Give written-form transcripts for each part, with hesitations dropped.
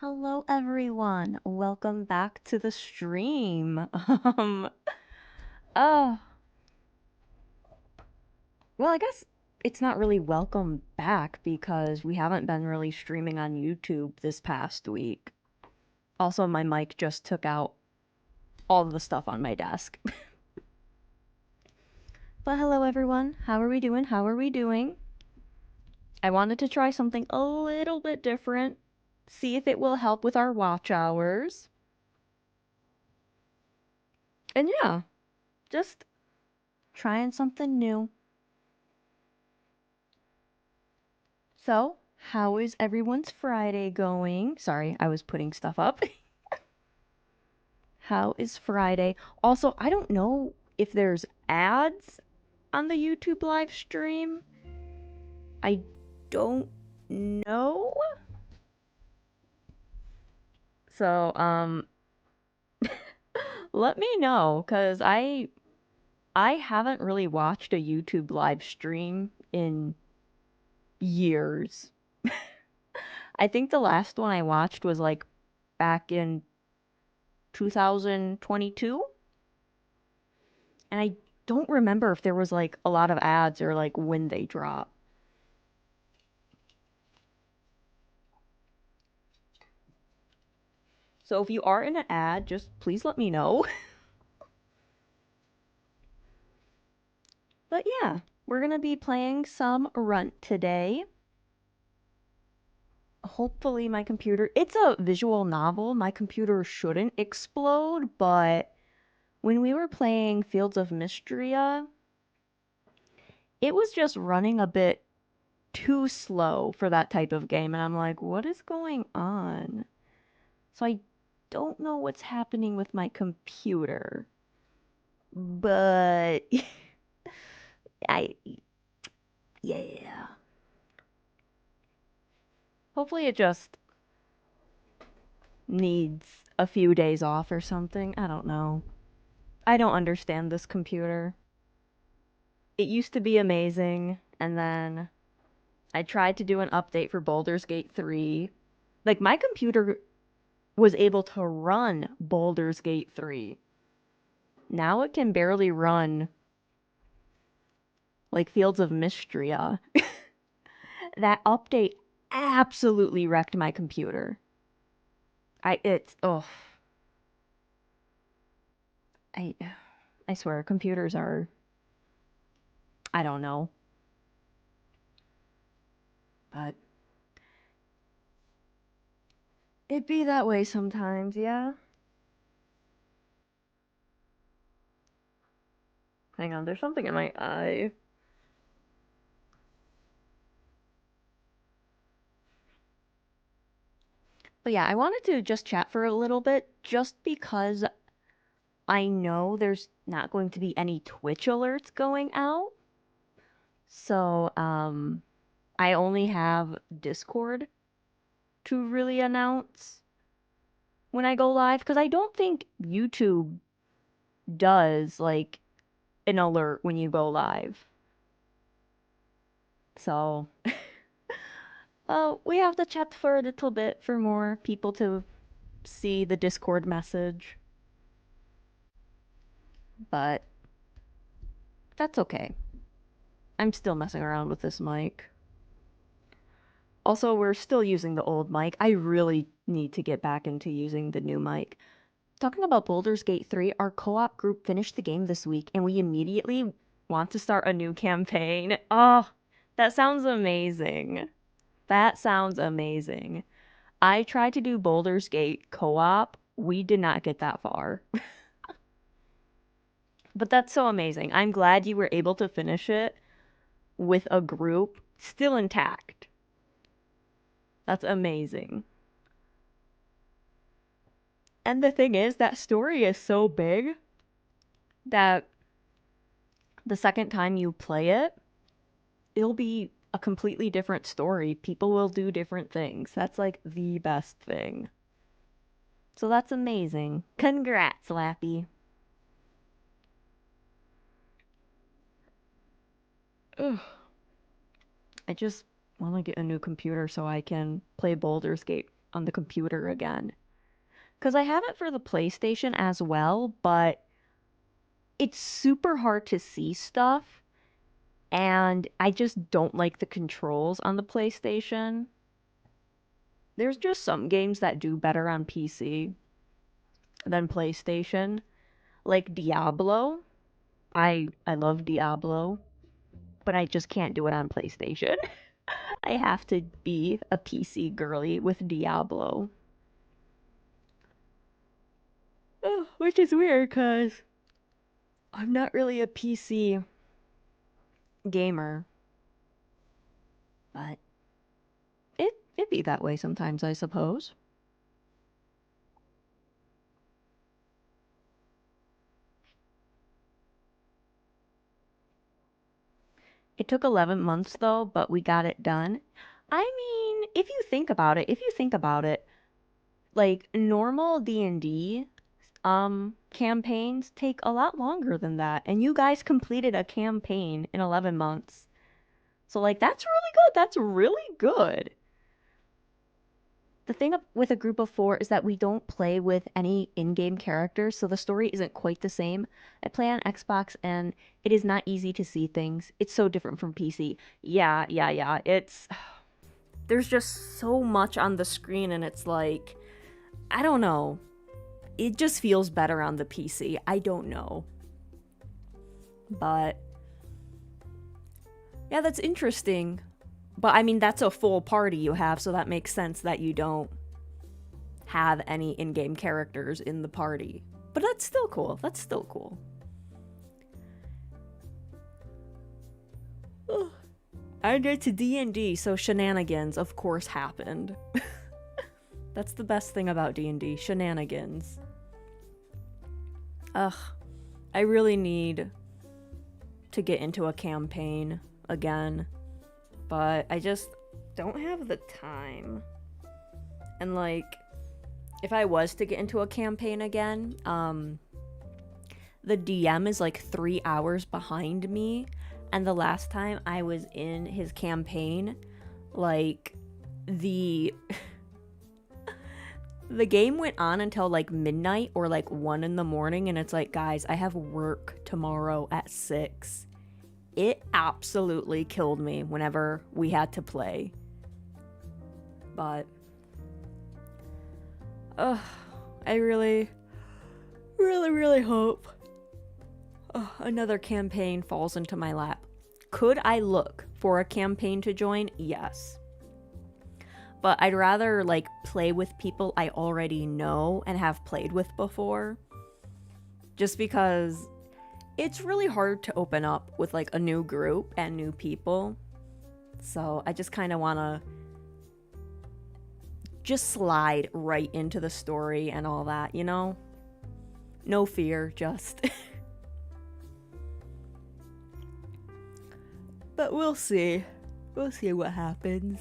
Hello everyone. Welcome back to the stream. Oh, well, I guess it's not really welcome back because we haven't been really streaming on YouTube this past week. Also, my mic just took out all of the stuff on my desk. But hello everyone. How are we doing? How are we doing? I wanted to try something a little bit different, see if it will help with our watch hours. And yeah, just trying something new. So, how is everyone's Friday going? Sorry, I was putting stuff up. How is Friday? Also, I don't know if there's ads on the YouTube live stream. I don't know. So, let me know cuz I haven't really watched a YouTube live stream in years. I think the last one I watched was like back in 2022. And I don't remember if there was like a lot of ads or like when they drop. So if you are in an ad, just please let me know. But yeah, we're gonna be playing some RUNT today. Hopefully my computer, it's a visual novel. My computer shouldn't explode, but when we were playing Fields of Mystria, it was just running a bit too slow for that type of game. And I'm like, what is going on? So I don't know what's happening with my computer. But I yeah. Hopefully it just needs a few days off or something. I don't know. I don't understand this computer. It used to be amazing, and then I tried to do an update for Baldur's Gate 3. Like my computer was able to run Baldur's Gate 3. Now it can barely run like Fields of Mystria. That update absolutely wrecked my computer. Oh, I I swear computers are, I don't know, but it be that way sometimes, yeah. Hang on, there's something in my eye. But yeah, I wanted to just chat for a little bit just because I know there's not going to be any Twitch alerts going out. So, I only have Discord to really announce when I go live because I don't think YouTube does like an alert when you go live. So, we have to chat for a little bit for more people to see the Discord message. But that's okay. I'm still messing around with this mic. Also, we're still using the old mic. I really need to get back into using the new mic. Talking about Baldur's Gate 3, our co-op group finished the game this week and we immediately want to start a new campaign. Oh, that sounds amazing. That sounds amazing. I tried to do Baldur's Gate co-op. We did not get that far. But that's so amazing. I'm glad you were able to finish it with a group still intact. That's amazing. And the thing is, that story is so big that the second time you play it, it'll be a completely different story. People will do different things. That's like the best thing. So that's amazing. Congrats, Lappy. Ugh. I just want to get a new computer so I can play Baldur's Gate on the computer again. Because I have it for the PlayStation as well, but it's super hard to see stuff, and I just don't like the controls on the PlayStation. There's just some games that do better on PC than PlayStation, like Diablo. I love Diablo, but I just can't do it on PlayStation. I have to be a PC girly with Diablo. Oh, which is weird because I'm not really a PC gamer, but it be that way sometimes, I suppose. It took 11 months though, but we got it done. I mean, if you think about it, like normal D&D campaigns take a lot longer than that, and you guys completed a campaign in 11 months. So like that's really good. That's really good. The thing with a group of four is that we don't play with any in-game characters, so the story isn't quite the same. I play on Xbox and it is not easy to see things. It's so different from PC. Yeah. There's just so much on the screen and it's like, I don't know. It just feels better on the PC. I don't know. But yeah, that's interesting. But I mean, that's a full party you have, so that makes sense that you don't have any in-game characters in the party. But that's still cool. That's still cool. Ugh. I get to D&D, so shenanigans, of course, happened. That's the best thing about D&D, shenanigans. Ugh. I really need to get into a campaign again. But I just don't have the time. And like, if I was to get into a campaign again, the DM is like 3 hours behind me. And the last time I was in his campaign, like, the game went on until like midnight or like 1 in the morning. And it's like, guys, I have work tomorrow at 6. It absolutely killed me whenever we had to play. But I really hope another campaign falls into my lap. Could I look for a campaign to join? Yes. But I'd rather like play with people I already know and have played with before. Just because it's really hard to open up with like a new group and new people. So I just kind of want to just slide right into the story and all that, you know? No fear, just. But we'll see. We'll see what happens.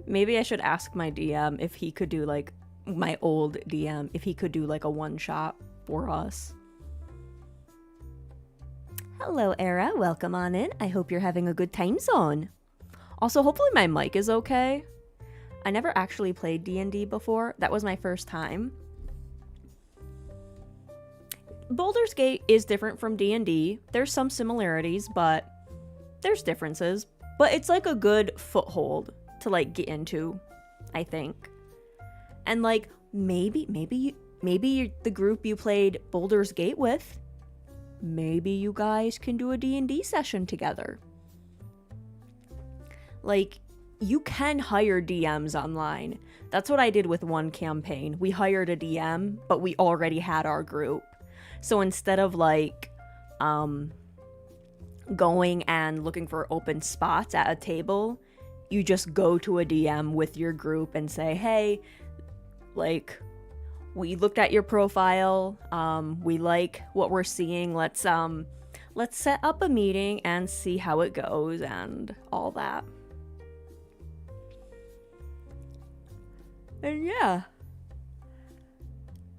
Maybe I should ask my DM if he could do like, my old DM, if he could do like a one-shot for us. Hello, Era. Welcome on in. I hope you're having a good time zone. Also, hopefully my mic is okay. I never actually played D&D before. That was my first time. Baldur's Gate is different from D&D. There's some similarities, but there's differences. But it's like a good foothold to like get into, I think. And like maybe the group you played Baldur's Gate with, maybe you guys can do a D&D session together. Like, you can hire DMs online. That's what I did with one campaign. We hired a DM, but we already had our group. So instead of like going and looking for open spots at a table, you just go to a DM with your group and say, hey, like, we looked at your profile, we like what we're seeing, let's set up a meeting and see how it goes and all that. And yeah.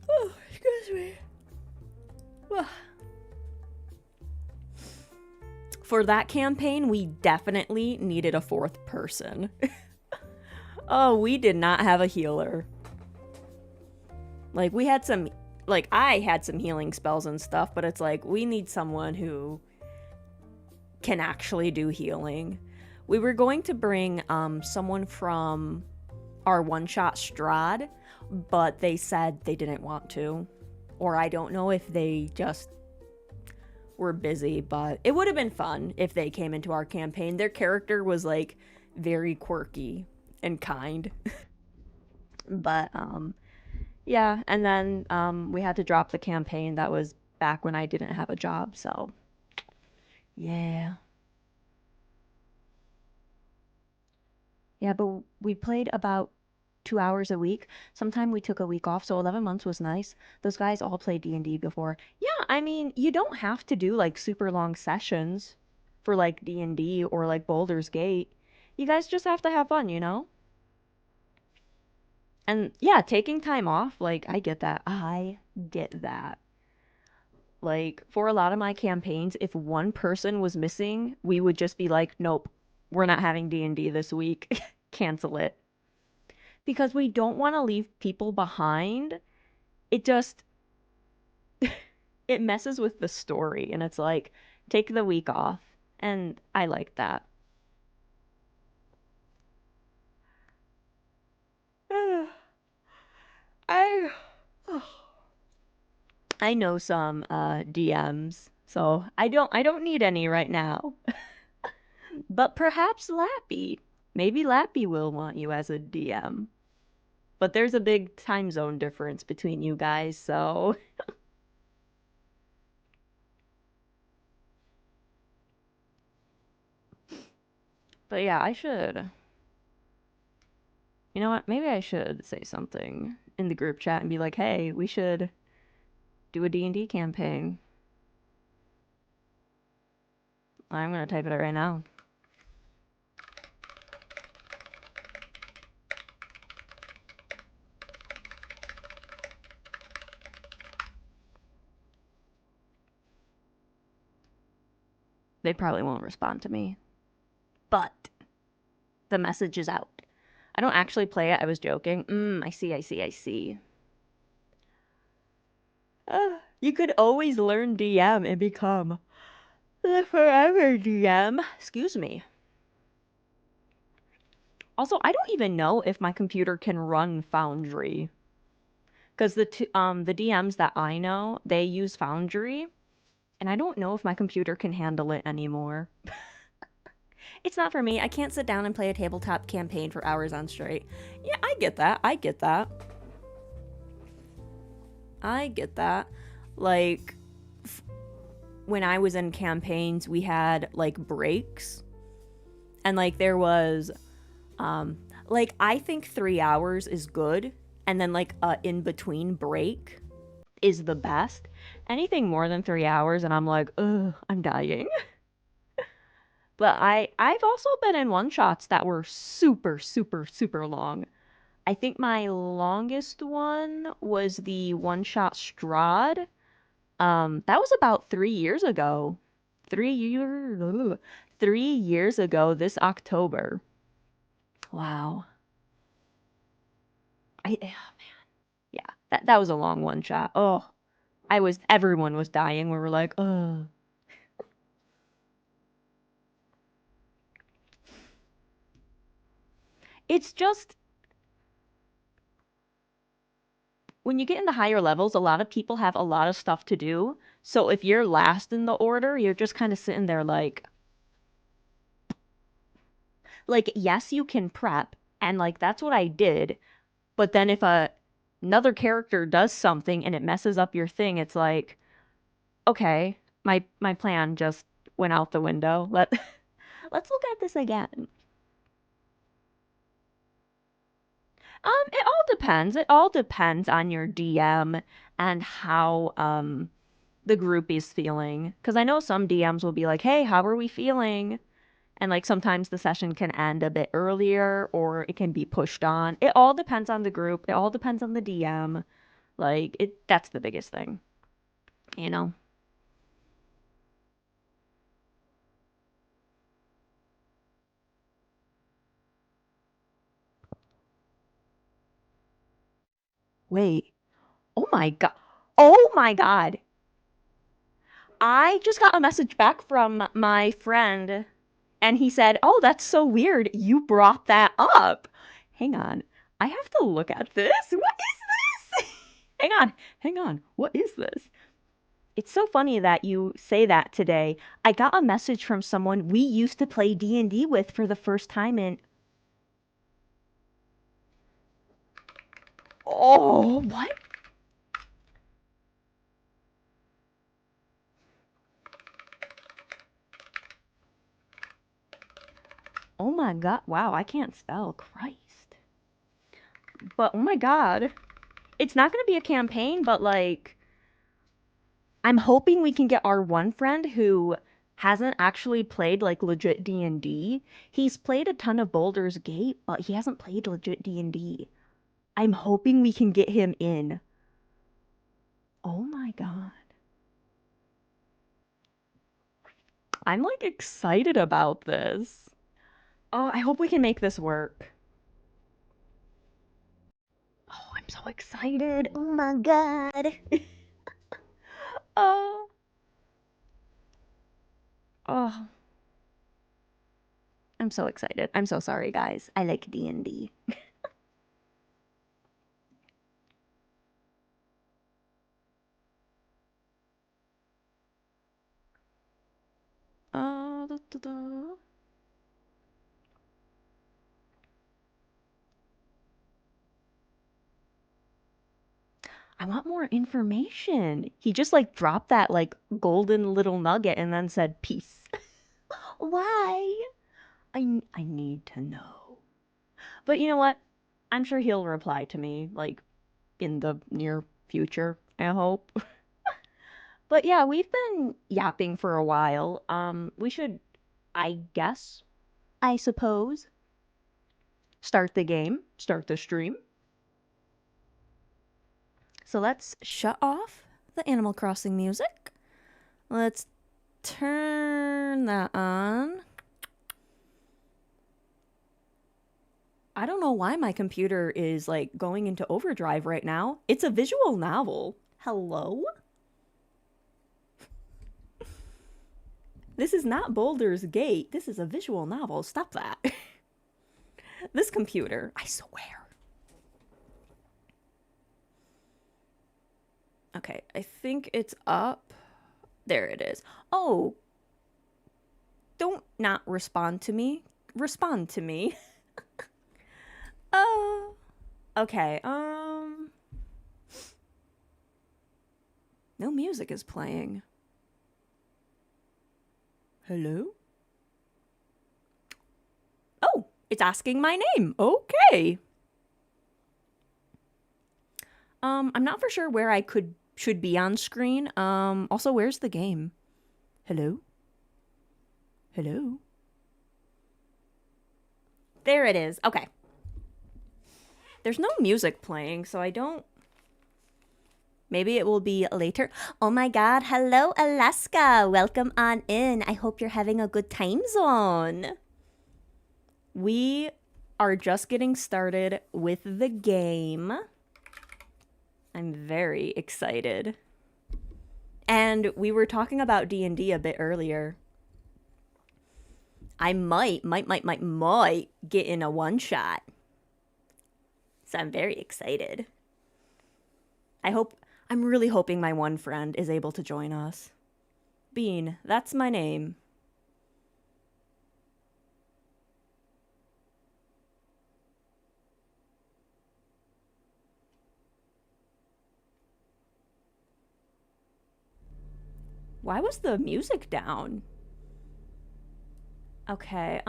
Oh, excuse me. for that campaign, we definitely needed a fourth person. Oh, we did not have a healer. Like, we had some, like, I had some healing spells and stuff, but it's like, we need someone who can actually do healing. We were going to bring someone from our one-shot Strahd, but they said they didn't want to. Or I don't know if they just were busy, but it would have been fun if they came into our campaign. Their character was, like, very quirky and kind. But, yeah, and then we had to drop the campaign. That was back when I didn't have a job, so yeah. Yeah, but we played about 2 hours a week. Sometime we took a week off, so 11 months was nice. Those guys all played D&D before. Yeah, I mean, you don't have to do like super long sessions for like D&D or like Baldur's Gate. You guys just have to have fun, you know? And yeah, taking time off, like I get that. I get that. Like for a lot of my campaigns, if one person was missing, we would just be like, "Nope, we're not having D&D this week. Cancel it." Because we don't want to leave people behind. It just it messes with the story and it's like take the week off. And I like that. I I know some DMs, so I don't need any right now. But perhaps Lappy. Maybe Lappy will want you as a DM. But there's a big time zone difference between you guys, so but yeah, I should. You know what? Maybe I should say something in the group chat and be like, "Hey, we should do a D&D campaign." I'm gonna type it out right now. They probably won't respond to me. But the message is out. I don't actually play it. I was joking. I see, I see, I see. You could always learn DM and become the forever DM. Excuse me. Also, I don't even know if my computer can run Foundry. Because the DMs that I know, they use Foundry, and I don't know if my computer can handle it anymore. It's not for me. I can't sit down and play a tabletop campaign for hours on straight. Yeah, I get that. I get that. I get that. Like, when I was in campaigns, we had, like, breaks. And, like, there was, like, I think 3 hours is good. And then, like, a in-between break is the best. Anything more than 3 hours, and I'm like, ugh, I'm dying. But I've also been in one-shots that were super, super, super long. I think my longest one was the one-shot Strahd. That was about 3 years ago. 3 years, 3 years ago this October. Wow. Oh man, yeah, that was a long one shot. Oh, everyone was dying. We were like, oh. It's just when you get in the higher levels, a lot of people have a lot of stuff to do. So if you're last in the order, you're just kind of sitting there like yes, you can prep, and like that's what I did. But then if another character does something and it messes up your thing, it's like, okay, my plan just went out the window. Let's look at this again. It all depends. It all depends on your DM and how the group is feeling. Because I know some DMs will be like, "Hey, how are we feeling?" And like sometimes the session can end a bit earlier or it can be pushed on. It all depends on the group. It all depends on the DM. Like that's the biggest thing, you know? Wait. Oh my god. Oh my god. I just got a message back from my friend and he said, "Oh, that's so weird. You brought that up." Hang on. I have to look at this. What is this? Hang on. Hang on. What is this? It's so funny that you say that today. I got a message from someone we used to play D&D with for the first time in Oh, what? Oh my god. Wow, I can't spell. Christ. But oh my god. It's not going to be a campaign, but like I'm hoping we can get our one friend who hasn't actually played like legit D&D. He's played a ton of Baldur's Gate, but he hasn't played legit D&D. I'm hoping we can get him in. Oh my god. I'm like excited about this. Oh, I hope we can make this work. Oh, I'm so excited. Oh my god. Oh. Oh, I'm so excited. I'm so sorry, guys. I like D&D. Da, da, da. I want more information. He just like dropped that like golden little nugget and then said peace. Why? I need to know. But you know what? I'm sure he'll reply to me like in the near future, I hope. But yeah, we've been yapping for a while. We should, I guess, I suppose, start the game, start the stream. So let's shut off the Animal Crossing music. Let's turn that on. I don't know why my computer is like going into overdrive right now. It's a visual novel. Hello? This is not Baldur's Gate. This is a visual novel. Stop that. This computer, I swear. Okay, I think it's up. There it is. Oh, don't not respond to me. Respond to me. Oh, okay. No music is playing. Hello? Oh, it's asking my name. Okay. I'm not for sure where I should be on screen. Also, where's the game? Hello? Hello? There it is. Okay. There's no music playing, so I don't... Maybe it will be later. Oh my god, hello Alaska. Welcome on in. I hope you're having a good time zone. We are just getting started with the game. I'm very excited. And we were talking about D&D a bit earlier. I might get in a one-shot. So I'm very excited. I'm really hoping my one friend is able to join us. Bean, that's my name. Why was the music down? Okay,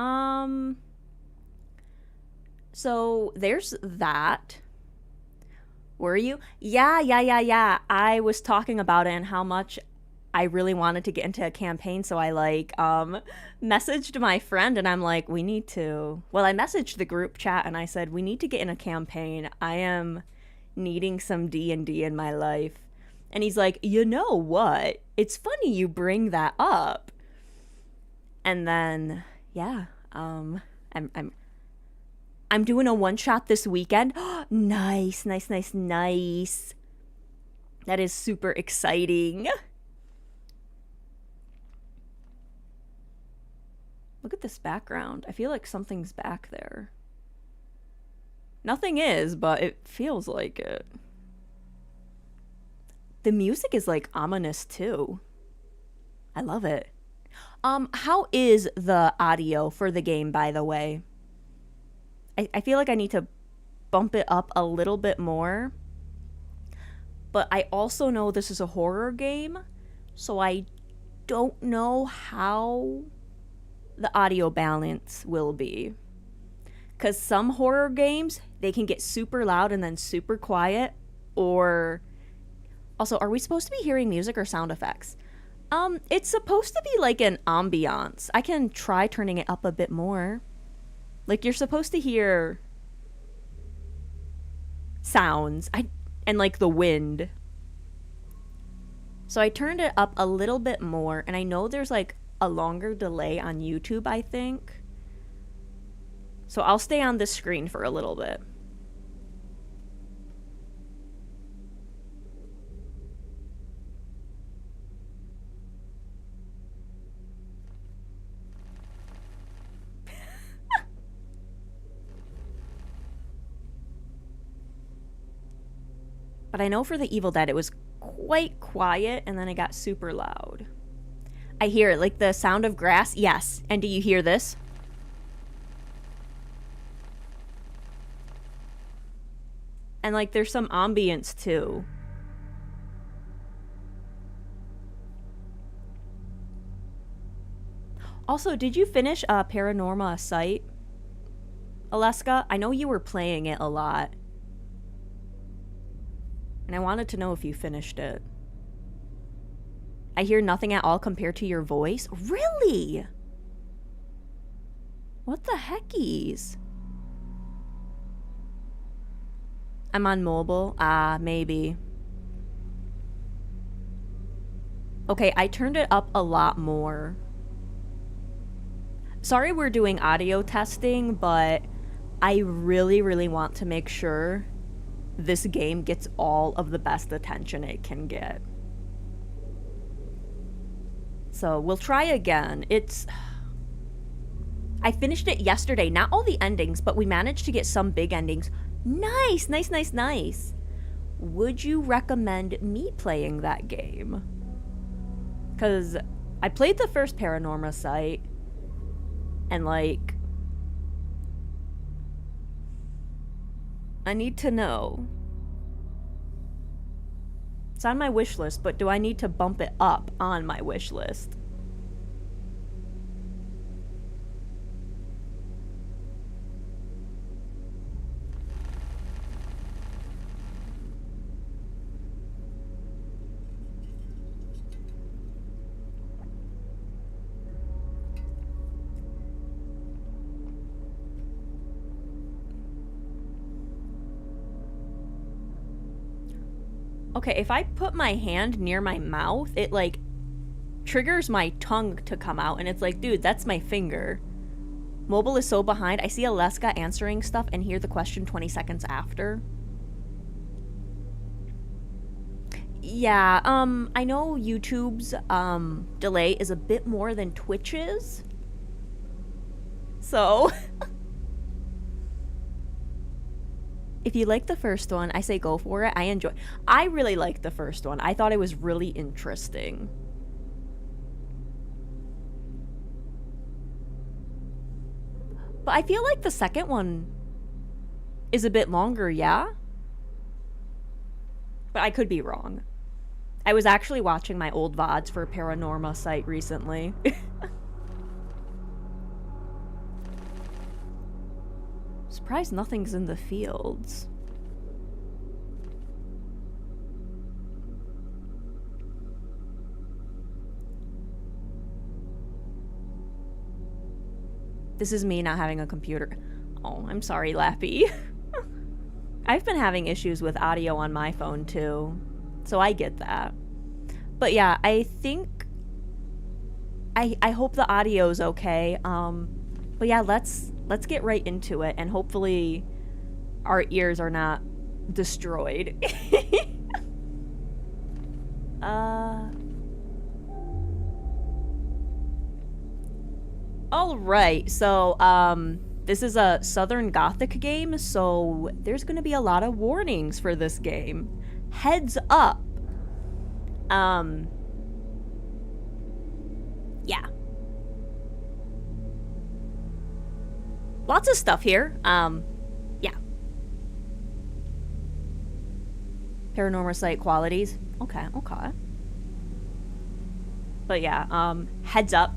so there's that. Were you? Yeah. I was talking about it and how much I really wanted to get into a campaign, so I messaged my friend and I'm like, we need to. Well, I messaged the group chat and I said, we need to get in a campaign. I am needing some D&D in my life. And he's like, you know what? It's funny you bring that up. And then, yeah, I'm I'm doing a one-shot this weekend. Nice, nice, nice, nice. That is super exciting. Look at this background. I feel like something's back there. Nothing is, but it feels like it. The music is like ominous too. I love it. How is the audio for the game, by the way? I feel like I need to bump it up a little bit more. But I also know this is a horror game, so I don't know how the audio balance will be. Because some horror games, they can get super loud and then super quiet. Or also, are we supposed to be hearing music or sound effects? It's supposed to be like an ambiance. I can try turning it up a bit more. Like, you're supposed to hear sounds and like the wind. So I turned it up a little bit more, and I know there's like a longer delay on YouTube, I think. So I'll stay on this screen for a little bit. But I know for the Evil Dead, it was quite quiet, and then it got super loud. I hear it, like the sound of grass. Yes. And do you hear this? And like there's some ambience too. Also, did you finish Paranorma Site, Aleska? I know you were playing it a lot. And I wanted to know if you finished it. I hear nothing at all compared to your voice. Really? What the heckies? I'm on mobile. Maybe. Okay, I turned it up a lot more. Sorry we're doing audio testing, but I really, really want to make sure this game gets all of the best attention it can get. So we'll try again. I finished it yesterday. Not all the endings, but we managed to get some big endings. Nice, nice, nice, nice. Would you recommend me playing that game? Because I played the first Paranorma Site, and like, I need to know. It's on my wish list, but do I need to bump it up on my wish list? Okay, if I put my hand near my mouth, it like triggers my tongue to come out, and it's like, dude, that's my finger. Mobile is so behind. I see Aleska answering stuff and hear the question 20 seconds after. Yeah, I know YouTube's delay is a bit more than Twitch's. So if you like the first one, I say go for it. I really liked the first one. I thought it was really interesting. But I feel like the second one is a bit longer, yeah? But I could be wrong. I was actually watching my old VODs for Paranorma Site recently. Surprised nothing's in the fields. This is me not having a computer. Oh, I'm sorry, Lappy. I've been having issues with audio on my phone too, so I get that. But yeah, I think I hope the audio's okay. But yeah, let's let's get right into it, and hopefully our ears are not destroyed. Alright, so, this is a Southern Gothic game, so there's gonna be a lot of warnings for this game. Heads up! Yeah. Lots of stuff here, yeah. Paranormal site qualities. Okay, okay. But yeah, heads up.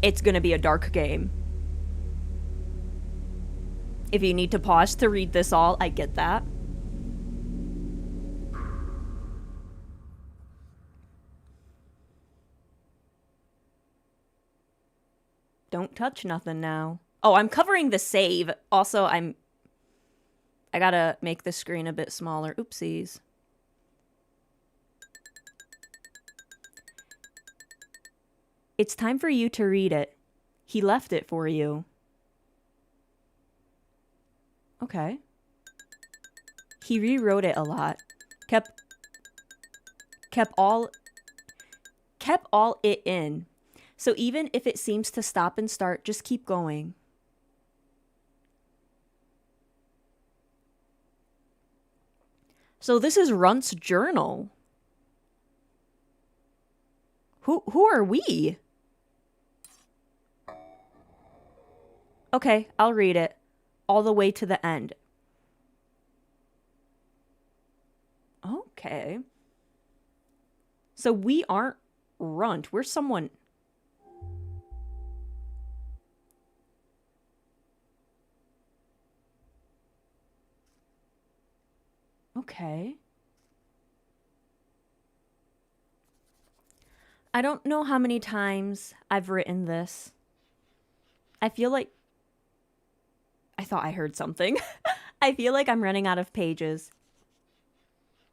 It's gonna be a dark game. If you need to pause to read this all, I get that. Don't touch nothing now. Oh, I'm covering the save. Also, I gotta make the screen a bit smaller. Oopsies. It's time for you to read it. He left it for you. Okay. He rewrote it a lot. Kept all it in. So even if it seems to stop and start, just keep going. So this is Runt's journal. Who are we? Okay, I'll read it. All the way to the end. Okay. So we aren't Runt. We're someone... Okay. I don't know how many times I've written this. I feel like... I thought I heard something. I feel like I'm running out of pages.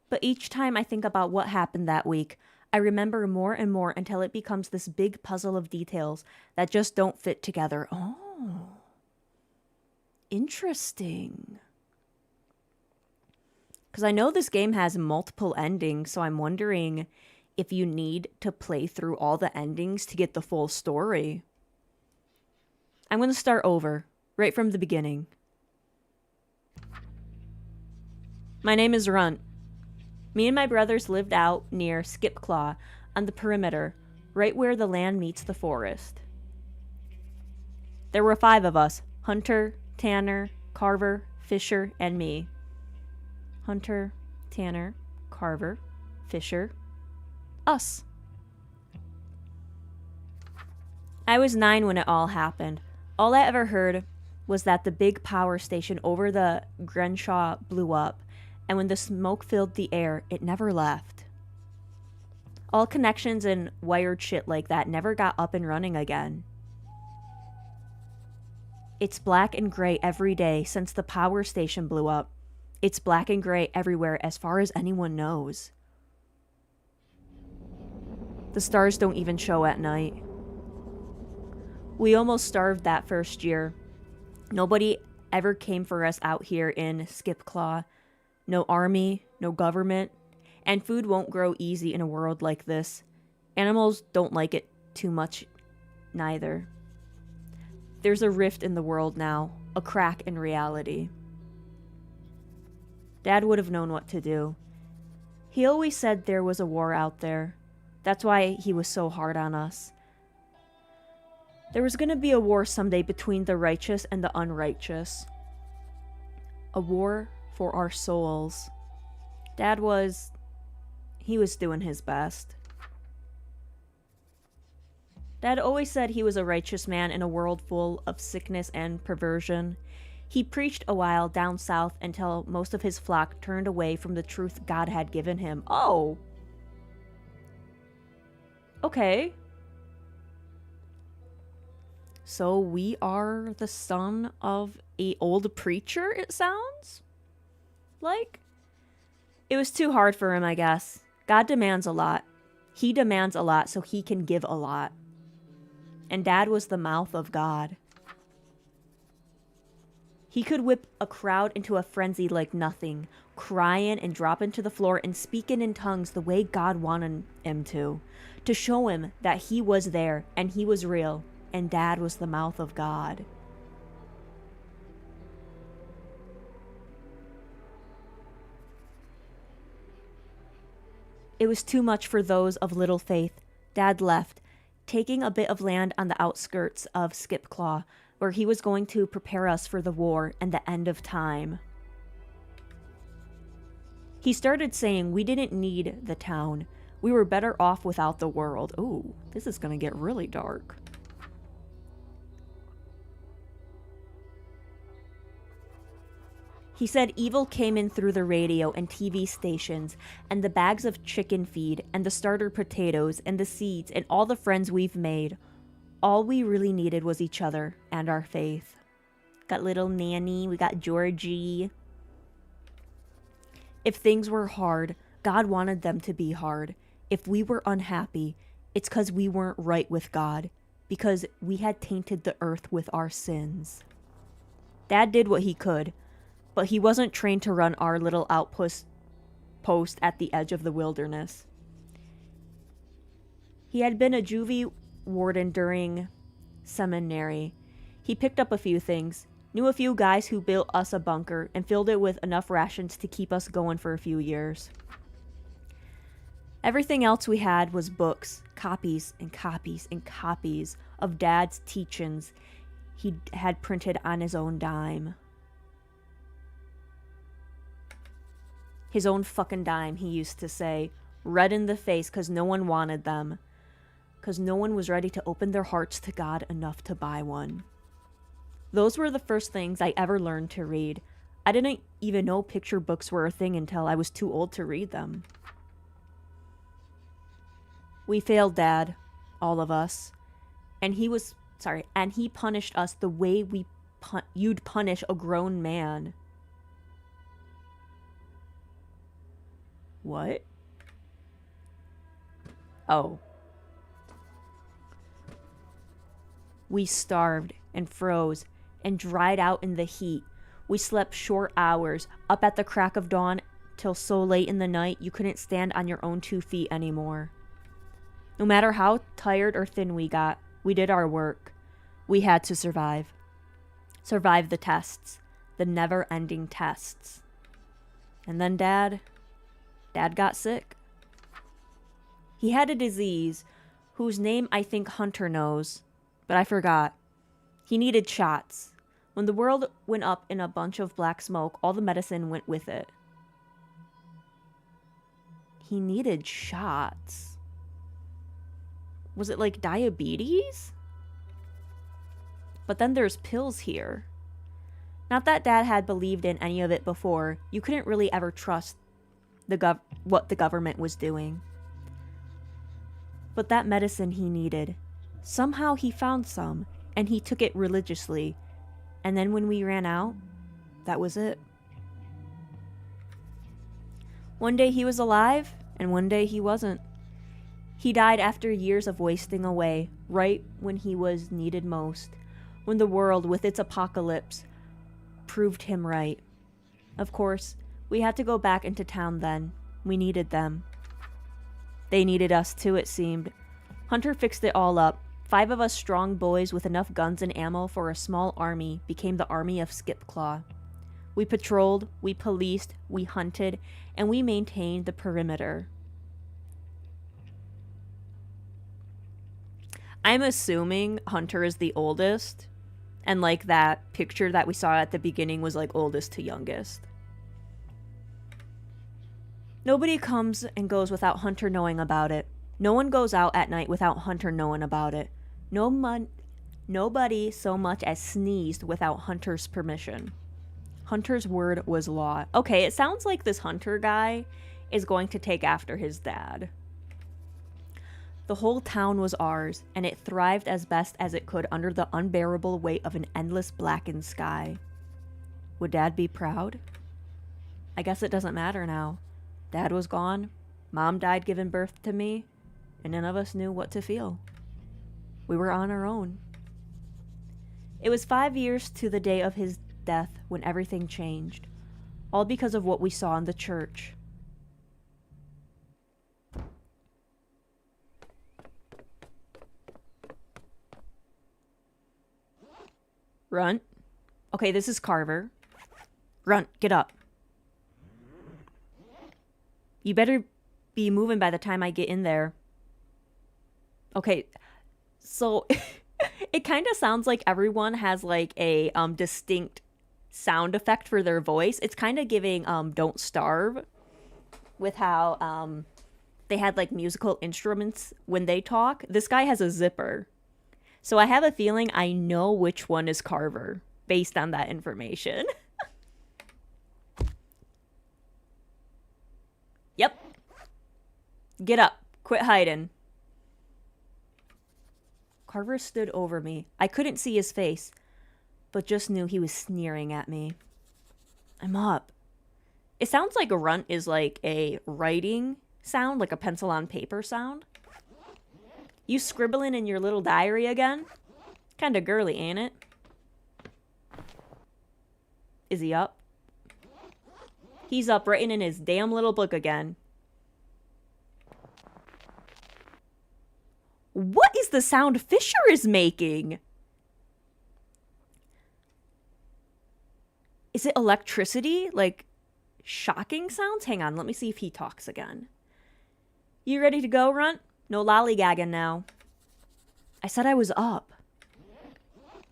But each time I think about what happened that week, I remember more and more until it becomes this big puzzle of details that just don't fit together. Oh. Interesting. Because I know this game has multiple endings, so I'm wondering if you need to play through all the endings to get the full story. I'm going to start over, right from the beginning. My name is Runt. Me and my brothers lived out near Skipclaw on the perimeter, right where the land meets the forest. There were 5 of us: Hunter, Tanner, Carver, Fisher, and me. Hunter, Tanner, Carver, Fisher, us. I was 9 when it all happened. All I ever heard was that the big power station over the Grenshaw blew up, and when the smoke filled the air, it never left. All connections and wired shit like that never got up and running again. It's black and gray every day since the power station blew up. It's black and gray everywhere as far as anyone knows. The stars don't even show at night. We almost starved that first year. Nobody ever came for us out here in Skipclaw. No army, no government, and food won't grow easy in a world like this. Animals don't like it too much, neither. There's a rift in the world now, a crack in reality. Dad would have known what to do. He always said there was a war out there. That's why he was so hard on us. There was gonna be a war someday between the righteous and the unrighteous. A war for our souls. Dad was... he was doing his best. Dad always said he was a righteous man in a world full of sickness and perversion. He preached a while down south until most of his flock turned away from the truth God had given him. Oh! Okay. So we are the son of an old preacher, it sounds? Like? It was too hard for him, I guess. God demands a lot. He demands a lot so he can give a lot. And Dad was the mouth of God. He could whip a crowd into a frenzy like nothing, crying and dropping to the floor and speaking in tongues the way God wanted him to show him that he was there and he was real, and Dad was the mouth of God. It was too much for those of little faith. Dad left, taking a bit of land on the outskirts of Skipclaw, where he was going to prepare us for the war and the end of time. He started saying we didn't need the town. We were better off without the world. Ooh, this is gonna get really dark. He said evil came in through the radio and TV stations, and the bags of chicken feed, and the starter potatoes, and the seeds, and all the friends we've made. All we really needed was each other and our faith. Got little Nanny, we got Georgie. If things were hard, God wanted them to be hard. If we were unhappy, it's because we weren't right with God, because we had tainted the earth with our sins. Dad did what he could, but he wasn't trained to run our little outpost at the edge of the wilderness. He had been a juvie warden during seminary. He picked up a few things, knew a few guys who built us a bunker, and filled it with enough rations to keep us going for a few years. Everything else we had was books, copies and copies and copies of Dad's teachings he had printed on his own dime. His own fucking dime, he used to say, red in the face because no one wanted them. Because no one was ready to open their hearts to God enough to buy one. Those were the first things I ever learned to read. I didn't even know picture books were a thing until I was too old to read them. We failed Dad, all of us. And he punished us the way you'd punish a grown man. What? Oh. We starved and froze and dried out in the heat. We slept short hours, up at the crack of dawn till so late in the night you couldn't stand on your own 2 feet anymore. No matter how tired or thin we got, we did our work. We had to survive. Survive the tests. The never-ending tests. And then Dad got sick. He had a disease whose name I think Hunter knows, but I forgot. He needed shots. When the world went up in a bunch of black smoke, all the medicine went with it. He needed shots. Was it like diabetes? But then there's pills here. Not that Dad had believed in any of it before. You couldn't really ever trust what the government was doing. But that medicine he needed, somehow he found some, and he took it religiously. And then when we ran out, that was it. One day he was alive, and one day he wasn't. He died after years of wasting away, right when he was needed most, when the world, with its apocalypse, proved him right. Of course, we had to go back into town then. We needed them. They needed us too, it seemed. Hunter fixed it all up. 5 of us strong boys with enough guns and ammo for a small army became the army of Skipclaw. We patrolled, we policed, we hunted, and we maintained the perimeter. I'm assuming Hunter is the oldest, and like that picture that we saw at the beginning was like oldest to youngest. Nobody comes and goes without Hunter knowing about it. No one goes out at night without Hunter knowing about it. Nobody so much as sneezed without Hunter's permission. Hunter's word was law. Okay, it sounds like this Hunter guy is going to take after his dad. The whole town was ours, and it thrived as best as it could under the unbearable weight of an endless blackened sky. Would Dad be proud? I guess it doesn't matter now. Dad was gone, Mom died giving birth to me, and none of us knew what to feel. We were on our own. It was 5 years to the day of his death when everything changed. All because of what we saw in the church. Runt. Okay, this is Carver. Runt, get up. You better be moving by the time I get in there. Okay, so it kind of sounds like everyone has like a distinct sound effect for their voice. It's kind of giving Don't Starve, with how they had like musical instruments when they talk. This guy has a zipper. So I have a feeling I know which one is Carver based on that information. Yep. Get up. Quit hiding. Carver stood over me. I couldn't see his face, but just knew he was sneering at me. I'm up. It sounds like a runt is like a writing sound, like a pencil on paper sound. You scribbling in your little diary again? Kinda girly, ain't it? Is he up? He's up writing in his damn little book again. What is the sound Fisher is making? Is it electricity? Like shocking sounds? Hang on, let me see if he talks again. You ready to go, Runt? No lollygagging now. I said I was up.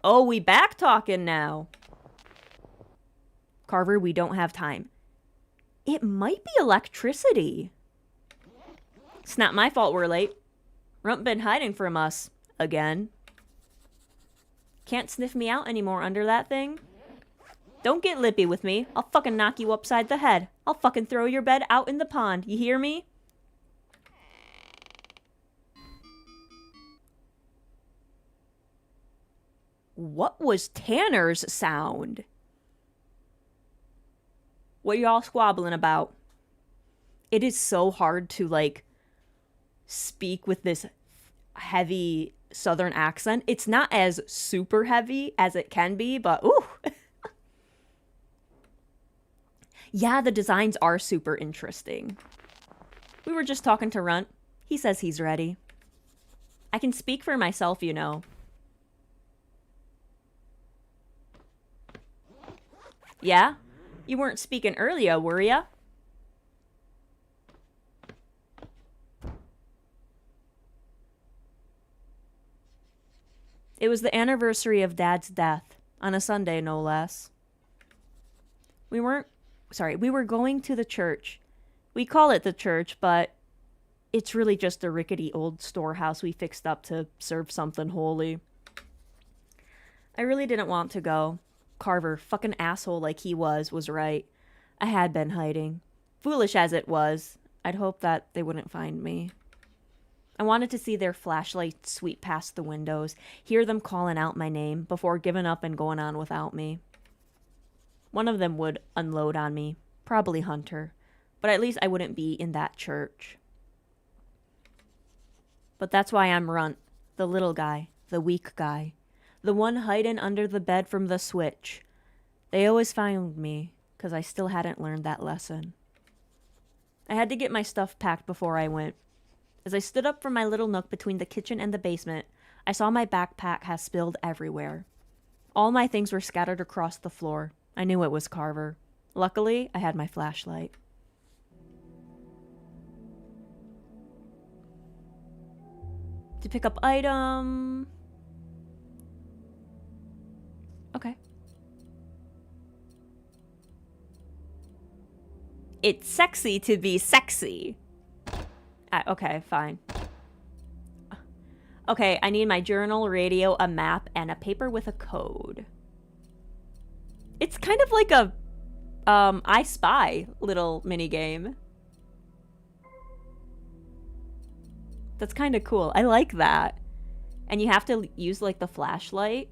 Oh, we back talking now. Carver, we don't have time. It might be electricity. It's not my fault we're late. Runt been hiding from us. Again. Can't sniff me out anymore under that thing. Don't get lippy with me. I'll fucking knock you upside the head. I'll fucking throw your bed out in the pond. You hear me? What was Tanner's sound? What are y'all squabbling about? It is so hard to, like, speak with this heavy southern accent. It's not as super heavy as it can be, but ooh. Yeah, the designs are super interesting. We were just talking to Runt. He says he's ready. I can speak for myself, you know. Yeah? You weren't speaking earlier, were ya? It was the anniversary of Dad's death, on a Sunday, no less. We were going to the church. We call it the church, but it's really just a rickety old storehouse we fixed up to serve something holy. I really didn't want to go. Carver, fucking asshole like he was right. I had been hiding. Foolish as it was, I'd hoped that they wouldn't find me. I wanted to see their flashlights sweep past the windows, hear them calling out my name before giving up and going on without me. One of them would unload on me, probably Hunter, but at least I wouldn't be in that church. But that's why I'm Runt, the little guy, the weak guy, the one hiding under the bed from the switch. They always found me, 'cause I still hadn't learned that lesson. I had to get my stuff packed before I went. As I stood up from my little nook between the kitchen and the basement, I saw my backpack has spilled everywhere. All my things were scattered across the floor. I knew it was Carver. Luckily, I had my flashlight. To pick up item... Okay. It's sexy to be sexy. Okay, fine. Okay, I need my journal, radio, a map, and a paper with a code. It's kind of like a I Spy little mini game. That's kind of cool. I like that. And you have to use like the flashlight.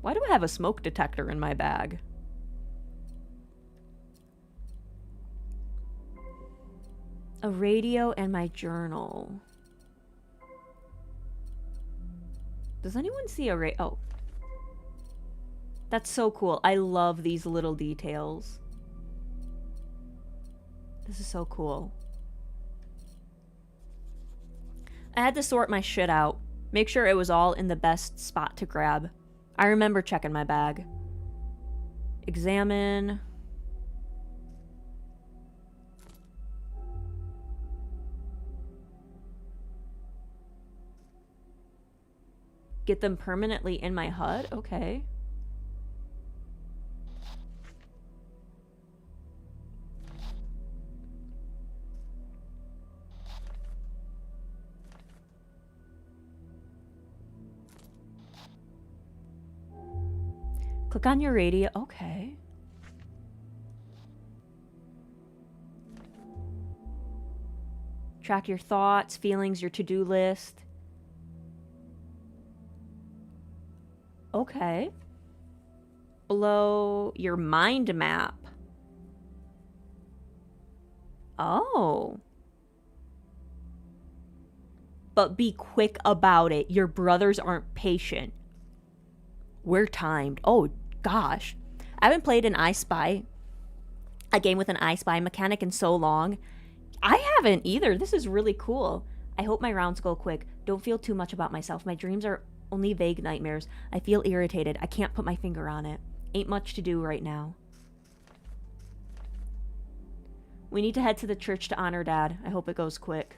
Why do I have a smoke detector in my bag? A radio and my journal. Does anyone see a oh. That's so cool. I love these little details. This is so cool. I had to sort my shit out. Make sure it was all in the best spot to grab. I remember checking my bag. Examine. Get them permanently in my HUD? Okay. Click on your radio. Okay. Track your thoughts, feelings, your to-do list. Okay. Below your mind map. Oh. But be quick about it. Your brothers aren't patient. We're timed. Oh, gosh. I haven't played an I Spy, a game with an I Spy mechanic in so long. I haven't either. This is really cool. I hope my rounds go quick. Don't feel too much about myself. My dreams are only vague nightmares. I feel irritated. I can't put my finger on it. Ain't much to do right now. We need to head to the church to honor Dad. I hope it goes quick.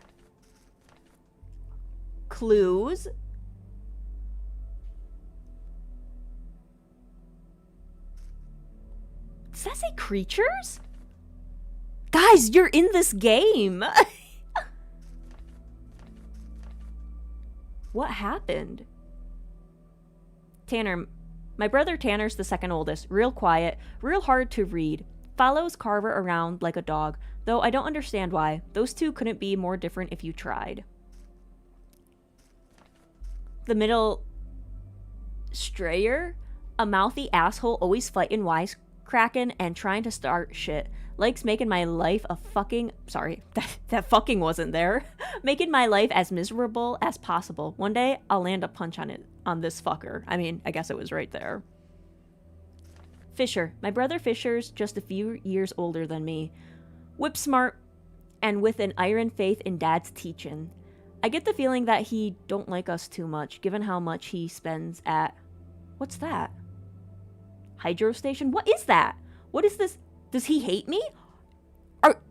Clues? Does that say creatures? Guys, you're in this game! What happened? Tanner. My brother Tanner's the second oldest. Real quiet, real hard to read. Follows Carver around like a dog, though I don't understand why. Those two couldn't be more different if you tried. The middle Strayer? A mouthy asshole always fighting wisecracking and trying to start shit. Likes making my life a fucking... Sorry, that fucking wasn't there. Making my life as miserable as possible. One day, I'll land a punch on this fucker. I mean, I guess it was right there. Fisher. My brother Fisher's just a few years older than me. Whip smart and with an iron faith in Dad's teaching. I get the feeling that he don't like us too much, given how much he spends at... What's that? Hydro station? What is that? What is this? Does he hate me?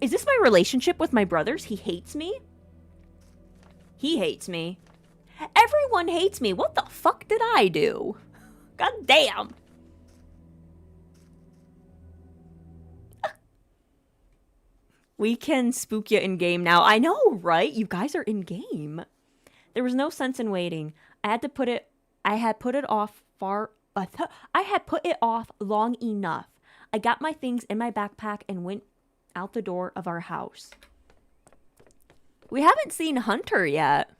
Is this my relationship with my brothers? He hates me? He hates me. Everyone hates me. What the fuck did I do? God damn. We can spook you in game now. I know, right? You guys are in game. There was no sense in waiting. I had put it off long enough. I got my things in my backpack and went out the door of our house. We haven't seen Hunter yet.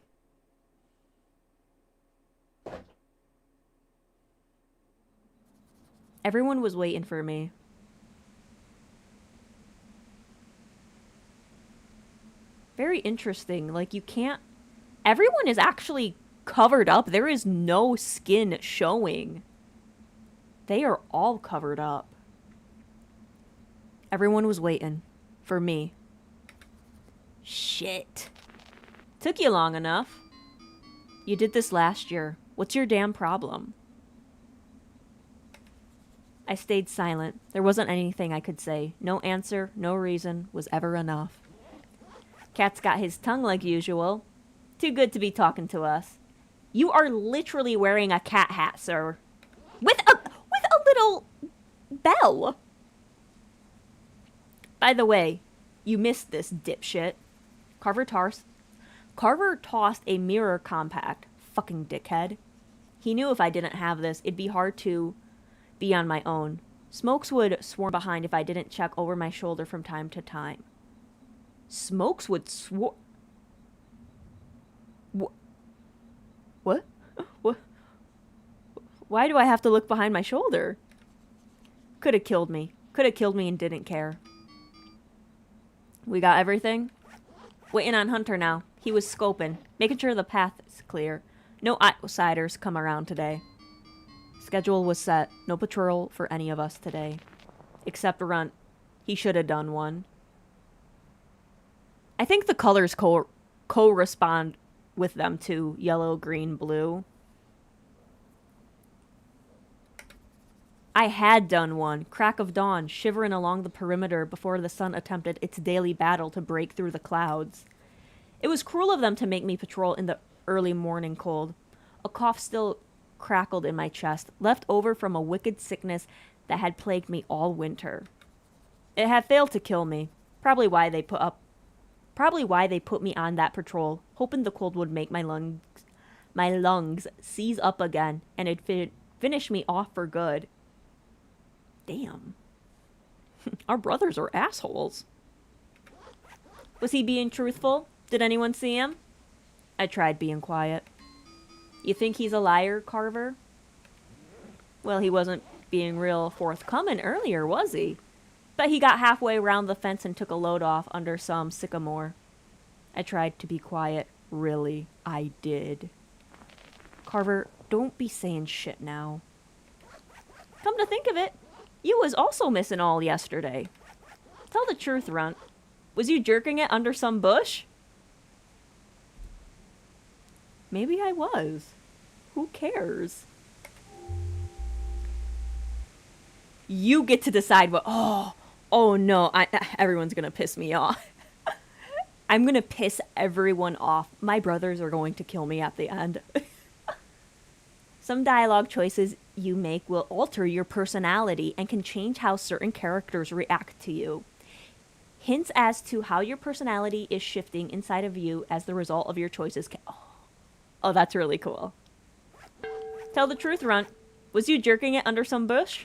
Everyone was waiting for me. Very interesting. Like, you can't... Everyone is actually covered up. There is no skin showing. They are all covered up. Everyone was waiting for me. Shit. Took you long enough. You did this last year. What's your damn problem? I stayed silent. There wasn't anything I could say. No answer, no reason was ever enough. Cat's got his tongue like usual. Too good to be talking to us. You are literally wearing a cat hat, sir. With a little bell. By the way, you missed this, dipshit. Carver tossed a mirror compact. Fucking dickhead. He knew if I didn't have this, it'd be hard to be on my own. Smokes would swarm behind if I didn't check over my shoulder from time to time. Smokes would swarm... What? What? Why do I have to look behind my shoulder? Could have killed me. Could have killed me and didn't care. We got everything? Waiting on Hunter now. He was scoping, making sure the path is clear. No outsiders come around today. Schedule was set. No patrol for any of us today. Except Runt. He should have done one. I think the colors correspond with them too. Yellow, green, blue. I had done one. Crack of dawn, shivering along the perimeter before the sun attempted its daily battle to break through the clouds. It was cruel of them to make me patrol in the early morning cold. A cough still crackled in my chest, left over from a wicked sickness that had plagued me all winter. It had failed to kill me. Probably why they put me on that patrol, hoping the cold would make my lungs seize up again and it'd finish me off for good. Damn. Our brothers are assholes. Was he being truthful? Did anyone see him? I tried being quiet. You think he's a liar, Carver? Well, he wasn't being real forthcoming earlier, was he? But he got halfway around the fence and took a load off under some sycamore. I tried to be quiet. Really, I did. Carver, don't be saying shit now. Come to think of it, you was also missing all yesterday. Tell the truth, Runt. Was you jerking it under some bush? Maybe I was. Who cares? You get to decide what... Oh no, everyone's gonna piss me off. I'm gonna piss everyone off. My brothers are going to kill me at the end. Some dialogue choices you make will alter your personality and can change how certain characters react to you. Hints as to how your personality is shifting inside of you as the result of your choices can... Oh, that's really cool. Tell the truth, Runt. Was you jerking it under some bush?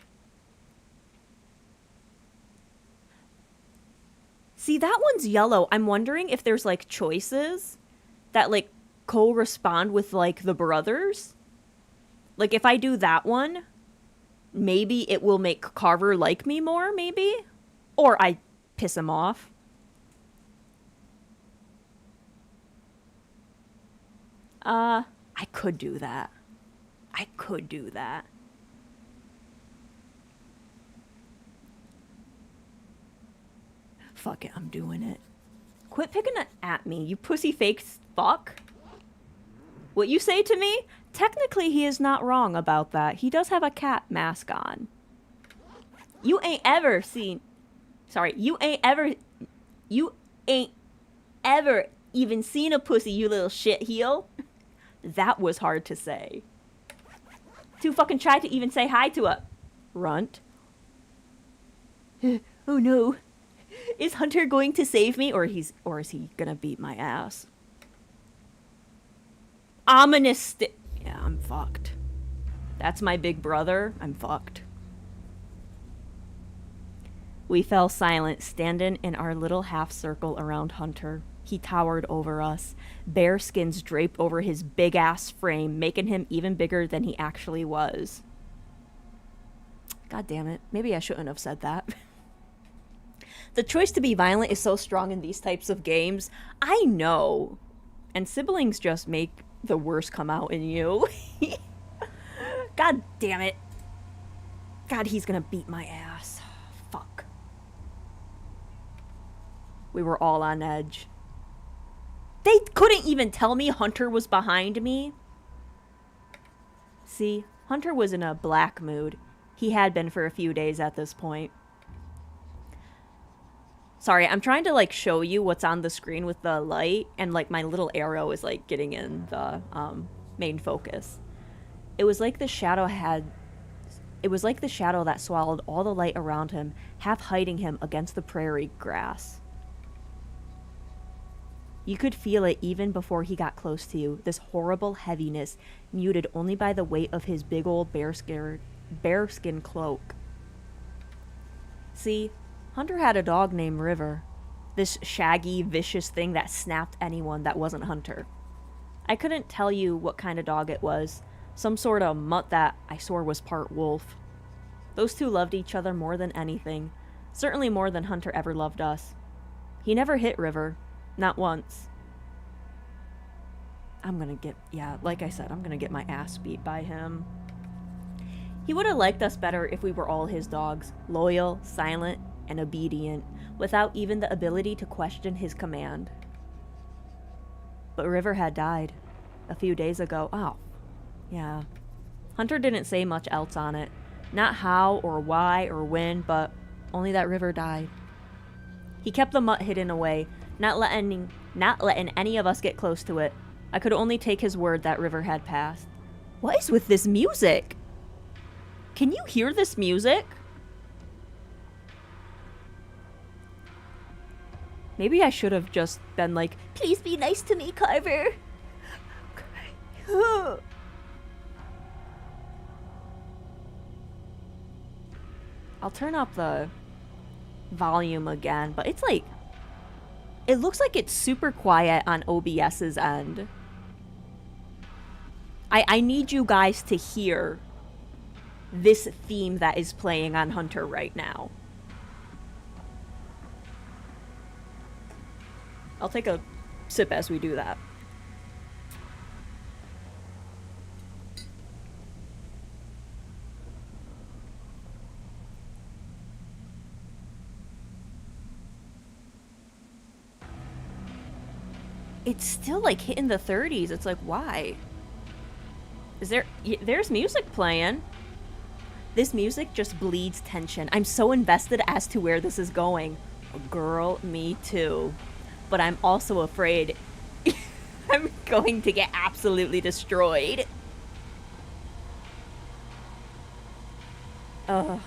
See, that one's yellow. I'm wondering if there's, like, choices that, like, correspond with, like, the brothers. Like, if I do that one, maybe it will make Carver like me more, maybe? Or I piss him off. I could do that. I could do that. Fuck it, I'm doing it. Quit picking at me, you pussy fake fuck. What you say to me? Technically, he is not wrong about that. He does have a cat mask on. You ain't ever seen... Sorry, you ain't ever even seen a pussy, you little shitheel. That was hard to say. Too fucking shy to even say hi to a Runt. Oh no. Is Hunter going to save me, or is he gonna beat my ass? Ominous yeah, I'm fucked. That's my big brother. I'm fucked. We fell silent, standing in our little half circle around Hunter. He towered over us. Bear skins draped over his big-ass frame, making him even bigger than he actually was. God damn it. Maybe I shouldn't have said that. The choice to be violent is so strong in these types of games. I know. And siblings just make the worst come out in you. God damn it. God, he's gonna beat my ass. Fuck. We were all on edge. They couldn't even tell me Hunter was behind me. See, Hunter was in a black mood. He had been for a few days at this point. Sorry, I'm trying to, like, show you what's on the screen with the light, and, like, my little arrow is, like, getting in the main focus. It was like the shadow that swallowed all the light around him, half hiding him against the prairie grass. You could feel it even before he got close to you, this horrible heaviness, muted only by the weight of his big old bearskin cloak. See, Hunter had a dog named River. This shaggy, vicious thing that snapped anyone that wasn't Hunter. I couldn't tell you what kind of dog it was. Some sort of mutt that I swore was part wolf. Those two loved each other more than anything. Certainly more than Hunter ever loved us. He never hit River. Not once. Like I said, I'm gonna get my ass beat by him. He would have liked us better if we were all his dogs, loyal, silent, and obedient, without even the ability to question his command. But River had died a few days ago. Oh, yeah. Hunter didn't say much else on it. Not how or why or when, but only that River died. He kept the mutt hidden away, not letting any of us get close to it. I could only take his word that River had passed. What is with this music? Can you hear this music? Maybe I should have just been like, please be nice to me, Carver. I'll turn up the volume again, but it's like, it looks like it's super quiet on OBS's end. I need you guys to hear this theme that is playing on Hunter right now. I'll take a sip as we do that. It's still like hitting the 30s. It's like, why? There's music playing. This music just bleeds tension. I'm so invested as to where this is going. Girl, me too. But I'm also afraid I'm going to get absolutely destroyed. Ugh.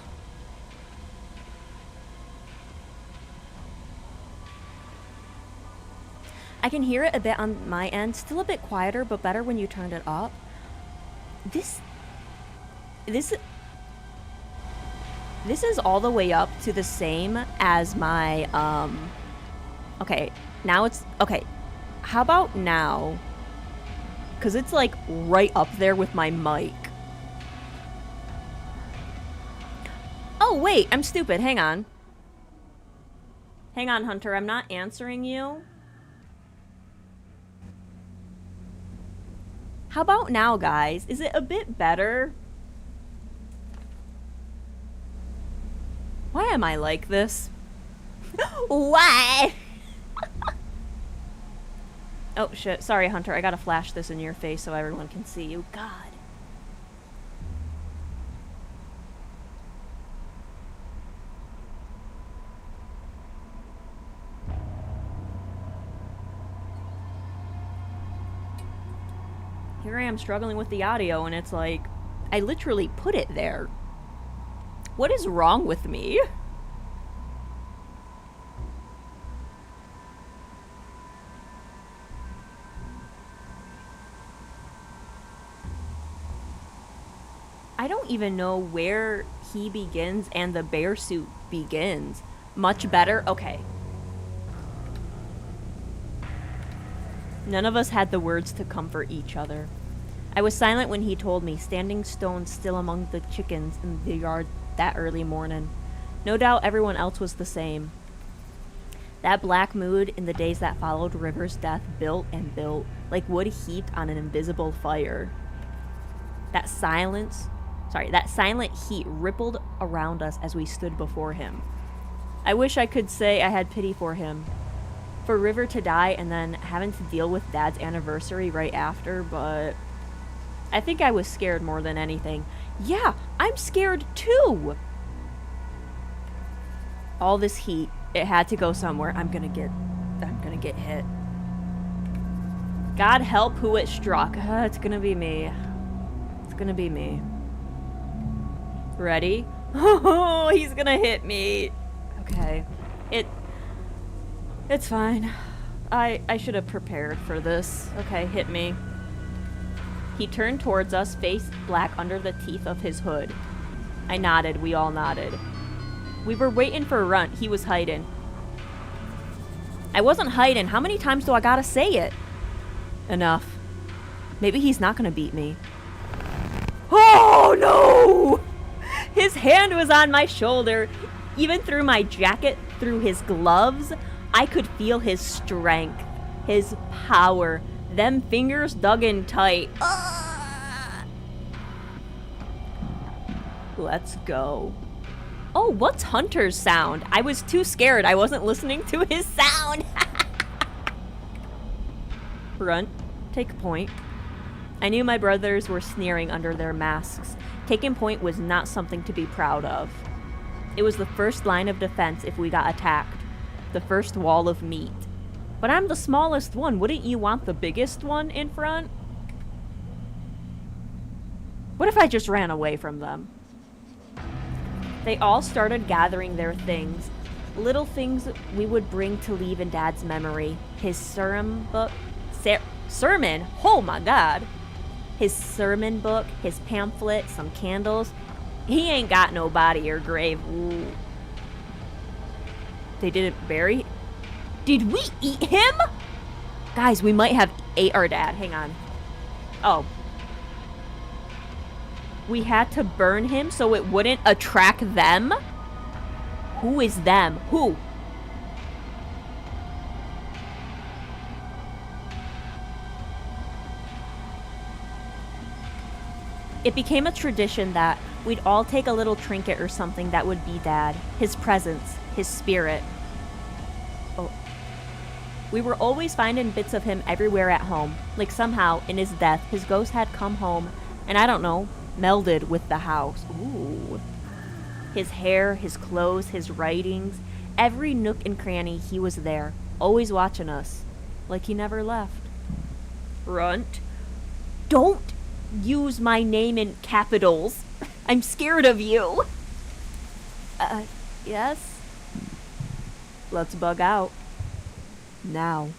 I can hear it a bit on my end. Still a bit quieter, but better when you turned it up. This is all the way up to the same as my, okay, now it's, okay, how about now? Because it's like right up there with my mic. Oh, wait, I'm stupid, hang on. Hang on, Hunter, I'm not answering you. How about now, guys? Is it a bit better? Why am I like this? Why? Oh, shit. Sorry, Hunter. I gotta flash this in your face so everyone can see you. God. Here I am struggling with the audio, and it's like, I literally put it there. What is wrong with me? I don't even know where he begins and the bear suit begins. Much better? Okay. None of us had the words to comfort each other. I was silent when he told me, standing stone still among the chickens in the yard that early morning. No doubt everyone else was the same. That black mood in the days that followed River's death built and built, like wood heaped on an invisible fire. That silent heat rippled around us as we stood before him. I wish I could say I had pity for him. For River to die and then having to deal with Dad's anniversary right after, but I think I was scared more than anything. Yeah, I'm scared too! All this heat, it had to go somewhere. I'm gonna get hit. God help who it struck. It's gonna be me. It's gonna be me. Ready? Oh, he's gonna hit me. Okay. It's fine. I should have prepared for this. Okay, hit me. He turned towards us, face black under the teeth of his hood. I nodded. We all nodded. We were waiting for RUNT. He was hiding. I wasn't hiding. How many times do I gotta say it? Enough. Maybe he's not gonna beat me. Oh, no! His hand was on my shoulder. Even through my jacket, through his gloves, I could feel his strength, his power. Them fingers dug in tight. Let's go. Oh, what's Hunter's sound? I was too scared. I wasn't listening to his sound. Runt, take point. I knew my brothers were sneering under their masks. Taking point was not something to be proud of. It was the first line of defense if we got attacked. The first wall of meat. But I'm the smallest one. Wouldn't you want the biggest one in front? What if I just ran away from them? They all started gathering their things. Little things we would bring to leave in Dad's memory. His sermon book. Sermon? Oh my God. His sermon book, his pamphlet, some candles. He ain't got no body or grave. Ooh. They didn't bury... Did we eat him? Guys, we might have ate our dad. Hang on. Oh. We had to burn him so it wouldn't attract them? Who is them? Who? It became a tradition that we'd all take a little trinket or something that would be Dad. His presence, his spirit. Oh. We were always finding bits of him everywhere at home. Like somehow, in his death, his ghost had come home, and I don't know, melded with the house. Ooh. His hair, his clothes, his writings, every nook and cranny, he was there, always watching us, like he never left. Runt, don't use my name in capitals. I'm scared of you. Yes? Let's bug out. Now.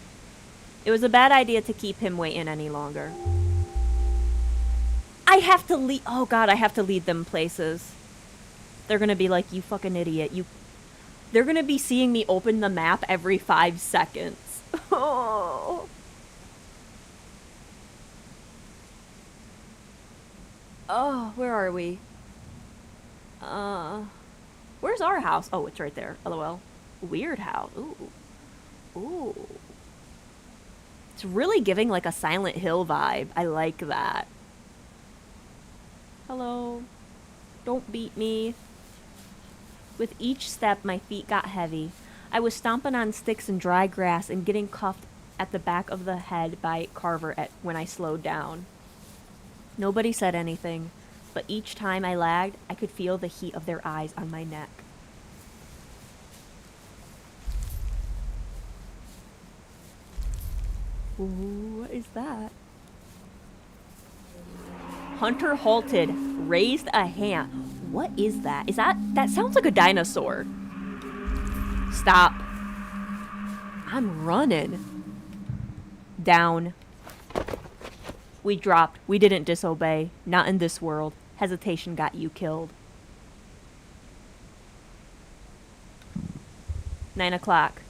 It was a bad idea to keep him waiting any longer. I have to lead... Oh God, I have to lead them places. They're gonna be like, you fucking idiot. They're gonna be seeing me open the map every 5 seconds. Oh. Oh, where are we? Where's our house? Oh, it's right there. LOL. Weird house. Ooh. Ooh. It's really giving like a Silent Hill vibe. I like that. Hello. Don't beat me. With each step, my feet got heavy. I was stomping on sticks and dry grass and getting cuffed at the back of the head by Carver when I slowed down. Nobody said anything, but each time I lagged, I could feel the heat of their eyes on my neck. Ooh, what is that? Hunter halted, raised a hand. What is that? That sounds like a dinosaur. Stop. I'm running. Down. We dropped. We didn't disobey. Not in this world. Hesitation got you killed. 9 o'clock.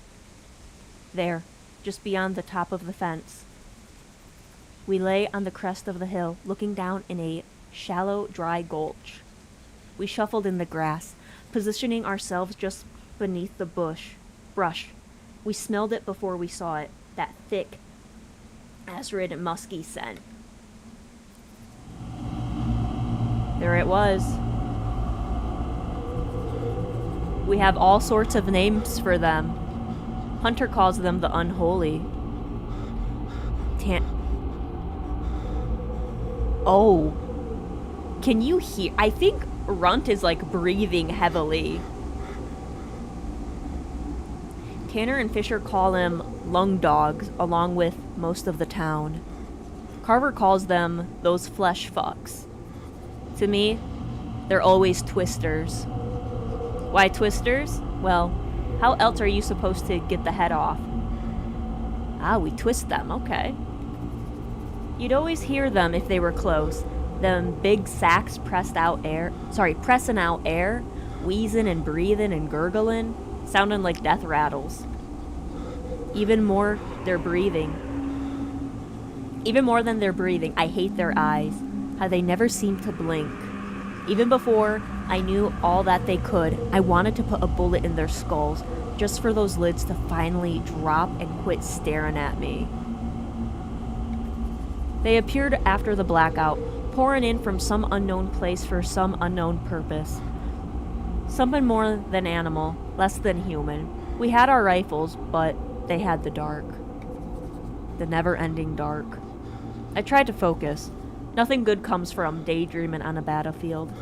There, just beyond the top of the fence. We lay on the crest of the hill, looking down in a shallow, dry gulch. We shuffled in the grass, positioning ourselves just beneath the brush. We smelled it before we saw it, that thick, acrid, musky scent. There it was. We have all sorts of names for them. Hunter calls them the unholy. Oh. Can you hear? I think Runt is like breathing heavily. Tanner and Fisher call them lung dogs, along with most of the town. Carver calls them those flesh fucks. To me, they're always twisters. Why twisters? Well, how else are you supposed to get the head off? Ah, we twist them, okay. You'd always hear them if they were close. Them big sacks pressing out air, wheezing and breathing and gurgling, sounding like death rattles. Even more than their breathing, I hate their eyes, how they never seem to blink. Even before I knew all that they could, I wanted to put a bullet in their skulls, just for those lids to finally drop and quit staring at me. They appeared after the blackout, pouring in from some unknown place for some unknown purpose. Something more than animal, less than human. We had our rifles, but they had the dark. The never-ending dark. I tried to focus. Nothing good comes from daydreaming on a battlefield.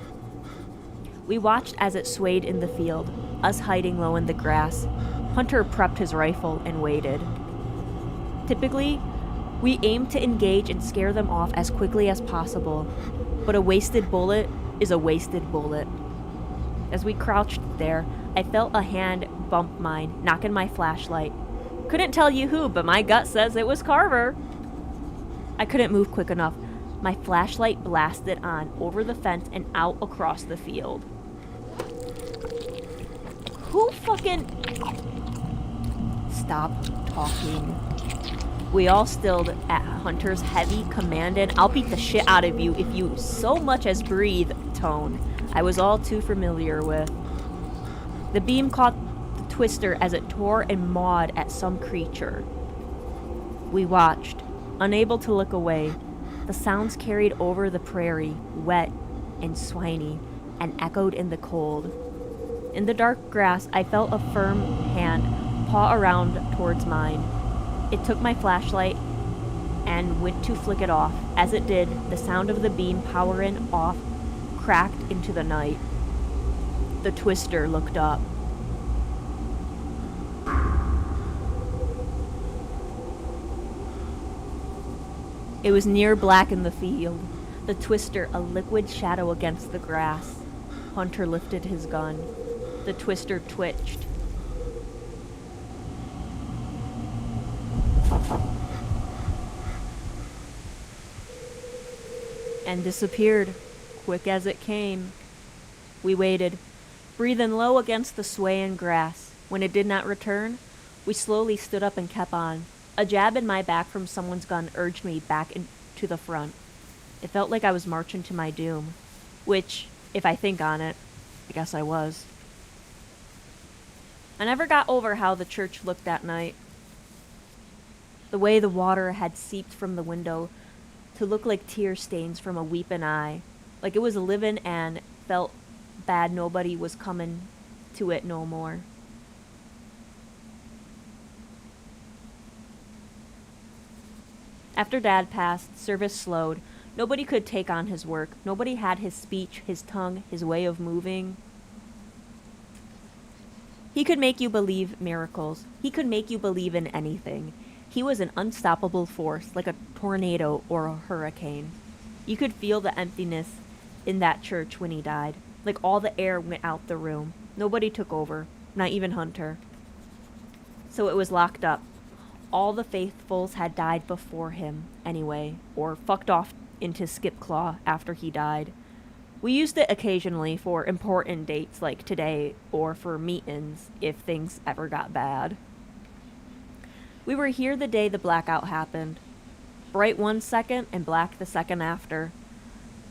We watched as it swayed in the field, us hiding low in the grass. Hunter prepped his rifle and waited. Typically, we aimed to engage and scare them off as quickly as possible, but a wasted bullet is a wasted bullet. As we crouched there, I felt a hand bump mine, knocking my flashlight. Couldn't tell you who, but my gut says it was Carver. I couldn't move quick enough. My flashlight blasted on over the fence and out across the field. Who fucking... Stop talking. We all stilled at Hunter's heavy command and "I'll beat the shit out of you if you so much as breathe" tone I was all too familiar with. The beam caught the twister as it tore and mawed at some creature. We watched, unable to look away. The sounds carried over the prairie, wet and swiny, and echoed in the cold. In the dark grass, I felt a firm hand paw around towards mine. It took my flashlight and went to flick it off. As it did, the sound of the beam powering off cracked into the night. The twister looked up. It was near black in the field. The twister, a liquid shadow against the grass. Hunter lifted his gun. The twister twitched. And disappeared, quick as it came. We waited, breathing low against the swaying grass. When it did not return, we slowly stood up and kept on. A jab in my back from someone's gun urged me back into the front. It felt like I was marching to my doom, which, if I think on it, I guess I was. I never got over how the church looked that night. The way the water had seeped from the window to look like tear stains from a weeping eye, like it was living and felt bad nobody was coming to it no more. After Dad passed, service slowed. Nobody could take on his work. Nobody had his speech, his tongue, his way of moving. He could make you believe miracles. He could make you believe in anything. He was an unstoppable force, like a tornado or a hurricane. You could feel the emptiness in that church when he died. Like all the air went out the room. Nobody took over, not even Hunter. So it was locked up. All the faithfuls had died before him, anyway, or fucked off into Skipclaw after he died. We used it occasionally for important dates like today, or for meetings if things ever got bad. We were here the day the blackout happened. Bright 1 second and black the second after.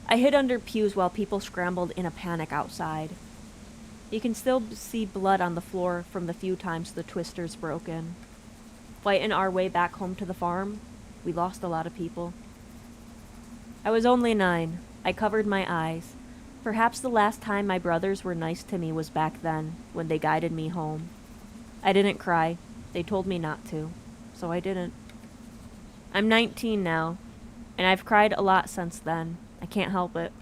I hid under pews while people scrambled in a panic outside. You can still see blood on the floor from the few times the twisters broke in. Fighting our way back home to the farm, we lost a lot of people. I was only 9. I covered my eyes. Perhaps the last time my brothers were nice to me was back then, when they guided me home. I didn't cry. They told me not to, so I didn't. I'm 19 now, and I've cried a lot since then. I can't help it.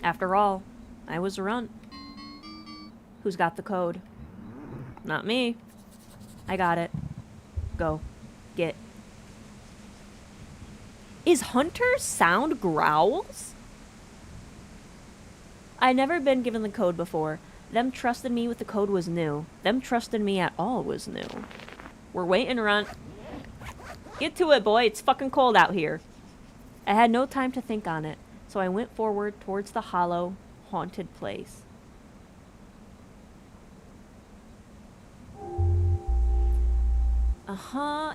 After all, I was RUNT. Who's got the code? Not me. I got it. Go. Get. Is Hunter's sound growls? I'd never been given the code before. Them trusting me with the code was new. Them trusting me at all was new. We're waiting, RUNT. Get to it, boy. It's fucking cold out here. I had no time to think on it, so I went forward towards the hollow, haunted place.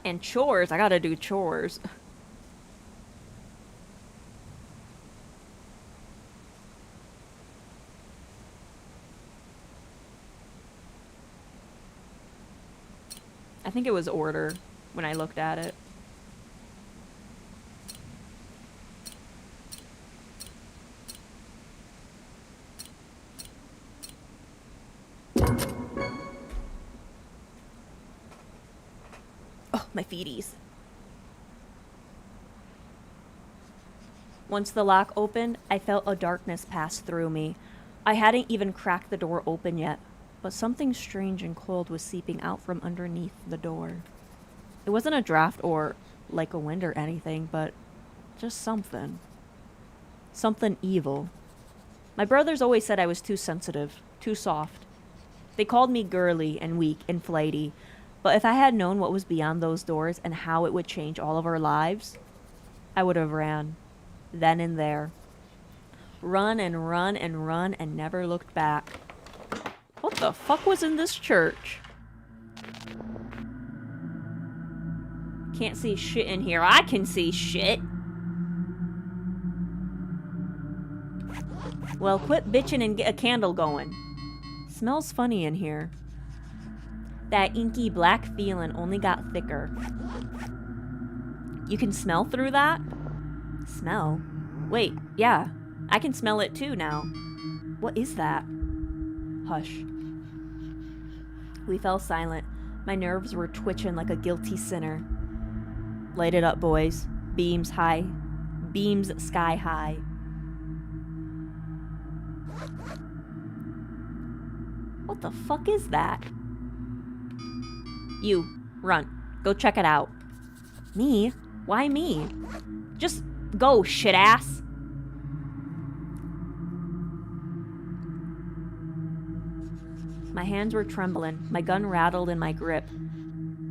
And chores. I gotta do chores. I think it was order when I looked at it. Oh, my feeties. Once the lock opened, I felt a darkness pass through me. I hadn't even cracked the door open yet, but something strange and cold was seeping out from underneath the door. It wasn't a draft or like a wind or anything, but just something. Something evil. My brothers always said I was too sensitive, too soft. They called me girly and weak and flighty, but if I had known what was beyond those doors and how it would change all of our lives, I would have ran. Then and there. Run and run and run and never looked back. What the fuck was in this church? Can't see shit in here. I can see shit. Well, quit bitching and get a candle going. Smells funny in here. That inky black feeling only got thicker. You can smell through that? Smell? Wait, yeah. I can smell it too now. What is that? Hush. We fell silent. My nerves were twitching like a guilty sinner. Light it up, boys. Beams high. Beams sky high. What the fuck is that? You, RUNT. Go check it out. Me? Why me? Just go, shit ass. My hands were trembling. My gun rattled in my grip.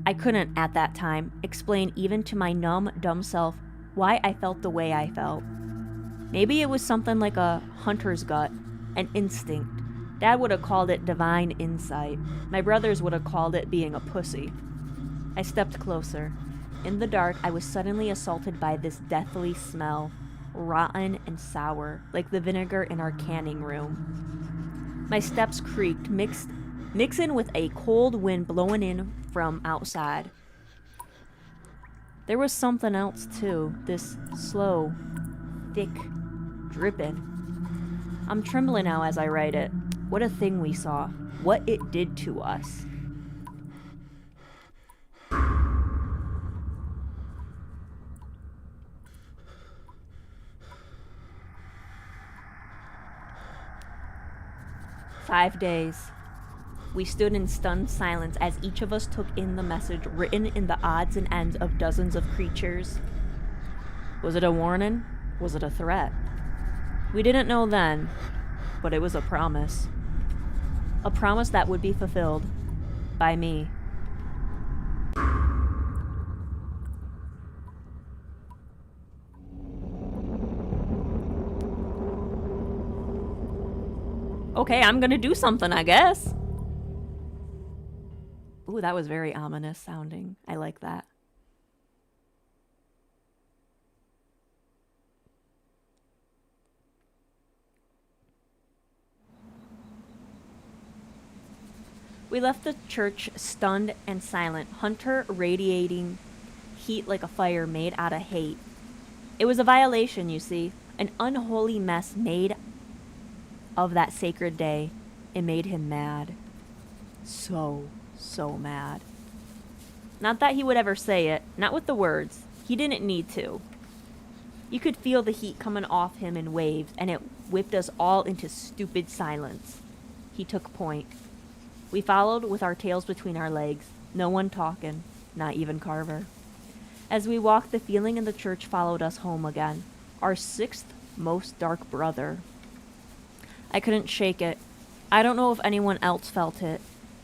I couldn't, at that time, explain even to my numb, dumb self why I felt the way I felt. Maybe it was something like a hunter's gut, an instinct. Dad would have called it divine insight. My brothers would have called it being a pussy. I stepped closer. In the dark, I was suddenly assaulted by this deathly smell, rotten and sour, like the vinegar in our canning room. My steps creaked, mixing with a cold wind blowing in from outside. There was something else, too, this slow, thick dripping. I'm trembling now as I write it. What a thing we saw. What it did to us. "5 days. We stood in stunned silence as each of us took in the message written in the odds and ends of dozens of creatures. Was it a warning? Was it a threat? We didn't know then, but it was a promise. A promise that would be fulfilled. By me. Okay, I'm gonna do something, I guess. Ooh, that was very ominous sounding. I like that. We left the church stunned and silent, Hunter radiating heat like a fire made out of hate. It was a violation, you see, an unholy mess made of that sacred day. It made him mad. So mad. Not that he would ever say it, not with the words. He didn't need to. You could feel the heat coming off him in waves, and it whipped us all into stupid silence. He took point. We followed with our tails between our legs, no one talking, not even Carver. As we walked, the feeling in the church followed us home again, our sixth most dark brother. I couldn't shake it. I don't know if anyone else felt it,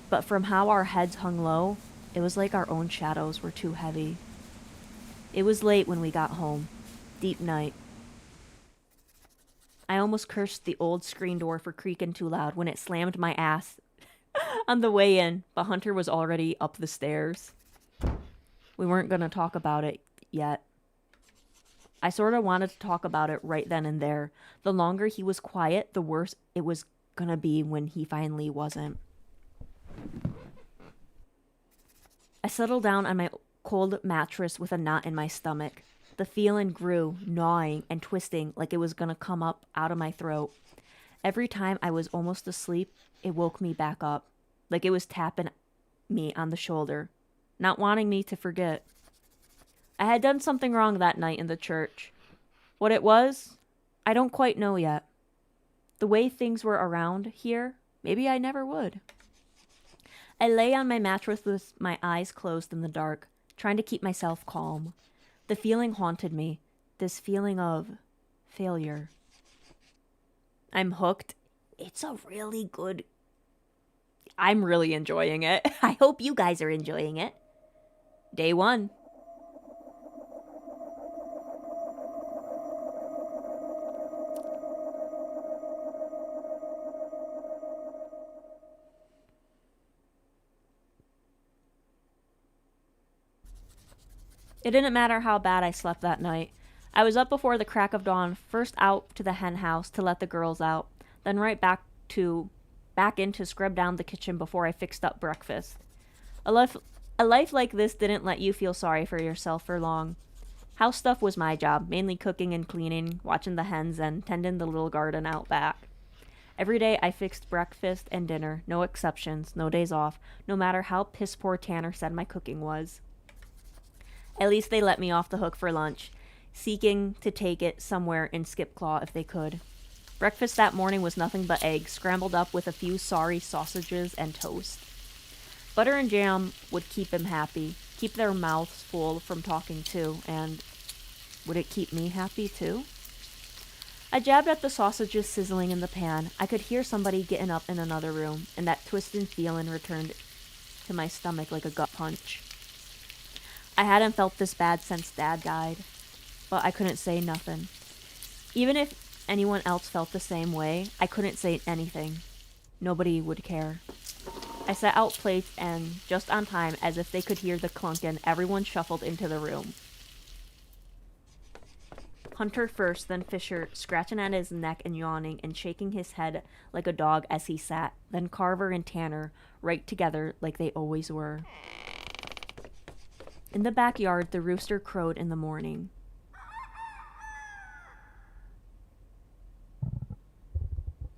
but from how our heads hung low, it was like our own shadows were too heavy. It was late when we got home, deep night. I almost cursed the old screen door for creaking too loud when it slammed my ass on the way in, but Hunter was already up the stairs. We weren't going to talk about it yet. I sort of wanted to talk about it right then and there. The longer he was quiet, the worse it was going to be when he finally wasn't. I settled down on my cold mattress with a knot in my stomach. The feeling grew, gnawing and twisting like it was going to come up out of my throat. Every time I was almost asleep, it woke me back up, like it was tapping me on the shoulder. not wanting me to forget. I had done something wrong that night in the church. What it was, I don't quite know yet. The way things were around here, maybe I never would. I lay on my mattress with my eyes closed in the dark, trying to keep myself calm. The feeling haunted me, this feeling of failure. I'm hooked. It's a really good... I'm really enjoying it. I hope you guys are enjoying it. Day 1. It didn't matter how bad I slept that night. I was up before the crack of dawn, first out to the hen house to let the girls out, then right back in to scrub down the kitchen before I fixed up breakfast. A life like this didn't let you feel sorry for yourself for long. House stuff was my job, mainly cooking and cleaning, watching the hens, and tending the little garden out back. Every day I fixed breakfast and dinner, no exceptions, no days off, no matter how piss poor Tanner said my cooking was. At least they let me off the hook for lunch, seeking to take it somewhere in Skipclaw if they could. Breakfast that morning was nothing but eggs, scrambled up with a few sorry sausages and toast. Butter and jam would keep him happy, keep their mouths full from talking too, and would it keep me happy too? I jabbed at the sausages sizzling in the pan. I could hear somebody getting up in another room, and that twisted feeling returned to my stomach like a gut punch. I hadn't felt this bad since Dad died, but I couldn't say nothing. Even if anyone else felt the same way, I couldn't say anything. Nobody would care. I set out plates, and just on time, as if they could hear the clunkin', everyone shuffled into the room. Hunter first, then Fisher, scratching at his neck and yawning and shaking his head like a dog as he sat, then Carver and Tanner, right together like they always were. In the backyard, the rooster crowed in the morning.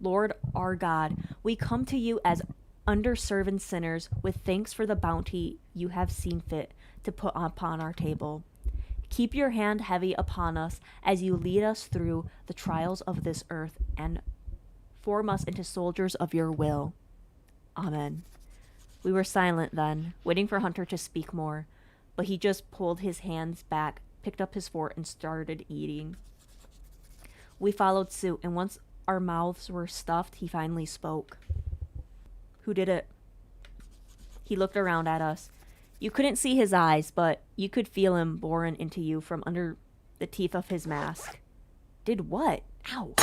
Lord our God, we come to you as underserved sinners with thanks for the bounty you have seen fit to put upon our table. Keep your hand heavy upon us as you lead us through the trials of this earth and form us into soldiers of your will. Amen. We were silent then, waiting for Hunter to speak more, but he just pulled his hands back, picked up his fork, and started eating. We followed suit, and once our mouths were stuffed, he finally spoke. Who did it? He looked around at us. You couldn't see his eyes, but you could feel him boring into you from under the teeth of his mask. Did what? Ow.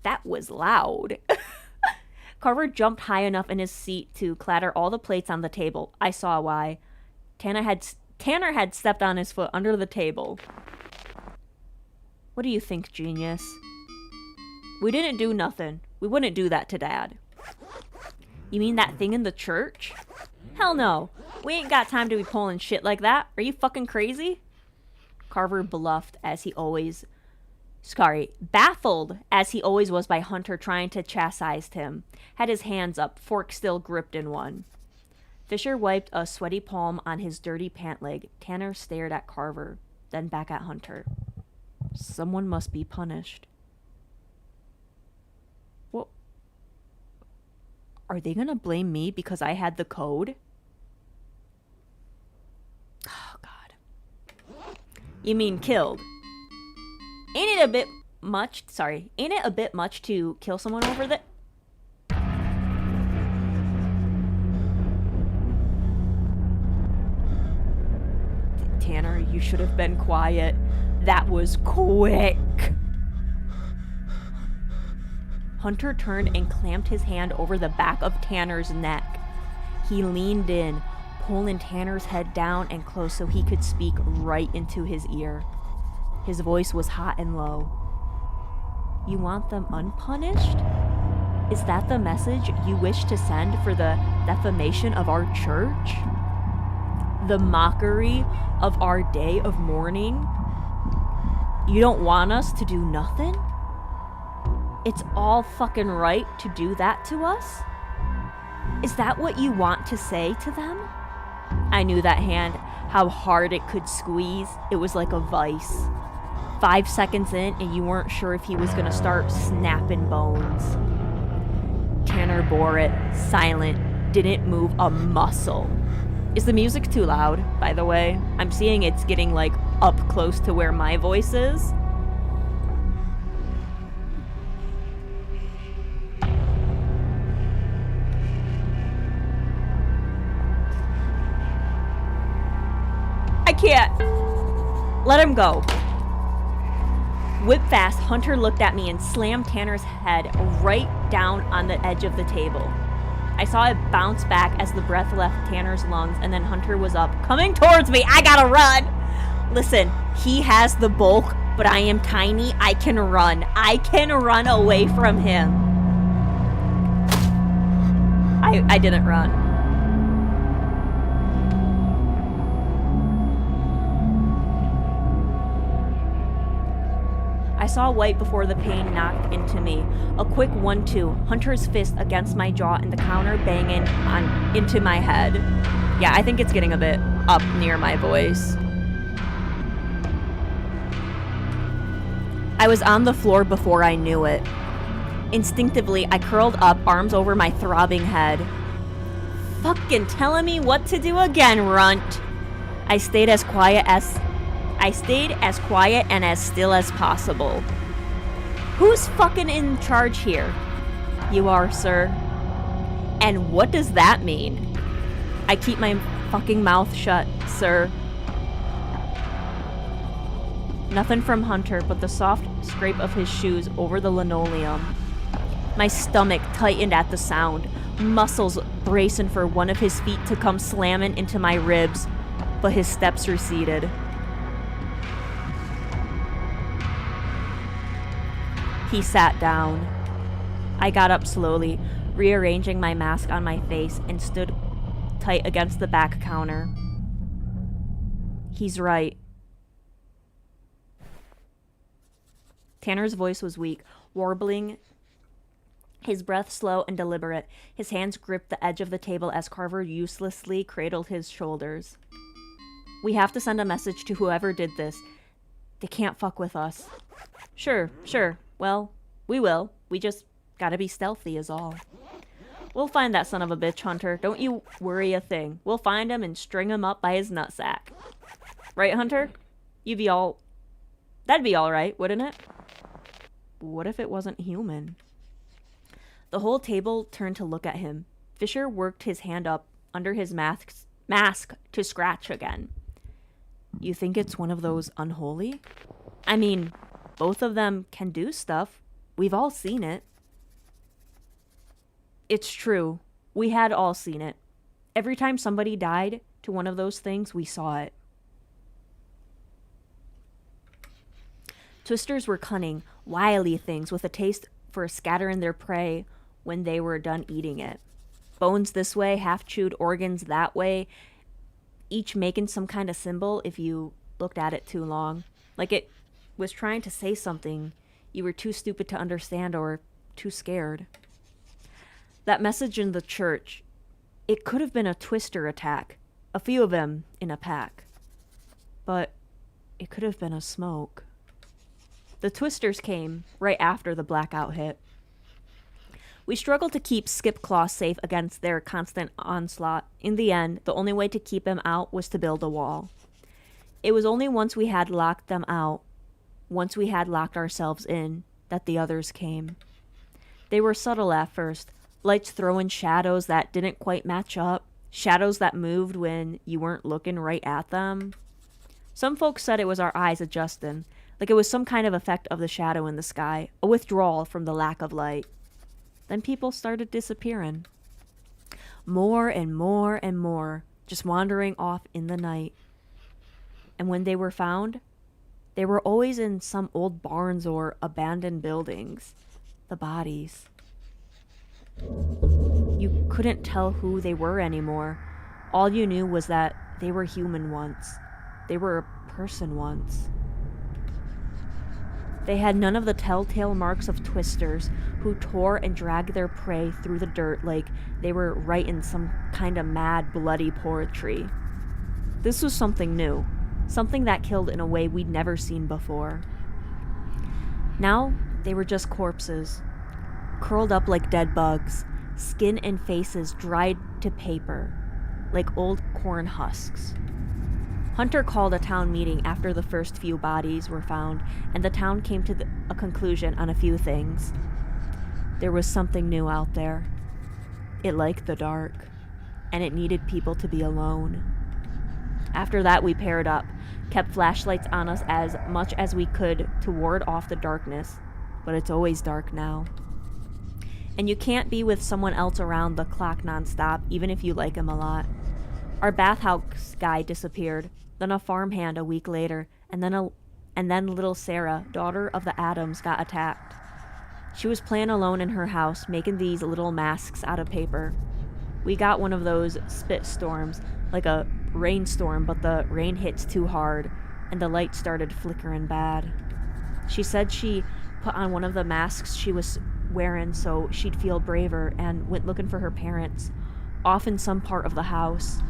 That was loud. Carver jumped high enough in his seat to clatter all the plates on the table. I saw why. Tanner had stepped on his foot under the table. What do you think, genius? We didn't do nothing. We wouldn't do that to Dad. You mean that thing in the church? Hell no. We ain't got time to be pulling shit like that. Are you fucking crazy? Carver baffled as he always was by Hunter trying to chastise him, had his hands up, fork still gripped in one. Fisher wiped a sweaty palm on his dirty pant leg. Tanner stared at Carver, then back at Hunter. Someone must be punished. What? Are they gonna blame me because I had the code? Oh, God. You mean killed? Ain't it a bit much to kill someone over the... Tanner, you should have been quiet. That was quick. Hunter turned and clamped his hand over the back of Tanner's neck. He leaned in, pulling Tanner's head down and close so he could speak right into his ear. His voice was hot and low. You want them unpunished? Is that the message you wish to send for the defamation of our church? The mockery of our day of mourning? You don't want us to do nothing? It's all fucking right to do that to us? Is that what you want to say to them? I knew that hand, how hard it could squeeze. It was like a vice. 5 seconds in, and you weren't sure if he was gonna start snapping bones. Tanner bore it, silent, didn't move a muscle. Is the music too loud, by the way? I'm seeing it's getting, like, up close to where my voice is. I can't. Let him go. Whip fast, Hunter looked at me and slammed Tanner's head right down on the edge of the table. I saw it bounce back as the breath left Tanner's lungs, and then Hunter was up, coming towards me. I gotta run. Listen, he has the bulk, but I am tiny. I can run. I can run away from him. I didn't run. I saw white before the pain knocked into me. A quick 1-2, Hunter's fist against my jaw and the counter banging into my head. Yeah, I think it's getting a bit up near my voice. I was on the floor before I knew it. Instinctively, I curled up, arms over my throbbing head. Fucking telling me what to do again, runt. I stayed as quiet and as still as possible. Who's fucking in charge here? You are, sir. And what does that mean? I keep my fucking mouth shut, sir. Nothing from Hunter but the soft scrape of his shoes over the linoleum. My stomach tightened at the sound, muscles bracing for one of his feet to come slamming into my ribs, but his steps receded. He sat down. I got up slowly, rearranging my mask on my face, and stood tight against the back counter. He's right. Tanner's voice was weak, warbling, his breath slow and deliberate. His hands gripped the edge of the table as Carver uselessly cradled his shoulders. We have to send a message to whoever did this. They can't fuck with us. Sure. Well, we will. We just gotta be stealthy is all. We'll find that son of a bitch, Hunter. Don't you worry a thing. We'll find him and string him up by his nutsack. Right, Hunter? That'd be all right, wouldn't it? What if it wasn't human? The whole table turned to look at him. Fisher worked his hand up under his mask to scratch again. You think it's one of those unholy? I mean, both of them can do stuff. We've all seen it. It's true. We had all seen it. Every time somebody died to one of those things, we saw it. Twisters were cunning, wily things with a taste for scattering their prey when they were done eating it. Bones this way, half-chewed organs that way, each making some kind of symbol if you looked at it too long. Like it was trying to say something you were too stupid to understand or too scared. That message in the church, it could have been a twister attack, a few of them in a pack. But it could have been a smoke. The twisters came right after the blackout hit. We struggled to keep Skipclaw safe against their constant onslaught. In the end, the only way to keep him out was to build a wall. It was only once we had locked them out, once we had locked ourselves in, that the others came. They were subtle at first, lights throwing shadows that didn't quite match up, shadows that moved when you weren't looking right at them. Some folks said it was our eyes adjusting, like it was some kind of effect of the shadow in the sky, a withdrawal from the lack of light. Then people started disappearing. More and more and more, just wandering off in the night. And when they were found, they were always in some old barns or abandoned buildings. The bodies. You couldn't tell who they were anymore. All you knew was that they were human once. They were a person once. They had none of the telltale marks of twisters who tore and dragged their prey through the dirt like they were writing some kind of mad, bloody poetry. This was something new, something that killed in a way we'd never seen before. Now, they were just corpses, curled up like dead bugs, skin and faces dried to paper, like old corn husks. Hunter called a town meeting after the first few bodies were found, and the town came to a conclusion on a few things. There was something new out there. It liked the dark, and it needed people to be alone. After that, we paired up, kept flashlights on us as much as we could to ward off the darkness, but it's always dark now. And you can't be with someone else around the clock nonstop, even if you like him a lot. Our bathhouse guy disappeared, then a farmhand a week later, and then little Sarah, daughter of the Adams, got attacked. She was playing alone in her house, making these little masks out of paper. We got one of those spit storms, like a rainstorm, but the rain hits too hard, and the light started flickering bad. She said she put on one of the masks she was wearing so she'd feel braver, and went looking for her parents, off in some part of the house.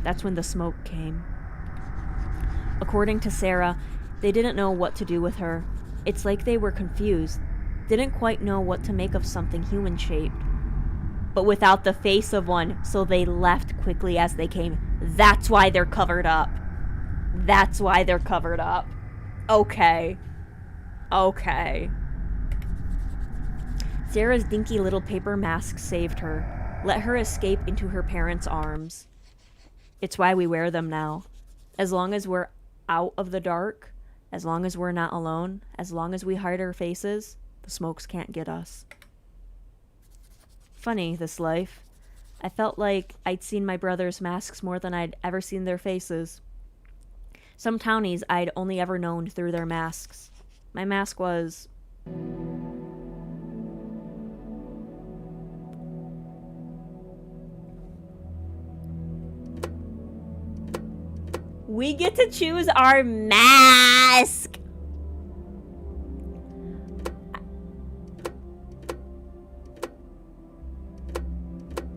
That's when the smoke came. According to Sarah, they didn't know what to do with her. It's like they were confused, didn't quite know what to make of something human-shaped, but without the face of one, so they left quickly as they came. That's why they're covered up. That's why they're covered up. Okay. Sarah's dinky little paper mask saved her, let her escape into her parents' arms. It's why we wear them now. As long as we're out of the dark, as long as we're not alone, as long as we hide our faces, the smokes can't get us. Funny, this life. I felt like I'd seen my brother's masks more than I'd ever seen their faces. Some townies I'd only ever known through their masks. My mask was... We get to choose our mask!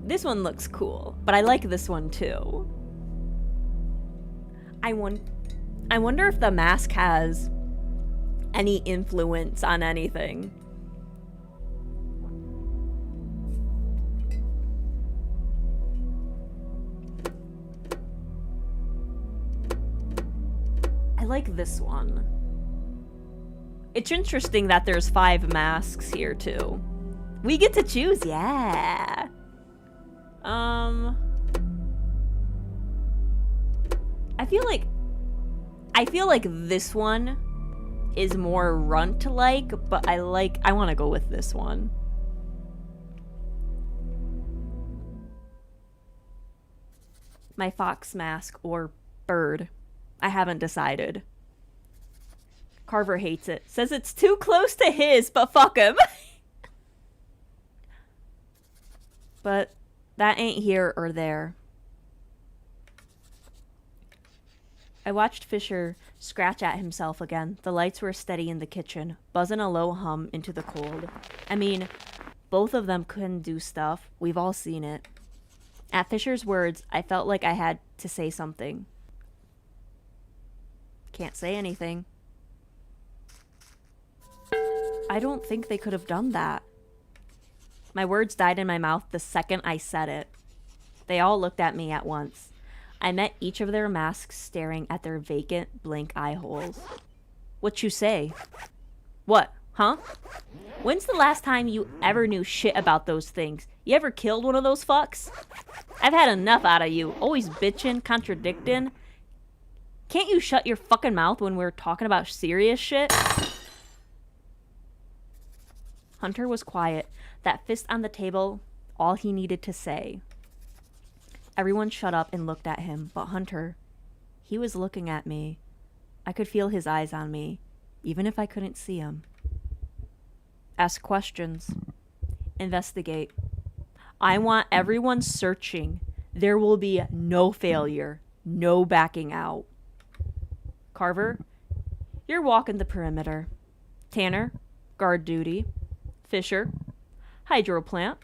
This one looks cool, but I like this one too. I wonder if the mask has any influence on anything. I like this one. It's interesting that there's 5 masks here too. We get to choose, yeah. I feel like this one is more RUNT-like, but I want to go with this one. My fox mask or bird. I haven't decided. Carver hates it. Says it's too close to his, but fuck him. But that ain't here or there. I watched Fisher scratch at himself again. The lights were steady in the kitchen, buzzing a low hum into the cold. I mean, both of them couldn't do stuff. We've all seen it. At Fisher's words, I felt like I had to say something. Can't say anything. I don't think they could have done that. My words died in my mouth the second I said it. They all looked at me at once. I met each of their masks staring at their vacant, blank eye holes. What you say? What? Huh? When's the last time you ever knew shit about those things? You ever killed one of those fucks? I've had enough out of you. Always bitching, contradicting. Can't you shut your fucking mouth when we're talking about serious shit? Hunter was quiet. That fist on the table, all he needed to say. Everyone shut up and looked at him, but Hunter, he was looking at me. I could feel his eyes on me, even if I couldn't see him. Ask questions. Investigate. I want everyone searching. There will be no failure, no backing out. Carver, you're walking the perimeter. Tanner, guard duty. Fisher, hydro plant.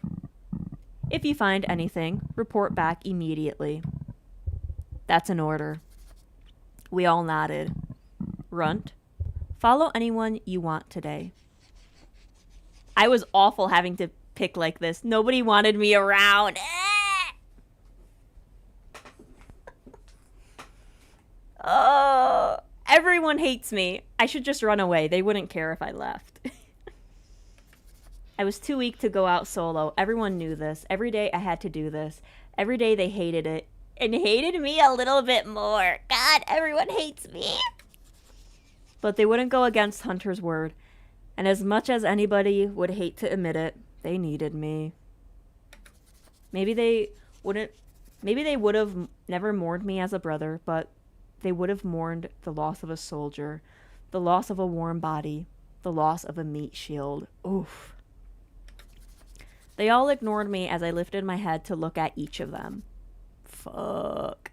If you find anything, report back immediately. That's an order. We all nodded. Runt, follow anyone you want today. I was awful having to pick like this. Nobody wanted me around. Oh, everyone hates me. I should just run away. They wouldn't care if I left. I was too weak to go out solo. Everyone knew this. Every day I had to do this. Every day they hated it. And hated me a little bit more. God, everyone hates me. But they wouldn't go against Hunter's word. And as much as anybody would hate to admit it, they needed me. Maybe they would have never mourned me as a brother, but they would have mourned the loss of a soldier, the loss of a warm body, the loss of a meat shield. Oof. They all ignored me as I lifted my head to look at each of them. Fuck.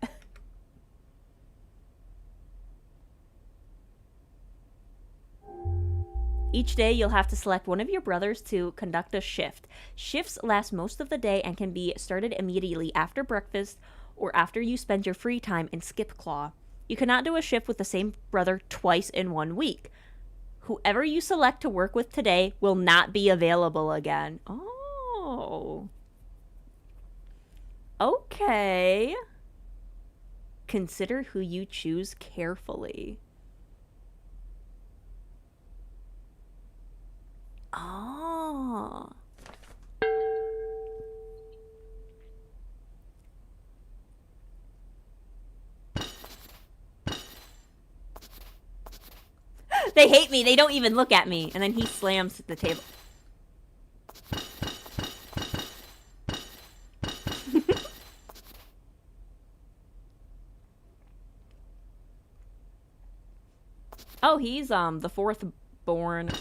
Each day, you'll have to select one of your brothers to conduct a shift. Shifts last most of the day and can be started immediately after breakfast or after you spend your free time in Skip Claw. You cannot do a shift with the same brother twice in 1 week. Whoever you select to work with today will not be available again. Oh. Okay. Consider who you choose carefully. Oh. They hate me. They don't even look at me. And then he slams the table. Oh, he's the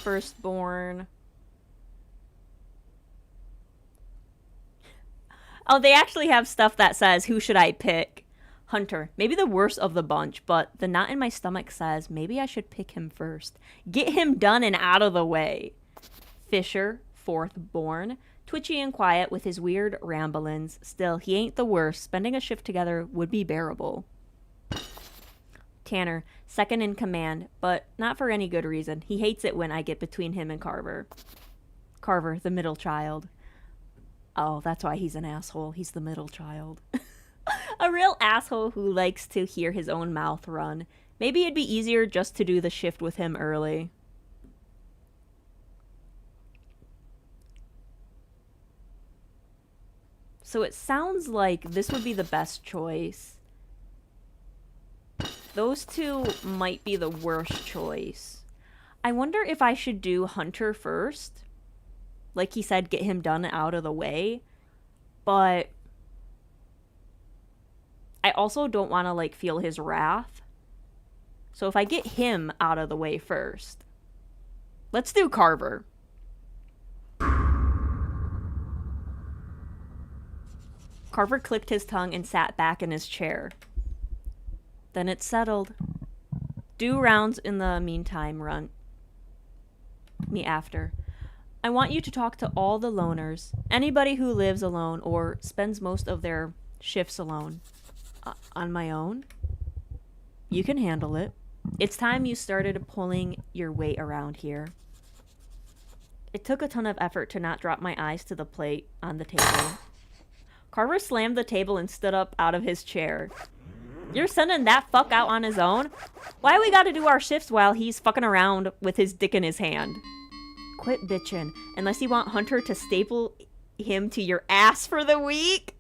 firstborn. Oh, they actually have stuff that says, who should I pick? Hunter, maybe the worst of the bunch, but the knot in my stomach says maybe I should pick him first. Get him done and out of the way. Fisher, fourth born, twitchy and quiet with his weird ramblings. Still, he ain't the worst. Spending a shift together would be bearable. Tanner, second in command, but not for any good reason. He hates it when I get between him and Carver. Carver, the middle child. Oh, that's why he's an asshole. He's the middle child. A real asshole who likes to hear his own mouth run. Maybe it'd be easier just to do the shift with him early. So it sounds like this would be the best choice. Those two might be the worst choice. I wonder if I should do Hunter first. Like he said, get him done out of the way. But I also don't want to like feel his wrath. So if I get him out of the way first. Let's do Carver. Carver clicked his tongue and sat back in his chair. Then it's settled. Do rounds in the meantime, Runt. Me after. I want you to talk to all the loners. Anybody who lives alone or spends most of their shifts alone. On my own? You can handle it. It's time you started pulling your weight around here. It took a ton of effort to not drop my eyes to the plate on the table. Carver slammed the table and stood up out of his chair. You're sending that fuck out on his own? Why we gotta do our shifts while he's fucking around with his dick in his hand? Quit bitchin', unless you want Hunter to staple him to your ass for the week.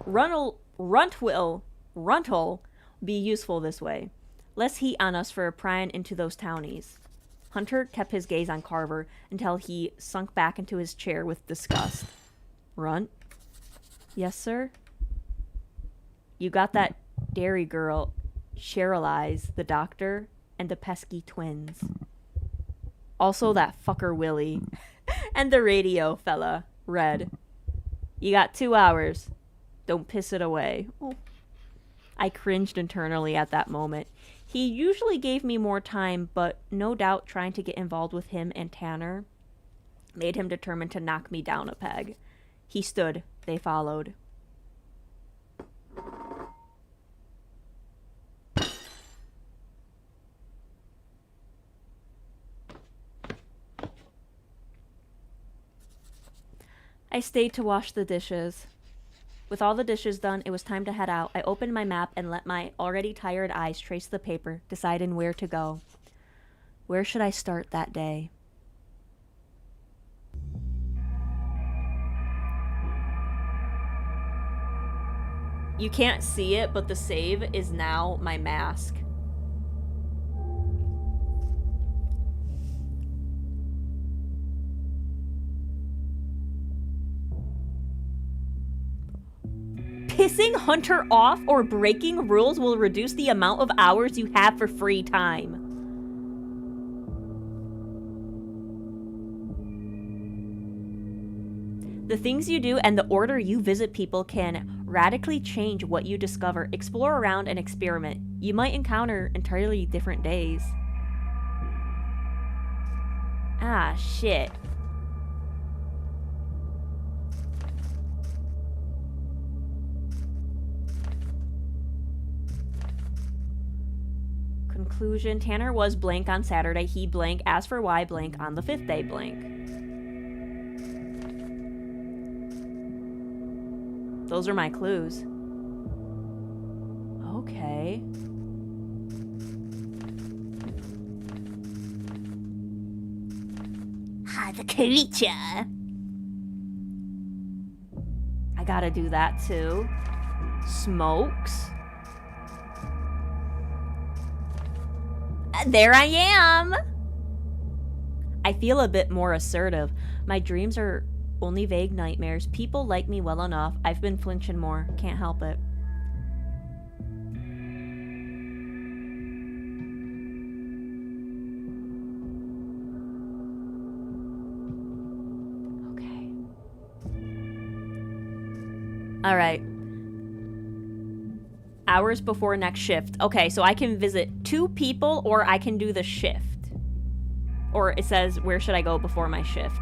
Runt will be useful this way. Less heat on us for prying into those townies. Hunter kept his gaze on Carver until he sunk back into his chair with disgust. Runt? Yes, sir? You got that dairy girl, Cheryl Eyes, the doctor, and the pesky twins. Also that fucker Willie. And the radio fella, Red. You got 2 hours. Don't piss it away. Oh. I cringed internally at that moment. He usually gave me more time, but no doubt trying to get involved with him and Tanner made him determined to knock me down a peg. He stood. They followed. I stayed to wash the dishes. With all the dishes done, it was time to head out. I opened my map and let my already tired eyes trace the paper, deciding where to go. Where should I start that day? You can't see it, but the save is now my mask. Pissing Hunter off or breaking rules will reduce the amount of hours you have for free time. The things you do and the order you visit people can radically change what you discover. Explore around and experiment. You might encounter entirely different days. Ah, shit. Conclusion. Tanner was blank on Saturday. He blank. As for why blank on the 5th day blank. Those are my clues. Okay. The creature. I gotta do that too. Smokes. There I am. I feel a bit more assertive. My dreams are only vague nightmares. People like me well enough. I've been flinching more. Can't help it. Okay. All right. Hours before next shift. Okay, so I can visit 2 people or I can do the shift. Or it says, where should I go before my shift?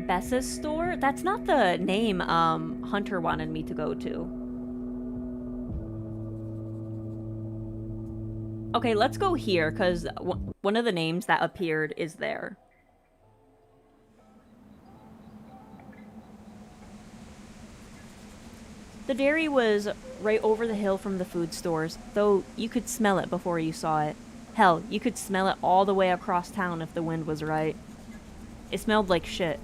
Bessa's store? That's not the name Hunter wanted me to go to. Okay, let's go here, because one of the names that appeared is there. The dairy was right over the hill from the food stores, though you could smell it before you saw it. Hell, you could smell it all the way across town if the wind was right. It smelled like shit.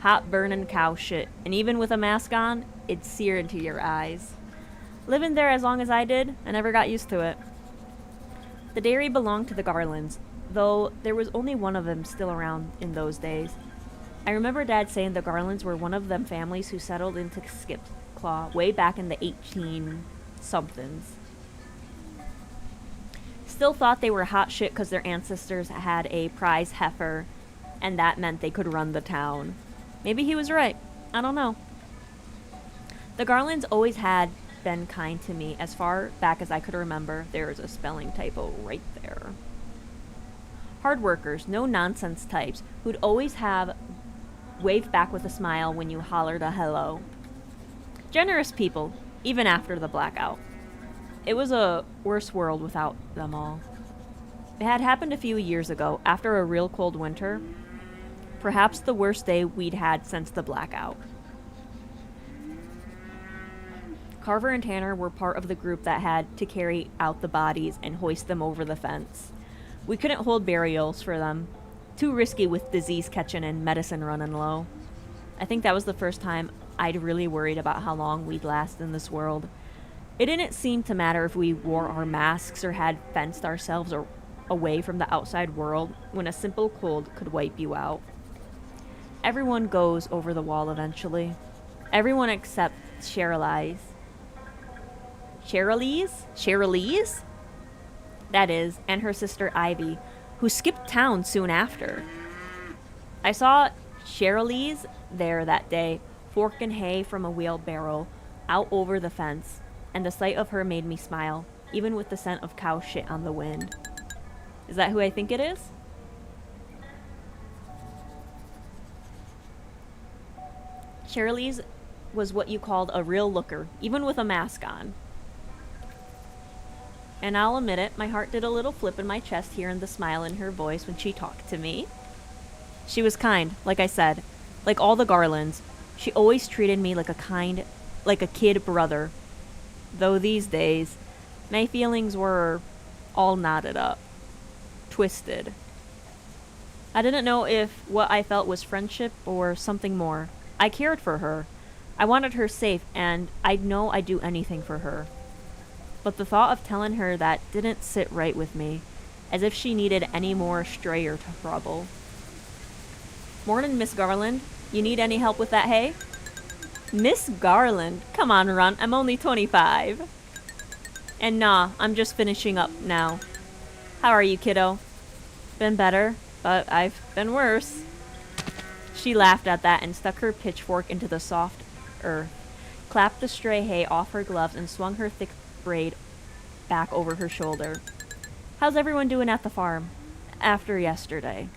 Hot, burning cow shit. And even with a mask on, it'd sear into your eyes. Living there as long as I did, I never got used to it. The dairy belonged to the Garlands, though there was only one of them still around in those days. I remember Dad saying the Garlands were one of them families who settled into Skipclaw way back in the 18-somethings. Still thought they were hot shit because their ancestors had a prize heifer, and that meant they could run the town. Maybe he was right. I don't know. The Garlands always had been kind to me. As far back as I could remember, there is a spelling typo right there. Hard workers, no nonsense types, who'd always have waved back with a smile when you hollered a hello. Generous people, even after the blackout. It was a worse world without them all. It had happened a few years ago, after a real cold winter. Perhaps the worst day we'd had since the blackout. Carver and Tanner were part of the group that had to carry out the bodies and hoist them over the fence. We couldn't hold burials for them. Too risky with disease catching and medicine running low. I think that was the first time I'd really worried about how long we'd last in this world. It didn't seem to matter if we wore our masks or had fenced ourselves away from the outside world when a simple cold could wipe you out. Everyone goes over the wall eventually. Everyone except Cheryl. Cheryl? That is, and her sister Ivy, who skipped town soon after. I saw Cheryl there that day, forking hay from a wheelbarrow out over the fence, and the sight of her made me smile, even with the scent of cow shit on the wind. Is that who I think it is? Cherilise was what you called a real looker, even with a mask on. And I'll admit it, my heart did a little flip in my chest hearing the smile in her voice when she talked to me. She was kind, like I said, like all the Garlands. She always treated me like a kid brother. Though these days, my feelings were all knotted up, twisted. I didn't know if what I felt was friendship or something more. I cared for her. I wanted her safe, and I'd know I'd do anything for her. But the thought of telling her that didn't sit right with me, as if she needed any more strayer to trouble. Morning, Miss Garland. You need any help with that hay? Miss Garland? Come on, Runt. I'm only 25. And nah, I'm just finishing up now. How are you, kiddo? Been better, but I've been worse. She laughed at that and stuck her pitchfork into the soft earth, clapped the stray hay off her gloves, and swung her thick braid back over her shoulder. How's everyone doing at the farm? After yesterday.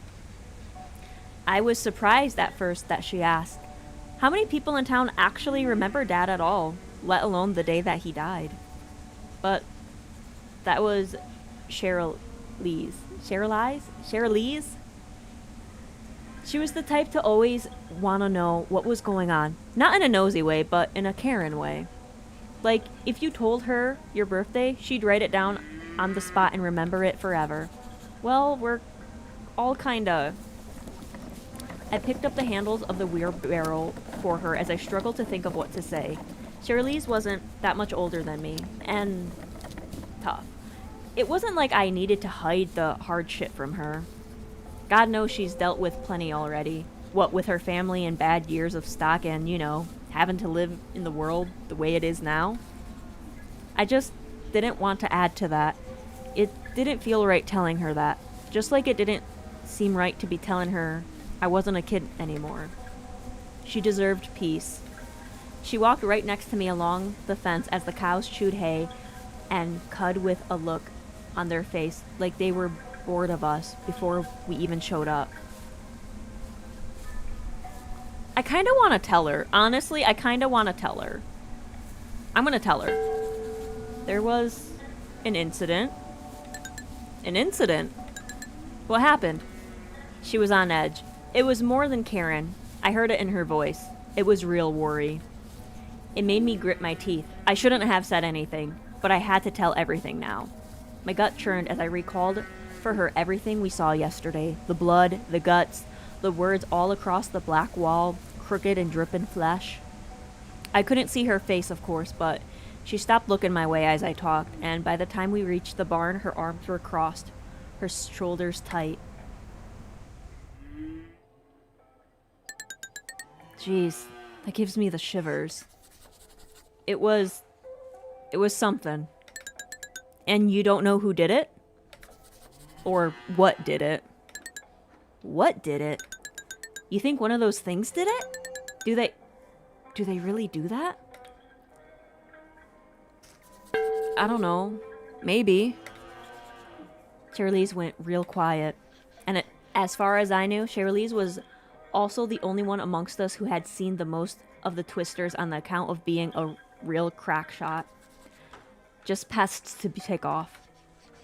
I was surprised at first that she asked. How many people in town actually remember Dad at all, let alone the day that he died? But that was Cherilise. Cherilise? She was the type to always want to know what was going on. Not in a nosy way, but in a Karen way. Like, if you told her your birthday, she'd write it down on the spot and remember it forever. Well, we're all kinda... I picked up the handles of the wheelbarrow for her as I struggled to think of what to say. Cherilise wasn't that much older than me, and tough. It wasn't like I needed to hide the hard shit from her. God knows she's dealt with plenty already. What with her family and bad years of stock and, having to live in the world the way it is now. I just didn't want to add to that. It didn't feel right telling her that. Just like it didn't seem right to be telling her I wasn't a kid anymore. She deserved peace. She walked right next to me along the fence as the cows chewed hay and cud with a look on their face like they were bored of us before we even showed up. I kind of want to tell her. Honestly, I kind of want to tell her. I'm going to tell her. There was an incident. An incident? What happened? She was on edge. It was more than Karen. I heard it in her voice. It was real worry. It made me grit my teeth. I shouldn't have said anything, but I had to tell everything now. My gut churned as I recalled for her everything we saw yesterday. The blood, the guts, the words all across the black wall, crooked and dripping flesh. I couldn't see her face, of course, but she stopped looking my way as I talked, and by the time we reached the barn, her arms were crossed, her shoulders tight. Jeez, that gives me the shivers. It was something. And you don't know who did it? Or what did it? What did it? You think one of those things did it? Do they really do that? I don't know. Maybe. Cherilise went real quiet. And as far as I knew, Cherilise was also the only one amongst us who had seen the most of the Twisters on the account of being a real crack shot. Just pests to take off.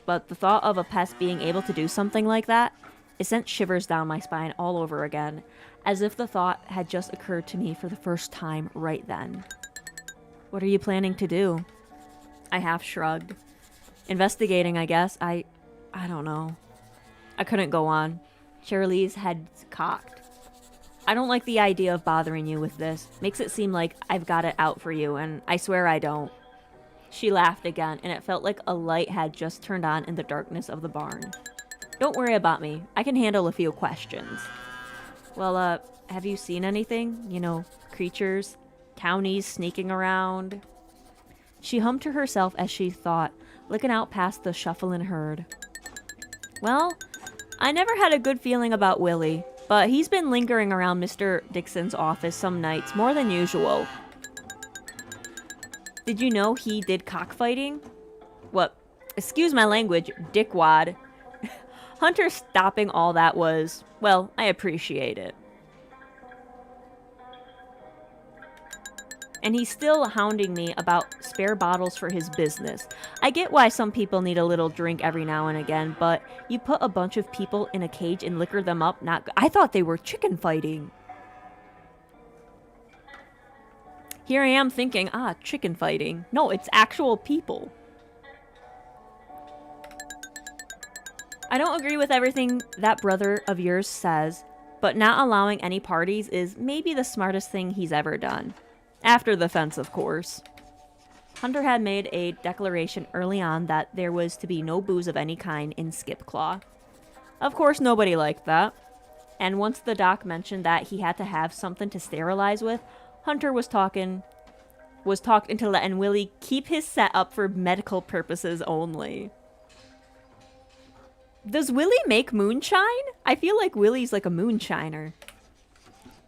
But the thought of a pest being able to do something like that, it sent shivers down my spine all over again, as if the thought had just occurred to me for the first time right then. What are you planning to do? I half shrugged. Investigating, I guess. I don't know. I couldn't go on. Cherilise head cocked. I don't like the idea of bothering you with this. Makes it seem like I've got it out for you, and I swear I don't. She laughed again, and it felt like a light had just turned on in the darkness of the barn. Don't worry about me. I can handle a few questions. Well, have you seen anything? Creatures? Townies sneaking around? She hummed to herself as she thought, looking out past the shuffling herd. Well, I never had a good feeling about Willie, but he's been lingering around Mr. Dixon's office some nights, more than usual. Did you know he did cockfighting? What? Excuse my language, dickwad. Hunter stopping all that was, well, I appreciate it. and he's still hounding me about spare bottles for his business. I get why some people need a little drink every now and again, but you put a bunch of people in a cage and liquor them up, I thought they were chicken fighting. Here I am thinking, chicken fighting. No, it's actual people. I don't agree with everything that brother of yours says, but not allowing any parties is maybe the smartest thing he's ever done. After the fence, of course. Hunter had made a declaration early on that there was to be no booze of any kind in Skipclaw. Of course, nobody liked that. And once the doc mentioned that he had to have something to sterilize with, Hunter was talked into letting Willie keep his set up for medical purposes only. Does Willie make moonshine? I feel like Willie's like a moonshiner.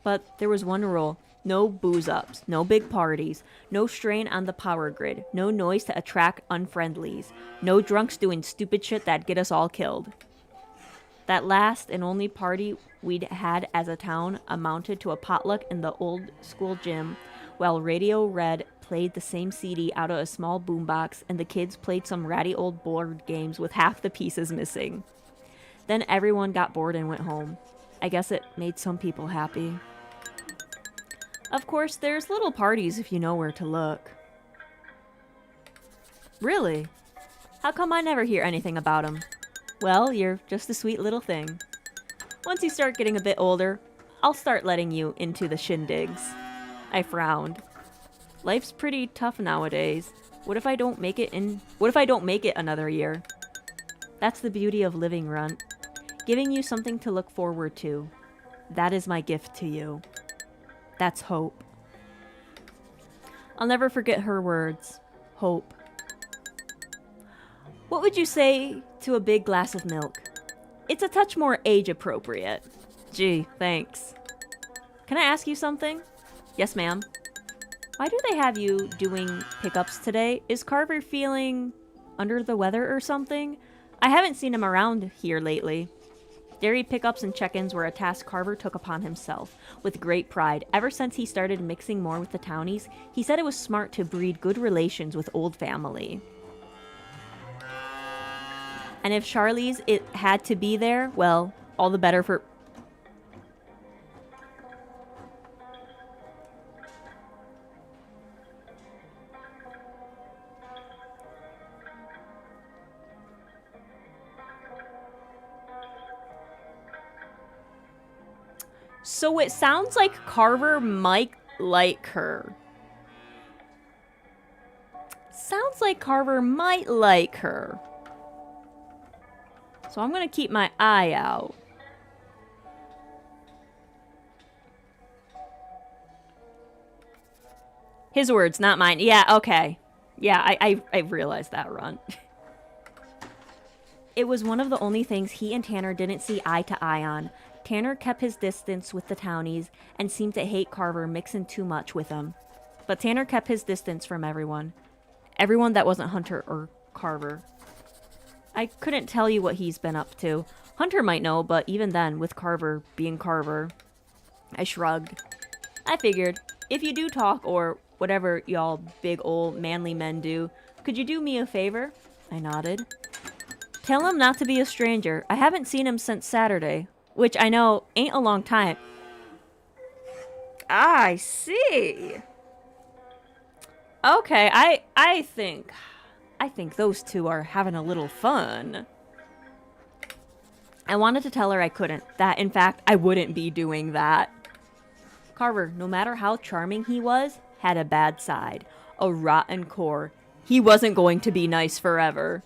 But there was one rule. No booze-ups, no big parties, no strain on the power grid, no noise to attract unfriendlies, no drunks doing stupid shit that'd get us all killed. That last and only party we'd had as a town amounted to a potluck in the old school gym, while Radio Red played the same CD out of a small boombox and the kids played some ratty old board games with half the pieces missing. Then everyone got bored and went home. I guess it made some people happy. Of course, there's little parties if you know where to look. Really? How come I never hear anything about them? Well, you're just a sweet little thing. Once you start getting a bit older, I'll start letting you into the shindigs. I frowned. Life's pretty tough nowadays. What if I don't make it another year? That's the beauty of living, Runt. Giving you something to look forward to. That is my gift to you. That's hope. I'll never forget her words. Hope. What would you say to a big glass of milk? It's a touch more age-appropriate. Gee, thanks. Can I ask you something? Yes, ma'am. Why do they have you doing pickups today? Is Carver feeling under the weather or something? I haven't seen him around here lately. Dairy pickups and check-ins were a task Carver took upon himself, with great pride. Ever since he started mixing more with the townies, he said it was smart to breed good relations with old family. And if Charlie's it had to be there, well, all the better for... So it sounds like Carver might like her. Sounds like Carver might like her. So I'm gonna keep my eye out. His words, not mine. Yeah, okay. Yeah, I realized that, Runt. It was one of the only things he and Tanner didn't see eye to eye on. Tanner kept his distance with the townies and seemed to hate Carver mixing too much with them. But Tanner kept his distance from everyone. Everyone that wasn't Hunter or Carver. I couldn't tell you what he's been up to. Hunter might know, but even then, with Carver being Carver, I shrugged. I figured, if you do talk or whatever y'all big old manly men do, could you do me a favor? I nodded. Tell him not to be a stranger. I haven't seen him since Saturday. Which I know ain't a long time. I see. Okay, I think those two are having a little fun. I wanted to tell her I couldn't. That, in fact, I wouldn't be doing that. Carver, no matter how charming he was, had a bad side. A rotten core. He wasn't going to be nice forever.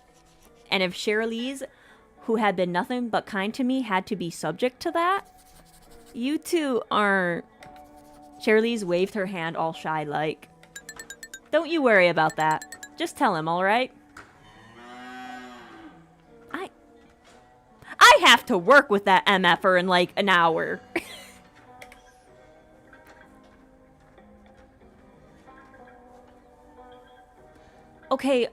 And if Shirley's, who had been nothing but kind to me, had to be subject to that, you two aren't... Shirley's waved her hand all shy-like. Don't you worry about that. Just tell him, alright? I have to work with that MFer in like an hour. Okay,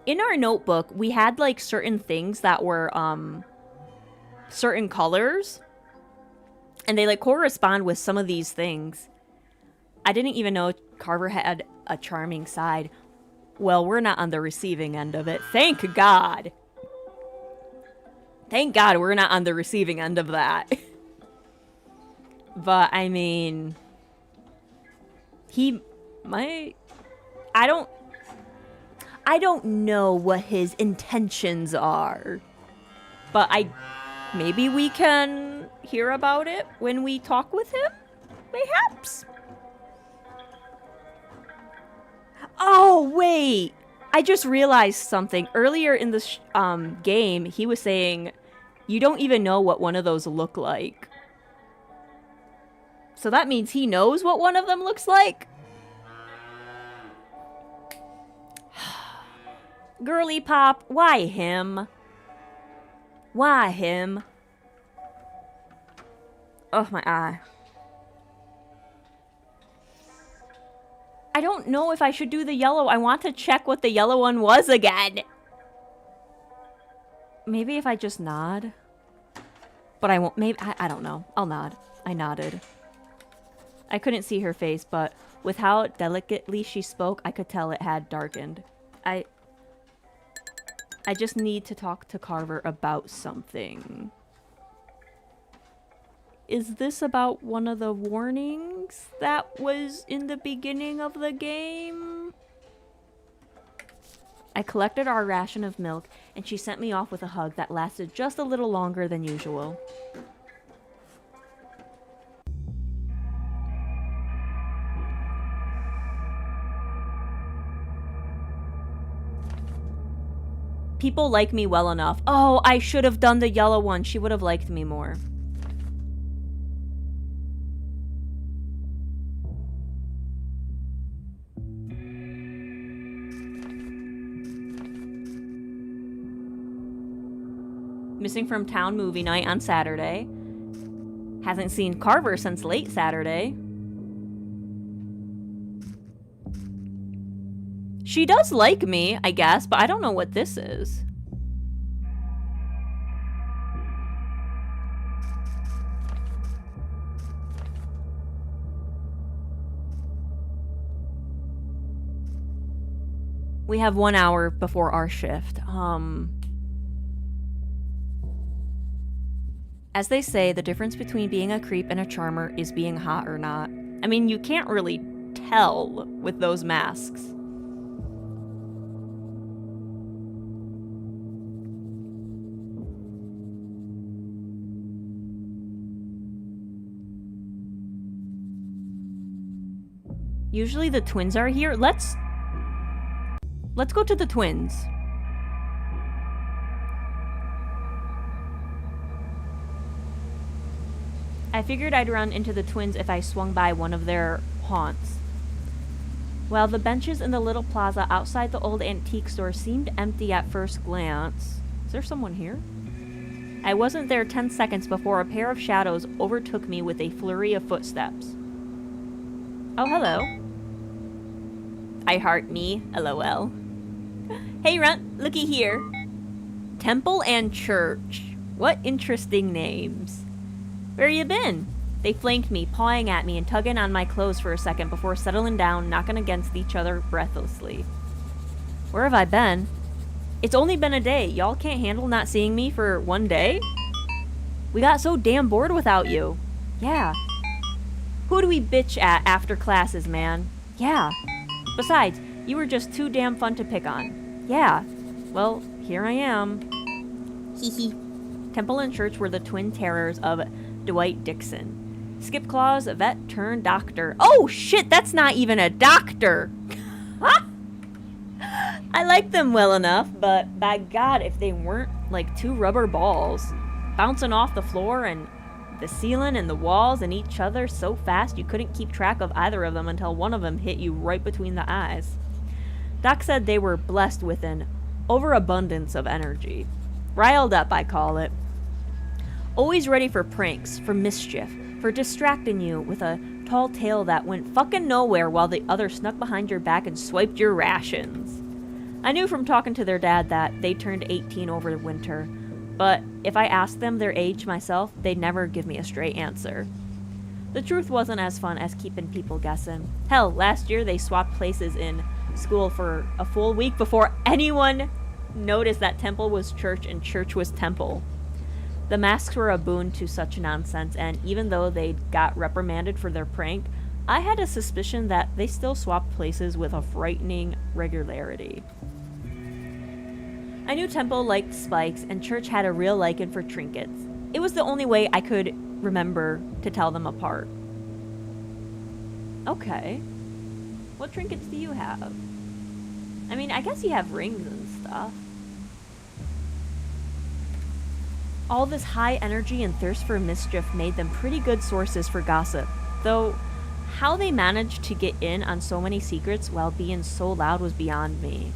in our notebook, we had like certain things that were certain colors. And they, like, correspond with some of these things. I didn't even know Carver had a charming side. Well, we're not on the receiving end of it. Thank God. Thank God we're not on the receiving end of that. But, I mean... I don't know what his intentions are. But maybe we can hear about it when we talk with him? Perhaps? Oh, wait! I just realized something. Earlier in this game, he was saying, you don't even know what one of those look like. So that means he knows what one of them looks like? Girly Pop, why him? Why him? Oh, my eye. I don't know if I should do the yellow. I want to check what the yellow one was again. Maybe if I just nod. But I won't. Maybe I don't know. I'll nod. I nodded. I couldn't see her face, but with how delicately she spoke, I could tell it had darkened. I just need to talk to Carver about something. Is this about one of the warnings that was in the beginning of the game? I collected our ration of milk, and she sent me off with a hug that lasted just a little longer than usual. People like me well enough. Oh, I should have done the yellow one. She would have liked me more. Missing from town movie night on Saturday. Hasn't seen Carver since late Saturday. She does like me, I guess, but I don't know what this is. We have 1 hour before our shift. As they say, the difference between being a creep and a charmer is being hot or not. I mean, you can't really tell with those masks. Usually the twins are here. Let's go to the twins. I figured I'd run into the twins if I swung by one of their haunts. Well, the benches in the little plaza outside the old antique store seemed empty at first glance. Is there someone here? I wasn't there 10 seconds before a pair of shadows overtook me with a flurry of footsteps. Oh, hello. I heart me, LOL. Hey, Runt, looky here. Temple and Church. What interesting names. Where you been? They flanked me, pawing at me and tugging on my clothes for a second before settling down, knocking against each other breathlessly. Where have I been? It's only been a day. Y'all can't handle not seeing me for 1 day? We got so damn bored without you. Yeah. Who do we bitch at after classes, man? Yeah. Besides, you were just too damn fun to pick on. Yeah. Well, here I am. Hee. Temple and Church were the twin terrors of Dwight Dixon. Skip Claus, vet turned doctor. Oh shit, that's not even a doctor! I like them well enough, but by God, if they weren't like two rubber balls bouncing off the floor and the ceiling and the walls and each other so fast you couldn't keep track of either of them until one of them hit you right between the eyes. Doc said they were blessed with an overabundance of energy. Riled up, I call it. Always ready for pranks, for mischief, for distracting you with a tall tale that went fucking nowhere while the other snuck behind your back and swiped your rations. I knew from talking to their dad that they turned 18 over the winter, but if I asked them their age myself, they'd never give me a straight answer. The truth wasn't as fun as keeping people guessing. Hell, last year they swapped places in school for a full week before anyone noticed that temple was church and church was temple. The masks were a boon to such nonsense, and even though they got reprimanded for their prank, I had a suspicion that they still swapped places with a frightening regularity. I knew temple liked spikes, and church had a real liking for trinkets. It was the only way I could remember to tell them apart. Okay. What trinkets do you have? I mean, I guess you have rings and stuff. All this high energy and thirst for mischief made them pretty good sources for gossip, though how they managed to get in on so many secrets while being so loud was beyond me.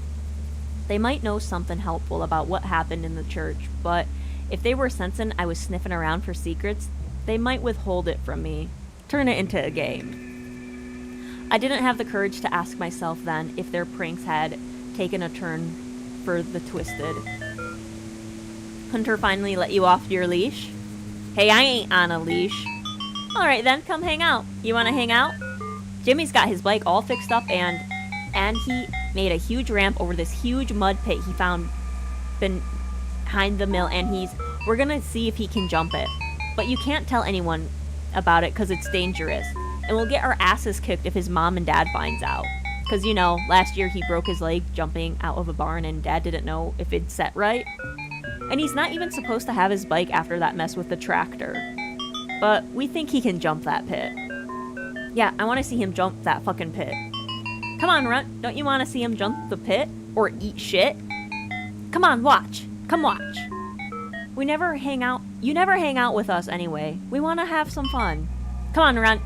They might know something helpful about what happened in the church, but if they were sensing I was sniffing around for secrets, they might withhold it from me, turn it into a game. I didn't have the courage to ask myself then if their pranks had taken a turn for the twisted. Hunter finally let you off your leash? Hey, I ain't on a leash. Alright then, come hang out. You wanna hang out? Jimmy's got his bike all fixed up and he made a huge ramp over this huge mud pit he found behind the mill, and we're gonna see if he can jump it. But you can't tell anyone about it because it's dangerous. And we'll get our asses kicked if his mom and dad finds out. Because, you know, last year he broke his leg jumping out of a barn and dad didn't know if it'd set right. And he's not even supposed to have his bike after that mess with the tractor. But we think he can jump that pit. Yeah, I want to see him jump that fucking pit. Come on, Runt, don't you want to see him jump the pit? Or eat shit? Come on, watch. Come watch. We never hang out. You never hang out with us anyway. We want to have some fun. Come on, Runt.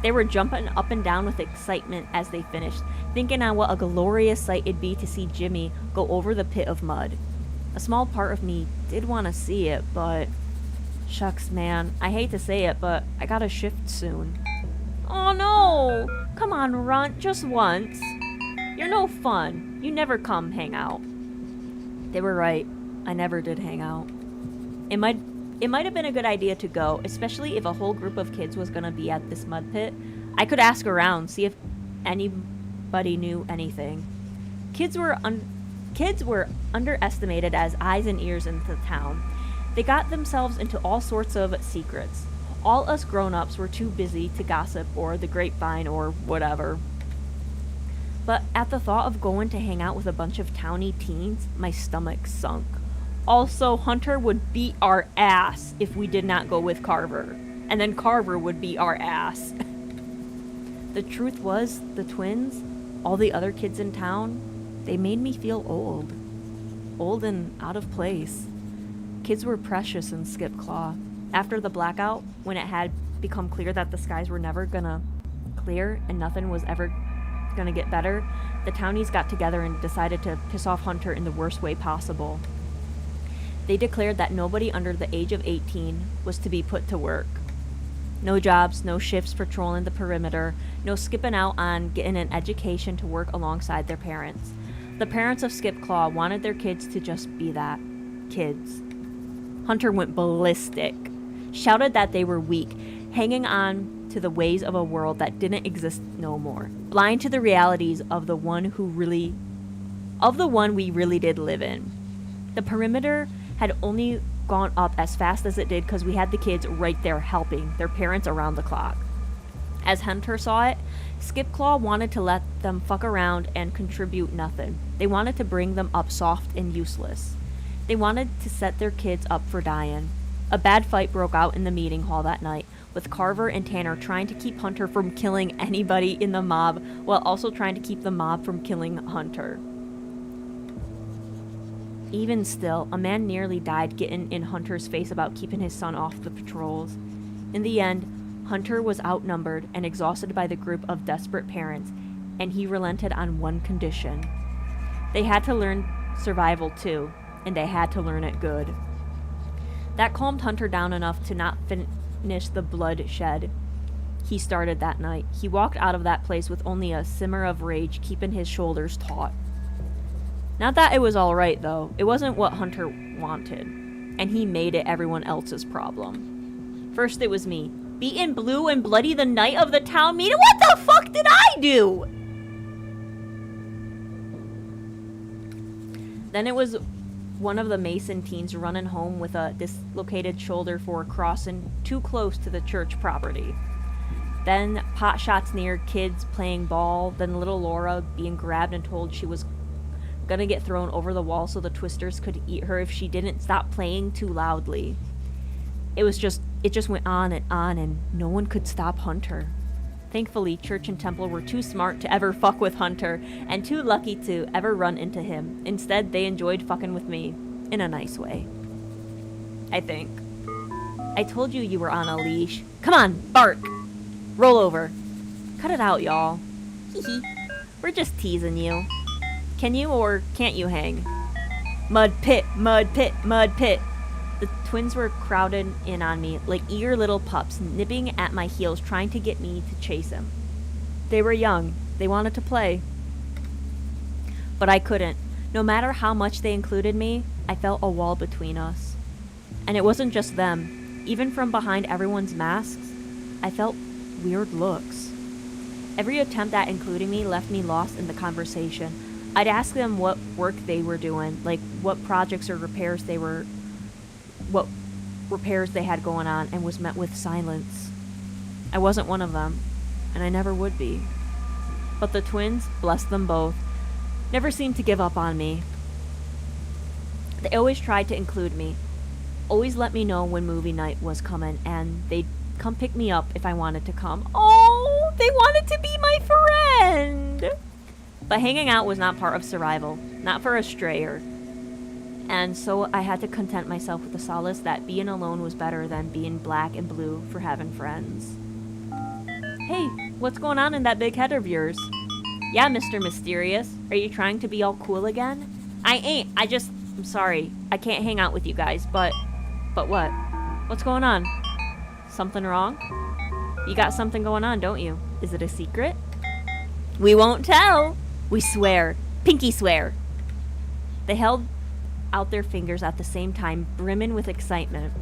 They were jumping up and down with excitement as they finished, thinking on what a glorious sight it'd be to see Jimmy go over the pit of mud. A small part of me did want to see it, but shucks, man, I hate to say it, but I gotta shift soon. Oh no! Come on, Runt, just once. You're no fun. You never come hang out. They were right. I never did hang out. It might have been a good idea to go, especially if a whole group of kids was gonna be at this mud pit. I could ask around, see if anybody knew anything. Kids were underestimated as eyes and ears in the town. They got themselves into all sorts of secrets. All us grown-ups were too busy to gossip or the grapevine or whatever. But at the thought of going to hang out with a bunch of towny teens, my stomach sunk. Also, Hunter would beat our ass if we did not go with Carver. And then Carver would beat our ass. The truth was, the twins, all the other kids in town, they made me feel old. Old and out of place. Kids were precious in Skip Claw. After the blackout, when it had become clear that the skies were never gonna clear and nothing was ever gonna get better, the townies got together and decided to piss off Hunter in the worst way possible. They declared that nobody under the age of 18 was to be put to work. No jobs, no shifts patrolling the perimeter, no skipping out on getting an education to work alongside their parents. The parents of Skip Claw wanted their kids to just be that. Kids. Hunter went ballistic. Shouted that they were weak, hanging on to the ways of a world that didn't exist no more. Blind to the realities of the one we really did live in. The perimeter had only gone up as fast as it did because we had the kids right there helping their parents around the clock. As Hunter saw it, Skip Claw wanted to let them fuck around and contribute nothing. They wanted to bring them up soft and useless. They wanted to set their kids up for dying. A bad fight broke out in the meeting hall that night, with Carver and Tanner trying to keep Hunter from killing anybody in the mob, while also trying to keep the mob from killing Hunter. Even still, a man nearly died getting in Hunter's face about keeping his son off the patrols. In the end, Hunter was outnumbered and exhausted by the group of desperate parents, and he relented on one condition. They had to learn survival too, and they had to learn it good. That calmed Hunter down enough to not finish the bloodshed he started that night. He walked out of that place with only a simmer of rage keeping his shoulders taut. Not that it was alright, though. It wasn't what Hunter wanted. and he made it everyone else's problem. First it was me. Beaten blue and bloody the night of the town meeting? What the fuck did I do? Then it was one of the Mason teens running home with a dislocated shoulder for crossing too close to the church property. Then pot shots near kids playing ball, then little Laura being grabbed and told she was gonna get thrown over the wall so the Twisters could eat her if she didn't stop playing too loudly. It just went on and no one could stop Hunter. Thankfully, Church and Temple were too smart to ever fuck with Hunter and too lucky to ever run into him. Instead, they enjoyed fucking with me in a nice way. I think. I told you were on a leash. Come on, bark! Roll over. Cut it out, y'all. Hee. We're just teasing you. Can you or can't you hang? Mud pit, mud pit, mud pit. The twins were crowded in on me like eager little pups, nipping at my heels, trying to get me to chase him. They were young. They wanted to play. But I couldn't. No matter how much they included me, I felt a wall between us. And it wasn't just them. Even from behind everyone's masks, I felt weird looks. Every attempt at including me left me lost in the conversation. I'd ask them what work they were doing, like what projects or repairs they had going on, and was met with silence. I wasn't one of them, and I never would be. But the twins, bless them both, never seemed to give up on me. They always tried to include me, always let me know when movie night was coming, and they'd come pick me up if I wanted to come. Oh, they wanted to be my friend! But hanging out was not part of survival, not for a strayer. And so I had to content myself with the solace that being alone was better than being black and blue for having friends. Hey, what's going on in that big head of yours? Yeah, Mr. Mysterious. Are you trying to be all cool again? I ain't. I'm sorry. I can't hang out with you guys, but what? What's going on? Something wrong? You got something going on, don't you? Is it a secret? We won't tell. We swear. Pinky swear. They held out their fingers at the same time, brimming with excitement.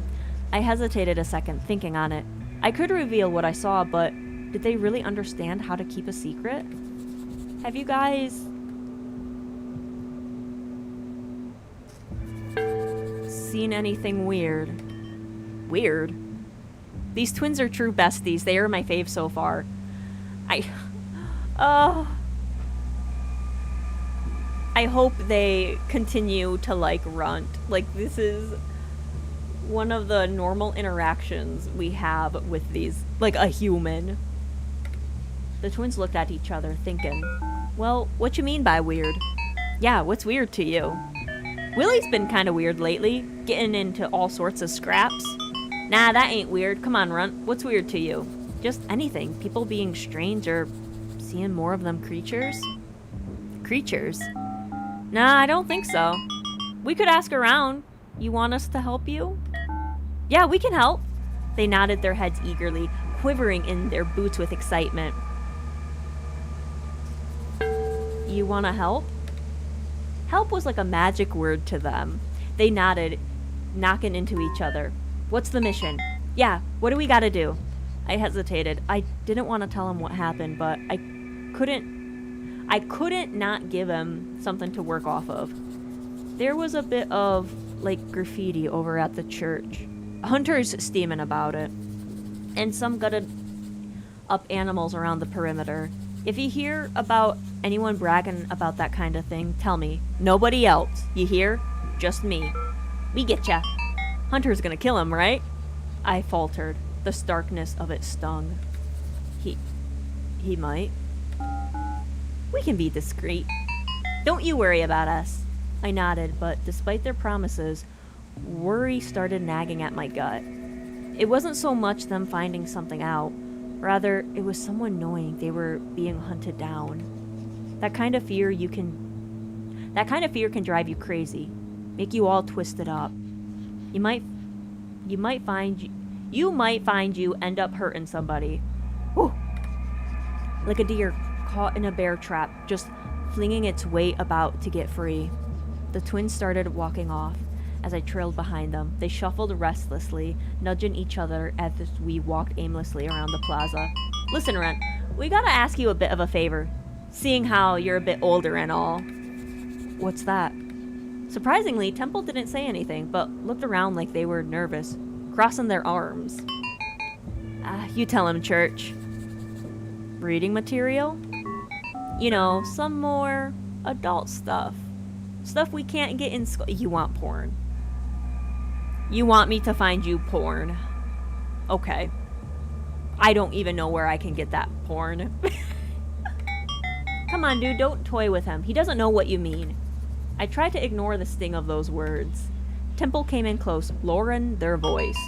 I hesitated a second, thinking on it. I could reveal what I saw, but did they really understand how to keep a secret? Have you guys seen anything weird? Weird? These twins are true besties. They are my fave so far. I hope they continue to like RUNT. Like, this is one of the normal interactions we have with these, like, a human. The twins looked at each other, thinking, well, what you mean by weird? Yeah, what's weird to you? Willie's been kind of weird lately, getting into all sorts of scraps. Nah, that ain't weird. Come on, RUNT. What's weird to you? Just anything. People being strange or seeing more of them creatures? Creatures? Nah, I don't think so. We could ask around. You want us to help you? Yeah, we can help. They nodded their heads eagerly, quivering in their boots with excitement. You want to help? Help was like a magic word to them. They nodded, knocking into each other. What's the mission? Yeah, what do we gotta do? I hesitated. I didn't want to tell him what happened, but I couldn't not give him something to work off of. There was a bit of, like, graffiti over at the church. Hunter's steaming about it. And some gutted up animals around the perimeter. If you hear about anyone bragging about that kind of thing, tell me. Nobody else. You hear? Just me. We getcha. Hunter's gonna kill him, right? I faltered. The starkness of it stung. He might. We can be discreet. Don't you worry about us. I nodded, but despite their promises, worry started nagging at my gut. It wasn't so much them finding something out. Rather, it was someone knowing they were being hunted down. That kind of fear can drive you crazy, make you all twisted up. You might find you end up hurting somebody. Whew. Like a deer caught in a bear trap, just flinging its weight about to get free. The twins started walking off. As I trailed behind them, they shuffled restlessly, nudging each other as we walked aimlessly around the plaza. Listen, Runt, we gotta ask you a bit of a favor, seeing how you're a bit older and all. What's that? Surprisingly, Temple didn't say anything, but looked around like they were nervous, crossing their arms. You tell him, Church. Reading material? You know, some more adult stuff. Stuff we can't get in school. You want porn. You want me to find you porn. Okay. I don't even know where I can get that porn. Come on, dude, don't toy with him. He doesn't know what you mean. I tried to ignore the sting of those words. Temple came in close, lowering their voice.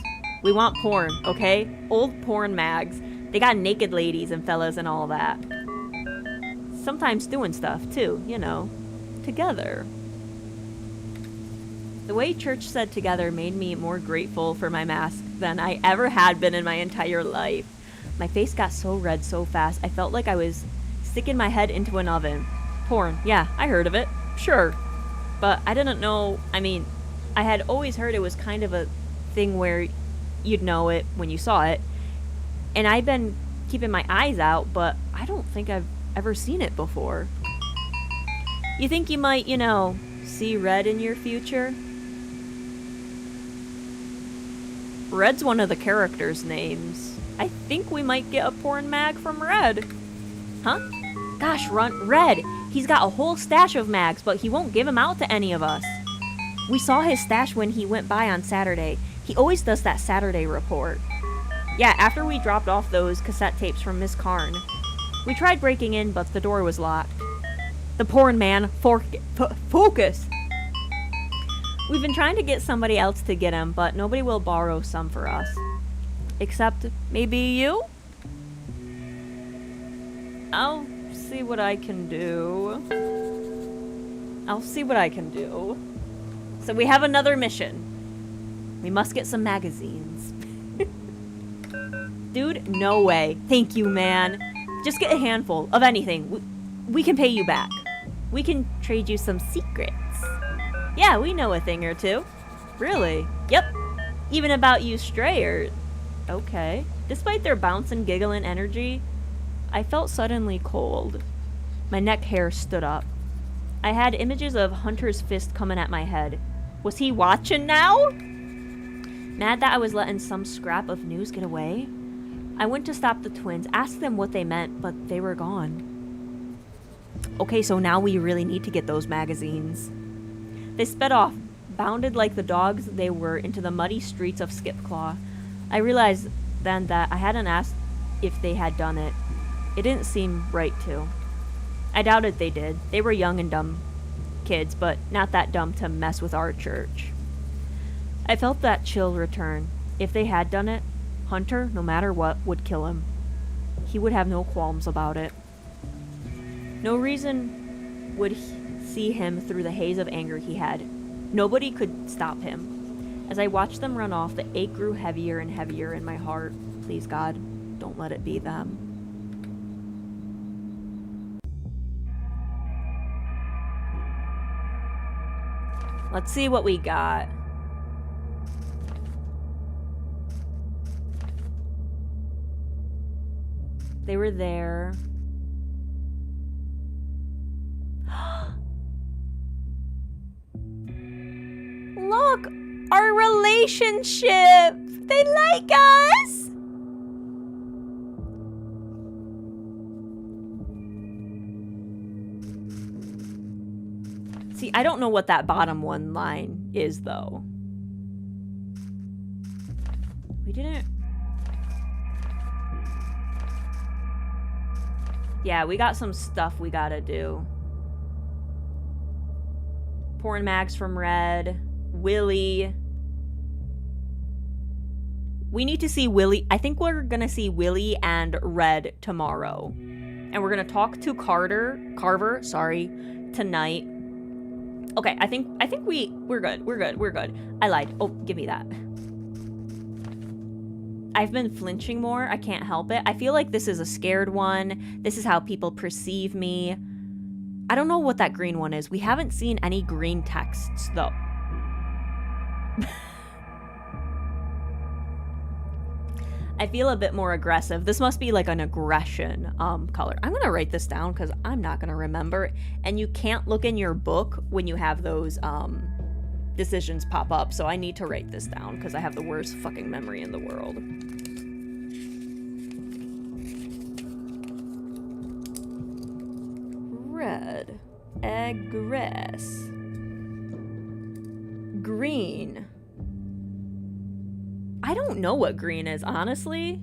We want porn, okay? Old porn mags. They got naked ladies and fellas and all that. Sometimes doing stuff, too, you know. Together. The way Church said together made me more grateful for my mask than I ever had been in my entire life. My face got so red so fast, I felt like I was sticking my head into an oven. Porn, yeah, I heard of it. Sure. But I didn't know, I mean, I had always heard it was kind of a thing where you'd know it when you saw it. And I've been keeping my eyes out, but I don't think I've ever seen it before. You think you might, you know, see Red in your future? Red's one of the characters' names. I think we might get a porn mag from Red. Huh? Gosh, Red! He's got a whole stash of mags, but he won't give them out to any of us. We saw his stash when he went by on Saturday. He always does that Saturday report. Yeah, after we dropped off those cassette tapes from Miss Karn. We tried breaking in, but the door was locked. The porn man, focus! We've been trying to get somebody else to get him, but nobody will borrow some for us. Except maybe you? I'll see what I can do. So we have another mission. We must get some magazines. Dude, no way. Thank you, man. Just get a handful of anything. We can pay you back. We can trade you some secrets. Yeah, we know a thing or two. Really? Yep. Even about you strayers. Okay. Despite their bounce and giggle and energy, I felt suddenly cold. My neck hair stood up. I had images of Hunter's fist coming at my head. Was he watching now? Mad that I was letting some scrap of news get away, I went to stop the twins, asked them what they meant, but they were gone. Okay, so now we really need to get those magazines. They sped off, bounded like the dogs they were into the muddy streets of Skipclaw. I realized then that I hadn't asked if they had done it. It didn't seem right to. I doubted they did. They were young and dumb kids, but not that dumb to mess with our church. I felt that chill return. If they had done it, Hunter, no matter what, would kill him. He would have no qualms about it. No reason would see him through the haze of anger he had. Nobody could stop him. As I watched them run off, the ache grew heavier and heavier in my heart. Please, God, don't let it be them. Let's see what we got. They were there. Look! Our relationship! They like us! See, I don't know what that bottom one line is, though. We didn't... Yeah, we got some stuff we gotta do. Porn mags from Red. Willie. We need to see Willie. I think we're gonna see Willie and Red tomorrow. And we're gonna talk to Carver, tonight. Okay, I think we're good. I lied. Oh, give me that. I've been flinching more. I can't help it. I feel like this is a scared one. This is how people perceive me. I don't know what that green one is. We haven't seen any green texts, though. I feel a bit more aggressive. This must be like an aggression color. I'm gonna write this down because I'm not gonna remember. And you can't look in your book when you have those decisions pop up. So I need to write this down because I have the worst fucking memory in the world. Red. Aggress. Green. I don't know what green is, honestly.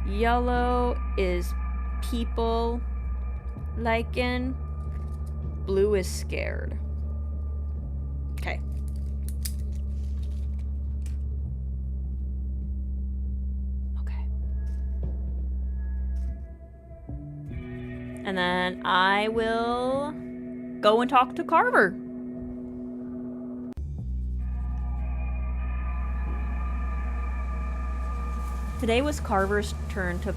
Yellow is people liking. Blue is scared. Okay. Okay. And then I will go and talk to Carver. Today was Carver's turn to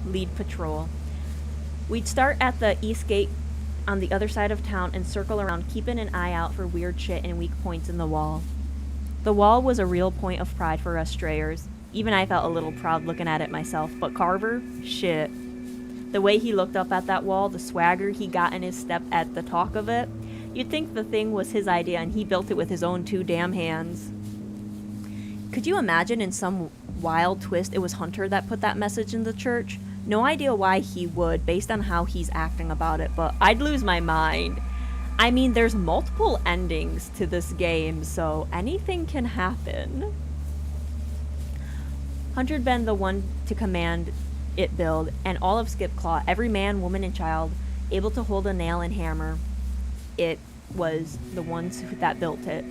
lead patrol. We'd start at the east gate on the other side of town and circle around, keeping an eye out for weird shit and weak points in the wall. The wall was a real point of pride for us strayers. Even I felt a little proud looking at it myself, but Carver? Shit. The way he looked up at that wall, the swagger he got in his step at the talk of it, you'd think the thing was his idea and he built it with his own 2 damn hands. Could you imagine in some wild twist it was Hunter that put that message in the church? No idea why he would, based on how he's acting about it, but I'd lose my mind. I mean, there's multiple endings to this game, so anything can happen. Hunter'd been the one to command it build, and all of Skipclaw, every man, woman, and child, able to hold a nail and hammer, it was the ones that built it.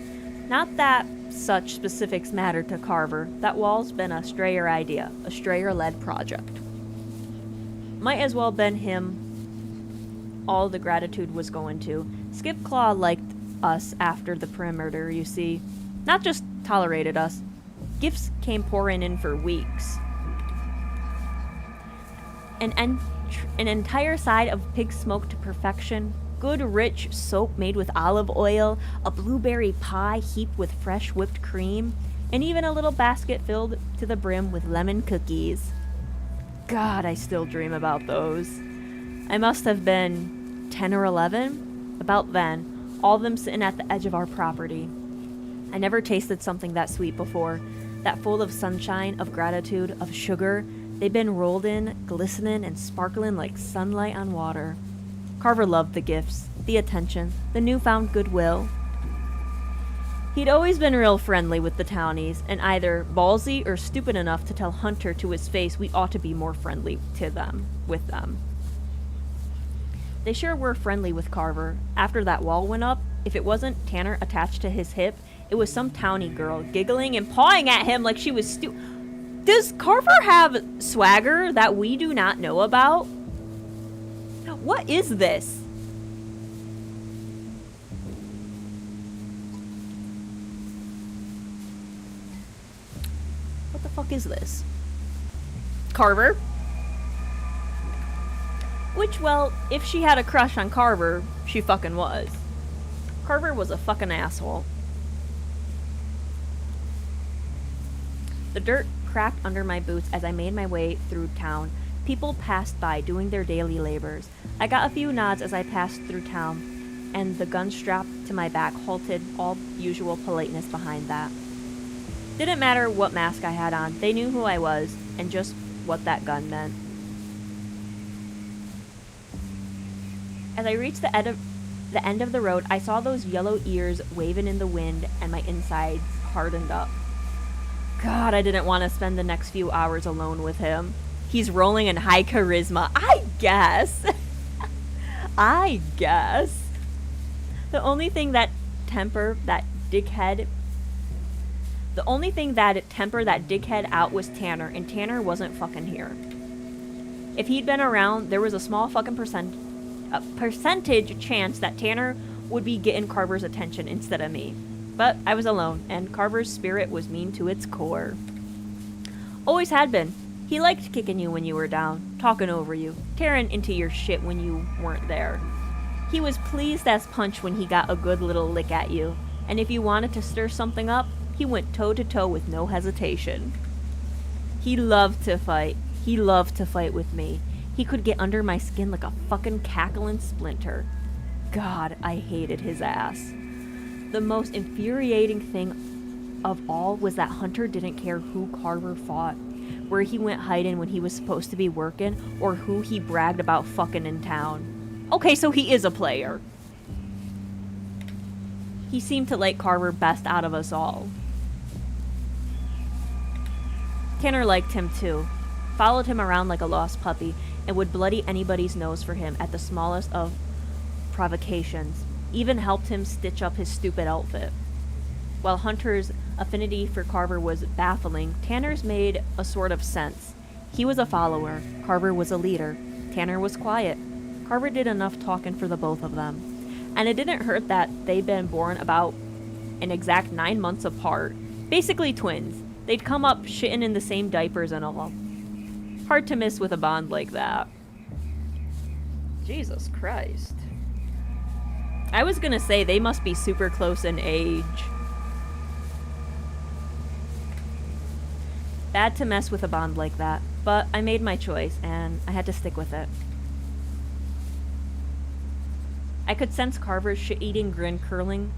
Not that such specifics matter to Carver. That wall's been a Strayer idea, a Strayer-led project. Might as well been him all the gratitude was going to. Skipclaw liked us after the perimeter, you see. Not just tolerated us. Gifts came pouring in for weeks. An entire side of pig smoke to perfection, good rich soap made with olive oil, a blueberry pie heaped with fresh whipped cream, and even a little basket filled to the brim with lemon cookies. God, I still dream about those. I must have been 10 or 11. About then, all of them sitting at the edge of our property. I never tasted something that sweet before, that full of sunshine, of gratitude, of sugar. They'd been rolled in, glistening and sparkling like sunlight on water. Carver loved the gifts, the attention, the newfound goodwill. He'd always been real friendly with the townies, and either ballsy or stupid enough to tell Hunter to his face we ought to be more friendly with them. They sure were friendly with Carver. After that wall went up, if it wasn't Tanner attached to his hip, it was some townie girl giggling and pawing at him like she was Does Carver have swagger that we do not know about? What is this? What the fuck is this? Carver? Which, well, if she had a crush on Carver, she fucking was. Carver was a fucking asshole. The dirt cracked under my boots as I made my way through town. People passed by doing their daily labors. I got a few nods as I passed through town, and the gun strapped to my back halted all usual politeness behind that. Didn't matter what mask I had on, they knew who I was, and just what that gun meant. As I reached the end of the road, I saw those yellow ears waving in the wind, and my insides hardened up. God, I didn't want to spend the next few hours alone with him. He's rolling in high charisma, I guess. I guess. The only thing that tempered that dickhead out was Tanner, and Tanner wasn't fucking here. If he'd been around, there was a small fucking percentage chance that Tanner would be getting Carver's attention instead of me. But I was alone, and Carver's spirit was mean to its core. Always had been. He liked kicking you when you were down, talking over you, tearing into your shit when you weren't there. He was pleased as punch when he got a good little lick at you. And if you wanted to stir something up, he went toe-to-toe with no hesitation. He loved to fight. He loved to fight with me. He could get under my skin like a fucking cackling splinter. God, I hated his ass. The most infuriating thing of all was that Hunter didn't care who Carver fought, where he went hiding when he was supposed to be working, or who he bragged about fucking in town. Okay, so he is a player. He seemed to like Carver best out of us all. Tanner liked him too, followed him around like a lost puppy, and would bloody anybody's nose for him at the smallest of provocations, even helped him stitch up his stupid outfit. While Hunter's affinity for Carver was baffling, Tanner's made a sort of sense. He was a follower, Carver was a leader, Tanner was quiet. Carver did enough talking for the both of them. And it didn't hurt that they'd been born about an exact 9 months apart. Basically twins. They'd come up shitting in the same diapers and all. Hard to miss with a bond like that. Jesus Christ. I was gonna say they must be super close in age. Bad to mess with a bond like that, but I made my choice and I had to stick with it. I could sense Carver's shit-eating grin curling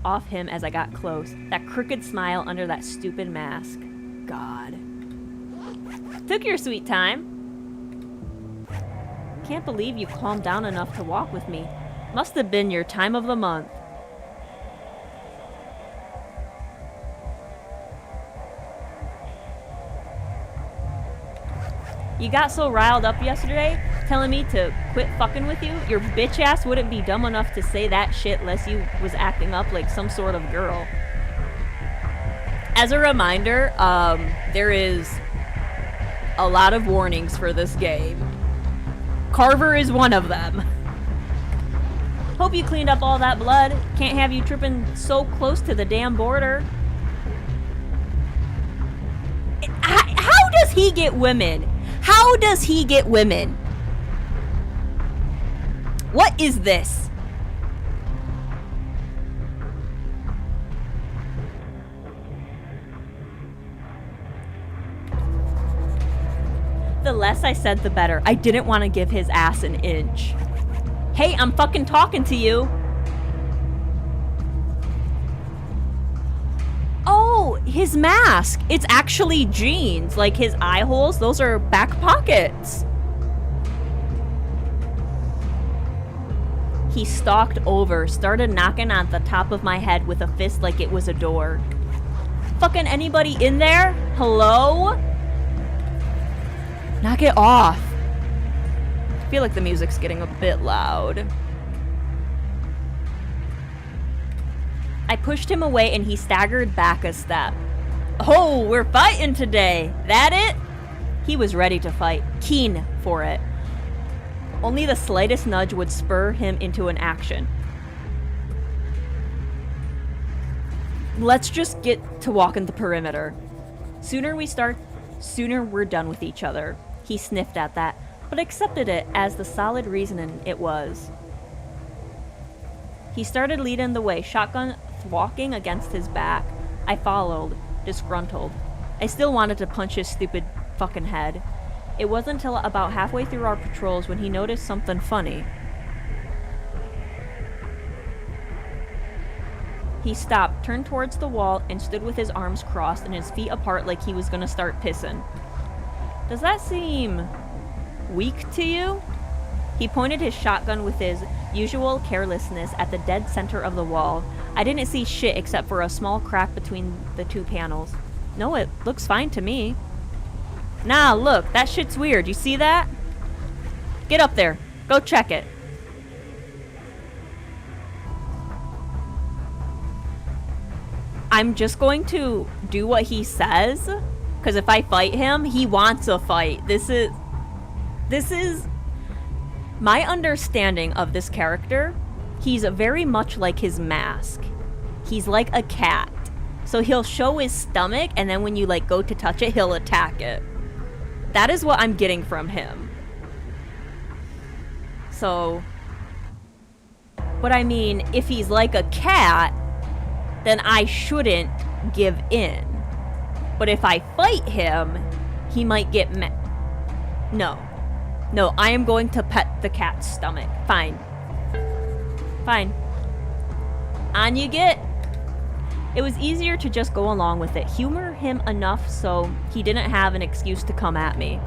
off him as I got close. That crooked smile under that stupid mask. God. Took your sweet time. Can't believe you calmed down enough to walk with me. Must have been your time of the month. You got so riled up yesterday, telling me to quit fucking with you, your bitch ass wouldn't be dumb enough to say that shit unless you was acting up like some sort of girl. As a reminder, there is a lot of warnings for this game. Carver is one of them. Hope you cleaned up all that blood. Can't have you tripping so close to the damn border. How does he get women? How does he get women? What is this? The less I said, the better. I didn't want to give his ass an inch. Hey, I'm fucking talking to you. Oh, his mask. It's actually jeans. Like his eye holes, those are back pockets. He stalked over, started knocking on the top of my head with a fist like it was a door. Fucking anybody in there? Hello? Knock it off. I feel like the music's getting a bit loud. I pushed him away and he staggered back a step. Oh, we're fighting today. That it? He was ready to fight, keen for it. Only the slightest nudge would spur him into an action. Let's just get to walking the perimeter. Sooner we start, sooner we're done with each other. He sniffed at that, but accepted it as the solid reasoning it was. He started leading the way, shotgun walking against his back. I followed, disgruntled. I still wanted to punch his stupid fucking head. It wasn't until about halfway through our patrols when he noticed something funny. He stopped, turned towards the wall, and stood with his arms crossed and his feet apart like he was gonna start pissing. Does that seem weak to you? He pointed his shotgun with his usual carelessness at the dead center of the wall. I didn't see shit except for a small crack between the two panels. No, it looks fine to me. Nah, look, that shit's weird. You see that? Get up there. Go check it. I'm just going to do what he says, because if I fight him, he wants a fight. This is my understanding of this character. He's very much like his mask. He's like a cat. So he'll show his stomach, and then when you like go to touch it, he'll attack it. That is what I'm getting from him. So, but I mean, if he's like a cat, then I shouldn't give in. But if I fight him, he might get mad. No, I am going to pet the cat's stomach. Fine. On you get. It was easier to just go along with it, humor him enough so he didn't have an excuse to come at me.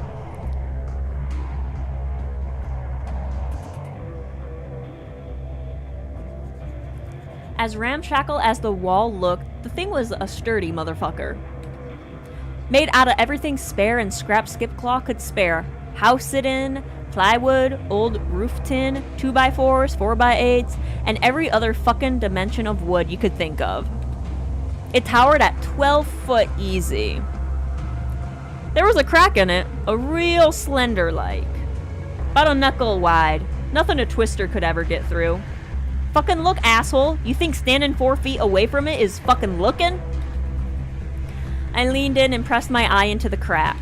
As ramshackle as the wall looked, the thing was a sturdy motherfucker. Made out of everything spare and scrap Skipclaw could spare. House sit-in, plywood, old roof tin, 2x4s, 4x8s, and every other fucking dimension of wood you could think of. It towered at 12 foot easy. There was a crack in it, a real slender like. About a knuckle wide, nothing a twister could ever get through. Fucking look, asshole. You think standing 4 feet away from it is fucking looking? I leaned in and pressed my eye into the crack.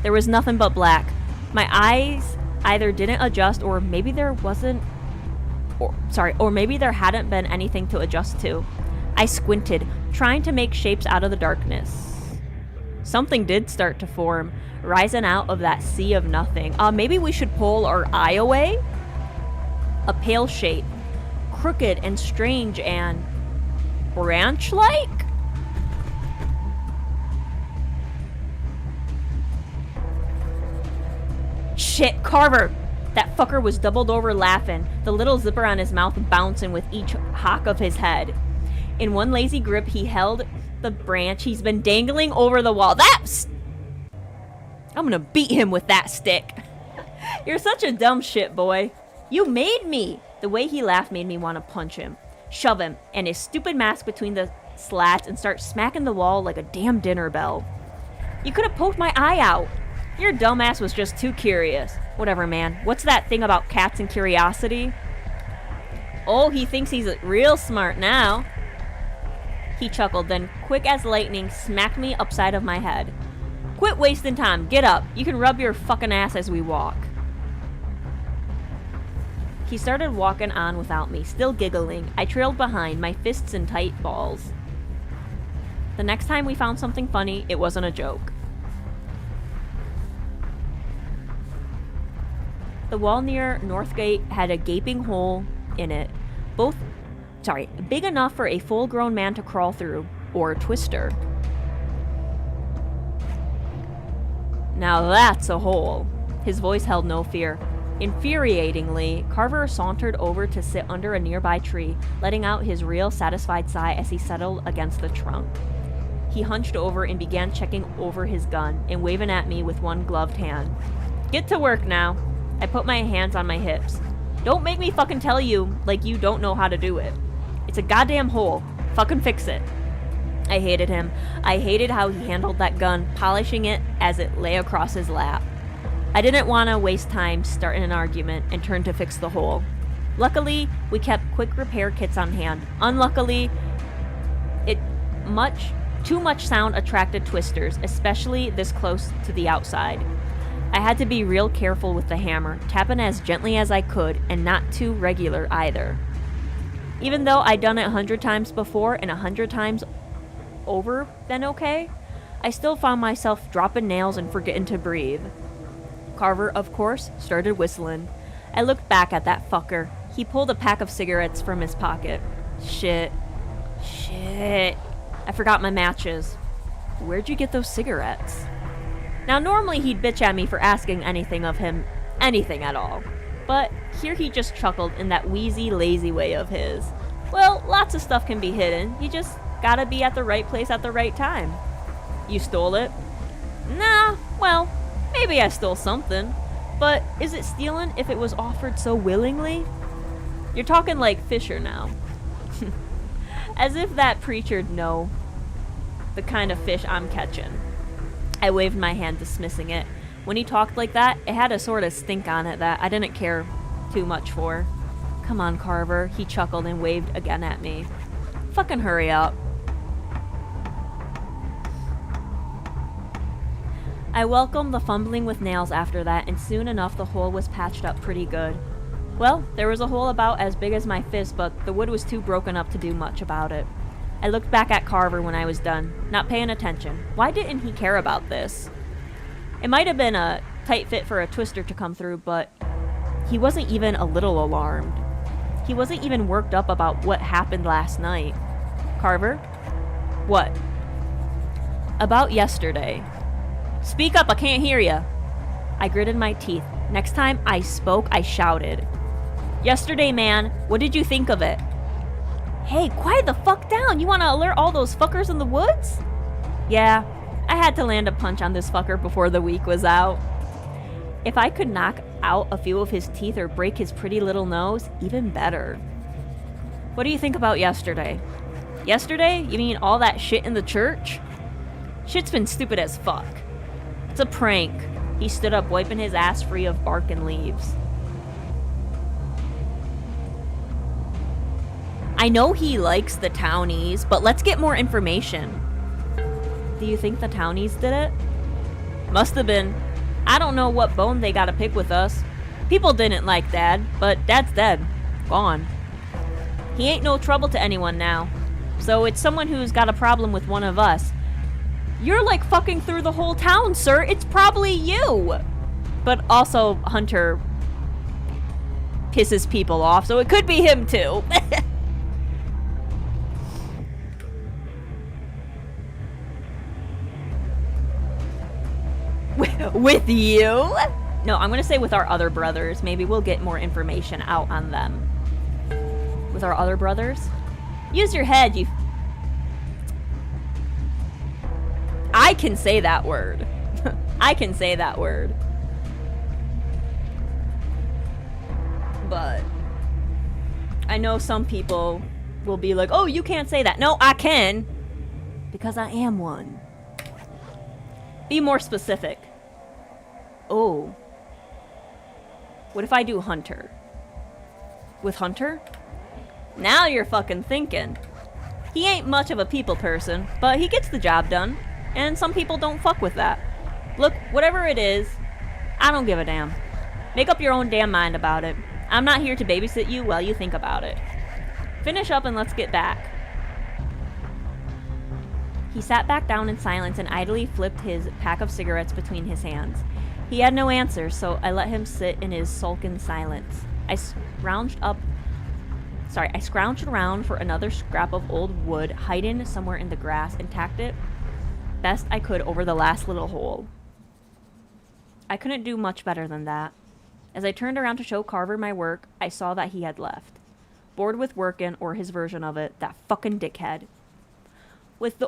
There was nothing but black. My eyes either didn't adjust or maybe there wasn't... or maybe there hadn't been anything to adjust to. I squinted, trying to make shapes out of the darkness. Something did start to form, rising out of that sea of nothing. Maybe we should pull our eye away? A pale shape. Crooked and strange and branch-like? Shit, Carver! That fucker was doubled over laughing, the little zipper on his mouth bouncing with each hock of his head. In one lazy grip, he held the branch he's been dangling over the wall. I'm gonna beat him with that stick. You're such a dumb shit, boy. You made me! The way he laughed made me want to punch him, shove him, and his stupid mask between the slats and start smacking the wall like a damn dinner bell. You could have poked my eye out. Your dumbass was just too curious. Whatever, man. What's that thing about cats and curiosity? Oh, he thinks he's real smart now. He chuckled, then quick as lightning smacked me upside of my head. Quit wasting time. Get up. You can rub your fucking ass as we walk. He started walking on without me, still giggling. I trailed behind, my fists in tight balls. The next time we found something funny, it wasn't a joke. The wall near Northgate had a gaping hole in it, big enough for a full-grown man to crawl through, or a twister. Now that's a hole. His voice held no fear. Infuriatingly, Carver sauntered over to sit under a nearby tree, letting out his real satisfied sigh as he settled against the trunk. He hunched over and began checking over his gun and waving at me with one gloved hand. Get to work now. I put my hands on my hips. Don't make me fucking tell you like you don't know how to do it. It's a goddamn hole. Fucking fix it. I hated him. I hated how he handled that gun, polishing it as it lay across his lap. I didn't want to waste time starting an argument and turned to fix the hole. Luckily, we kept quick repair kits on hand. Unluckily, too much sound attracted twisters, especially this close to the outside. I had to be real careful with the hammer, tapping as gently as I could, and not too regular either. Even though I'd done it 100 times before and 100 times over then okay, I still found myself dropping nails and forgetting to breathe. Carver, of course, started whistling. I looked back at that fucker. He pulled a pack of cigarettes from his pocket. Shit. I forgot my matches. Where'd you get those cigarettes? Now, normally he'd bitch at me for asking anything of him, anything at all. But here he just chuckled in that wheezy, lazy way of his. Well, lots of stuff can be hidden. You just gotta be at the right place at the right time. You stole it? Nah, well, maybe I stole something. But is it stealing if it was offered so willingly? You're talking like Fisher now. As if that preacher'd know the kind of fish I'm catching. I waved my hand, dismissing it. When he talked like that, it had a sort of stink on it that I didn't care too much for. Come on, Carver, he chuckled and waved again at me. Fucking hurry up. I welcomed the fumbling with nails after that, and soon enough the hole was patched up pretty good. Well, there was a hole about as big as my fist, but the wood was too broken up to do much about it. I looked back at Carver when I was done, not paying attention. Why didn't he care about this? It might have been a tight fit for a twister to come through, but he wasn't even a little alarmed. He wasn't even worked up about what happened last night. Carver? What? About yesterday. Speak up, I can't hear ya. I gritted my teeth. Next time I spoke, I shouted. Yesterday, man, what did you think of it? Hey, quiet the fuck down. You want to alert all those fuckers in the woods? Yeah, I had to land a punch on this fucker before the week was out. If I could knock out a few of his teeth or break his pretty little nose, even better. What do you think about yesterday? Yesterday? You mean all that shit in the church? Shit's been stupid as fuck. It's a prank. He stood up, wiping his ass free of bark and leaves. I know he likes the townies, but let's get more information. Do you think the townies did it? Must have been. I don't know what bone they gotta pick with us. People didn't like Dad, but Dad's dead. Gone. He ain't no trouble to anyone now. So it's someone who's got a problem with one of us. You're like fucking through the whole town, sir. It's probably you. But also, Hunter pisses people off, so it could be him too. With you? No, I'm gonna say with our other brothers. Maybe we'll get more information out on them. With our other brothers? Use your head, you... I can say that word. I can say that word. But I know some people will be like, oh, you can't say that. No, I can. Because I am one. Be more specific. Oh. What if I do Hunter? With Hunter? Now you're fucking thinking. He ain't much of a people person, but he gets the job done. And some people don't fuck with that. Look, whatever it is, I don't give a damn. Make up your own damn mind about it. I'm not here to babysit you while you think about it. Finish up and let's get back. He sat back down in silence and idly flipped his pack of cigarettes between his hands. He had no answer, so I let him sit in his sullen silence. I scrounged around for another scrap of old wood hiding somewhere in the grass and tacked it best I could over the last little hole. I couldn't do much better than that. As I turned around to show Carver my work, I saw that he had left. Bored with workin', or his version of it, that fucking dickhead. With the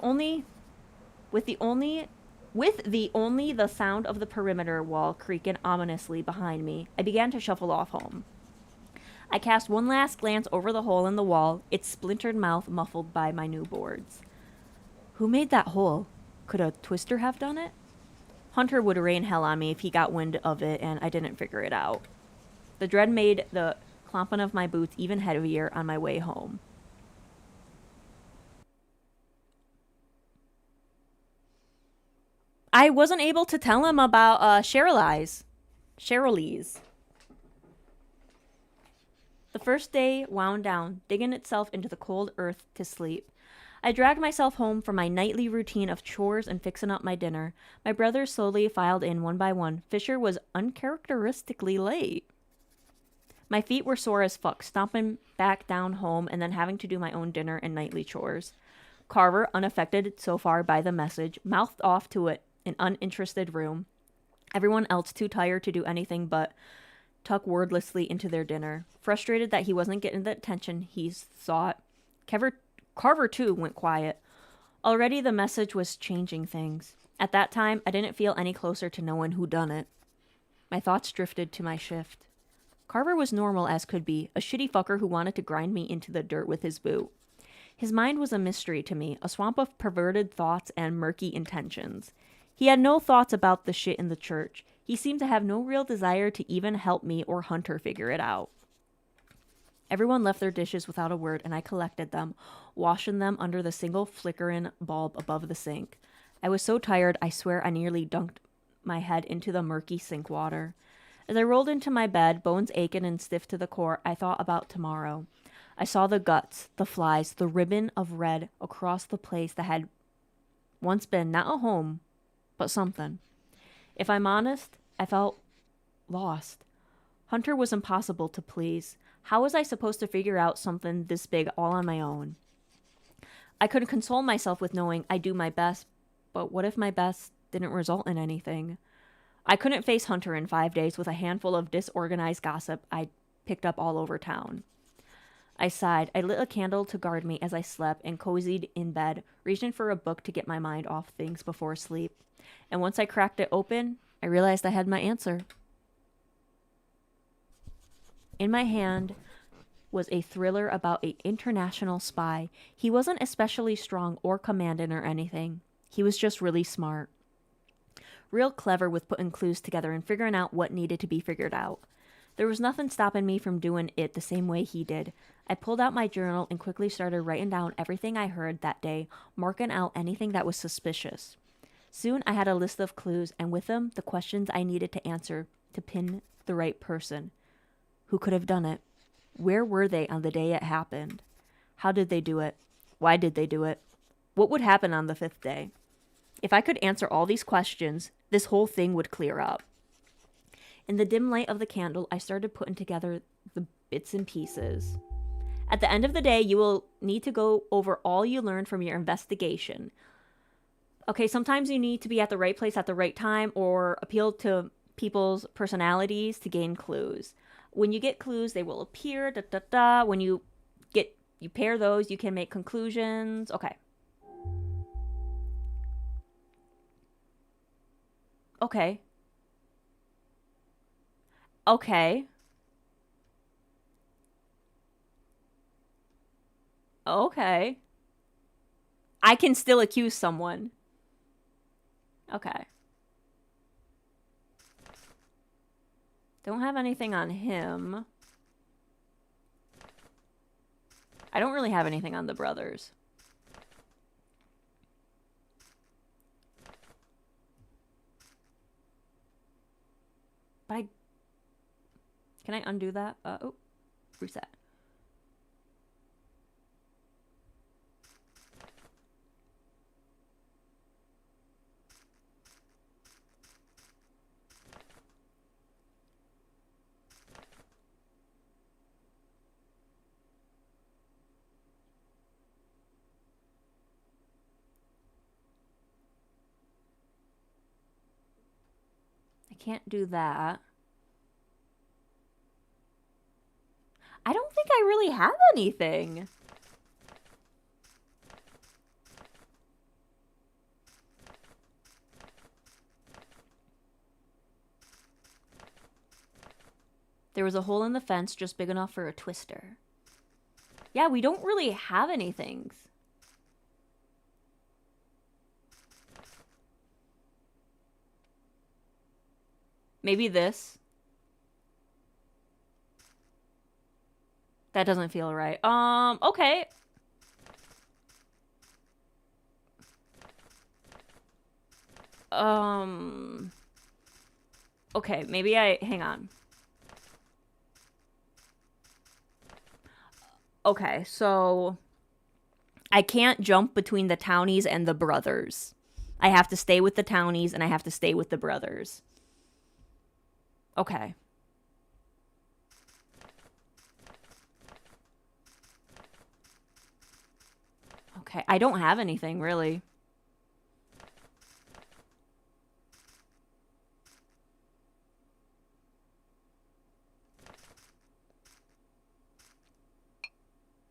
sound of the perimeter wall creaking ominously behind me, I began to shuffle off home. I cast one last glance over the hole in the wall, its splintered mouth muffled by my new boards. Who made that hole? Could a twister have done it? Hunter would rain hell on me if he got wind of it and I didn't figure it out. The dread made the clomping of my boots even heavier on my way home. I wasn't able to tell him about Cherylee's. The first day wound down, digging itself into the cold earth to sleep. I dragged myself home from my nightly routine of chores and fixing up my dinner. My brothers slowly filed in one by one. Fisher was uncharacteristically late. My feet were sore as fuck, stomping back down home and then having to do my own dinner and nightly chores. Carver, unaffected so far by the message, mouthed off to it, an uninterested room. Everyone else too tired to do anything but tuck wordlessly into their dinner. Frustrated that he wasn't getting the attention he sought, Carver, too, went quiet. Already the message was changing things. At that time, I didn't feel any closer to knowing who done it. My thoughts drifted to my shift. Carver was normal as could be, a shitty fucker who wanted to grind me into the dirt with his boot. His mind was a mystery to me, a swamp of perverted thoughts and murky intentions. He had no thoughts about the shit in the church. He seemed to have no real desire to even help me or Hunter figure it out. Everyone left their dishes without a word, and I collected them, washing them under the single flickering bulb above the sink. I was so tired, I swear I nearly dunked my head into the murky sink water. As I rolled into my bed, bones aching and stiff to the core, I thought about tomorrow. I saw the guts, the flies, the ribbon of red across the place that had once been not a home, but something. If I'm honest, I felt lost. Hunter was impossible to please. How was I supposed to figure out something this big all on my own? I could console myself with knowing I do my best, but what if my best didn't result in anything? I couldn't face Hunter in 5 days with a handful of disorganized gossip I picked up all over town. I sighed. I lit a candle to guard me as I slept and cozied in bed, reaching for a book to get my mind off things before sleep. And once I cracked it open, I realized I had my answer. In my hand was a thriller about an international spy. He wasn't especially strong or commanding or anything. He was just really smart. Real clever with putting clues together and figuring out what needed to be figured out. There was nothing stopping me from doing it the same way he did. I pulled out my journal and quickly started writing down everything I heard that day, marking out anything that was suspicious. Soon I had a list of clues, and with them, the questions I needed to answer to pin the right person. Who could have done it? Where were they on the day it happened? How did they do it? Why did they do it? What would happen on the 5th day? If I could answer all these questions, this whole thing would clear up. In the dim light of the candle, I started putting together the bits and pieces. At the end of the day, you will need to go over all you learned from your investigation. Okay, sometimes you need to be at the right place at the right time or appeal to people's personalities to gain clues. When you get clues, they will appear, When you pair those, you can make conclusions. Okay. Okay. Okay. Okay. I can still accuse someone. Okay. Don't have anything on him. I don't really have anything on the brothers. But can I undo that? Oh, reset. I can't do that. I don't think I really have anything. There was a hole in the fence just big enough for a twister. Yeah, we don't really have anything. Maybe this. That doesn't feel right. Okay. Okay, maybe hang on. Okay, so I can't jump between the townies and the brothers. I have to stay with the townies and I have to stay with the brothers. Okay. Okay, I don't have anything really.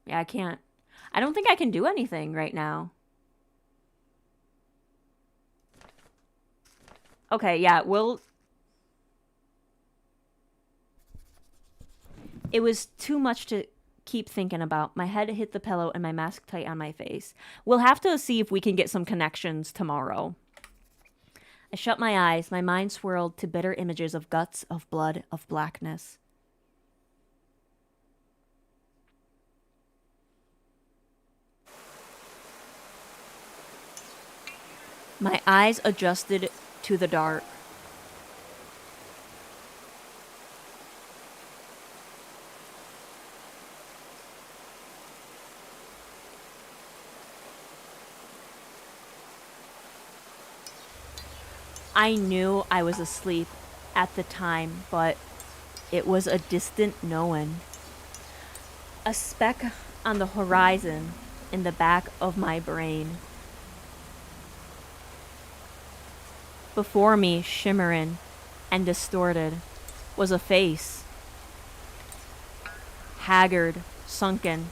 Yeah, I can't. I don't think I can do anything right now. Okay, yeah, It was too much to keep thinking about. My head hit the pillow and my mask tight on my face. We'll have to see if we can get some connections tomorrow. I shut my eyes. My mind swirled to bitter images of guts, of blood, of blackness. My eyes adjusted to the dark. I knew I was asleep at the time, but it was a distant knowing. A speck on the horizon in the back of my brain. Before me, shimmering and distorted, was a face. Haggard, sunken,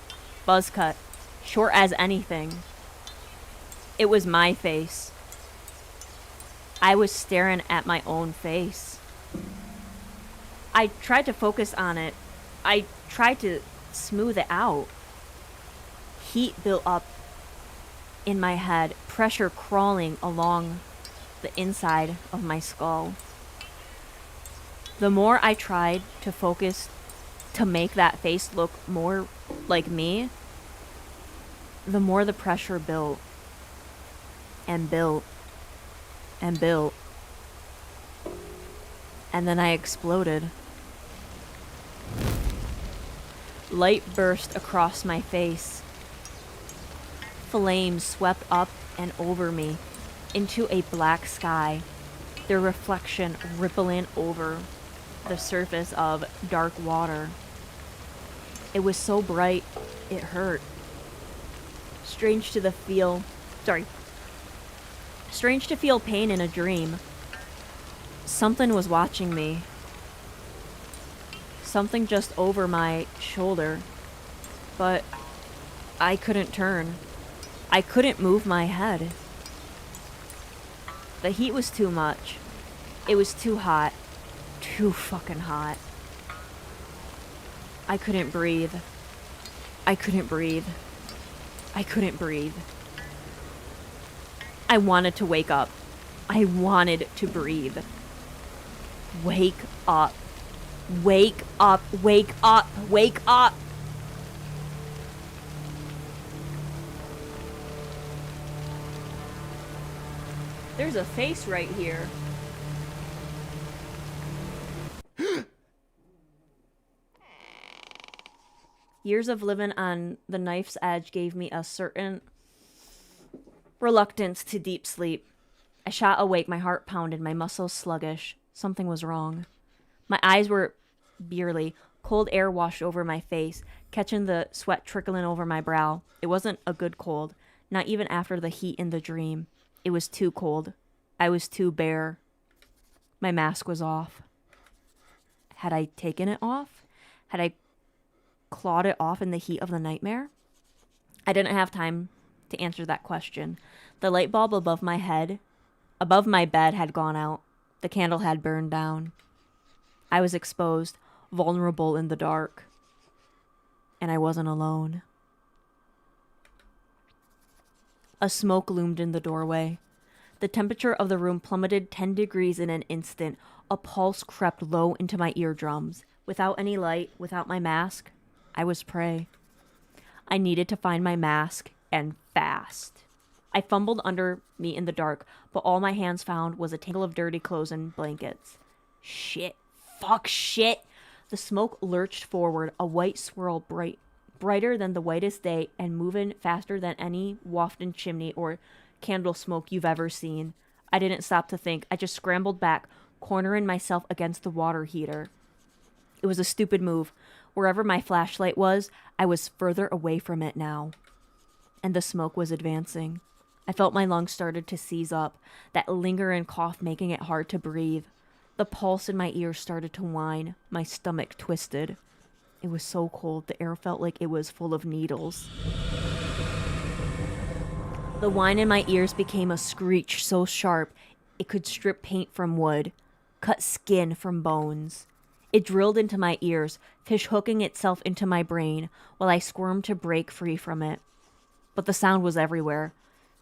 buzzcut, short as anything. It was my face. I was staring at my own face. I tried to focus on it. I tried to smooth it out. Heat built up in my head, pressure crawling along the inside of my skull. The more I tried to focus to make that face look more like me, the more the pressure built and built and built. And then I exploded. Light burst across my face. Flames swept up and over me into a black sky, their reflection rippling over the surface of dark water. It was so bright, it hurt. Strange to feel pain in a dream. Something was watching me. Something just over my shoulder. But I couldn't turn. I couldn't move my head. The heat was too much. It was too hot. Too fucking hot. I couldn't breathe. I couldn't breathe. I couldn't breathe. I wanted to wake up. I wanted to breathe. Wake up. Wake up. Wake up. Wake up. There's a face right here. Years of living on the knife's edge gave me a certain reluctance to deep sleep. I shot awake, my heart pounded, my muscles sluggish. Something was wrong. My eyes were beery. Cold air washed over my face, catching the sweat trickling over my brow. It wasn't a good cold, not even after the heat in the dream. It was too cold. I was too bare. My mask was off. Had I taken it off? Had I clawed it off in the heat of the nightmare? I didn't have time to answer that question. The light bulb above my bed had gone out. The candle had burned down. I was exposed, vulnerable in the dark. And I wasn't alone. A smoke loomed in the doorway. The temperature of the room plummeted 10 degrees in an instant. A pulse crept low into my eardrums. Without any light, without my mask, I was prey. I needed to find my mask, and fast. I fumbled under me in the dark, but all my hands found was a tangle of dirty clothes and blankets. Shit. Fuck shit. The smoke lurched forward, a white swirl brighter than the whitest day and moving faster than any wafting chimney or candle smoke you've ever seen. I didn't stop to think. I just scrambled back, cornering myself against the water heater. It was a stupid move. Wherever my flashlight was, I was further away from it now. And the smoke was advancing. I felt my lungs started to seize up, that lingering cough making it hard to breathe. The pulse in my ears started to whine. My stomach twisted. It was so cold, the air felt like it was full of needles. The whine in my ears became a screech so sharp it could strip paint from wood, cut skin from bones. It drilled into my ears, fish hooking itself into my brain while I squirmed to break free from it. But the sound was everywhere.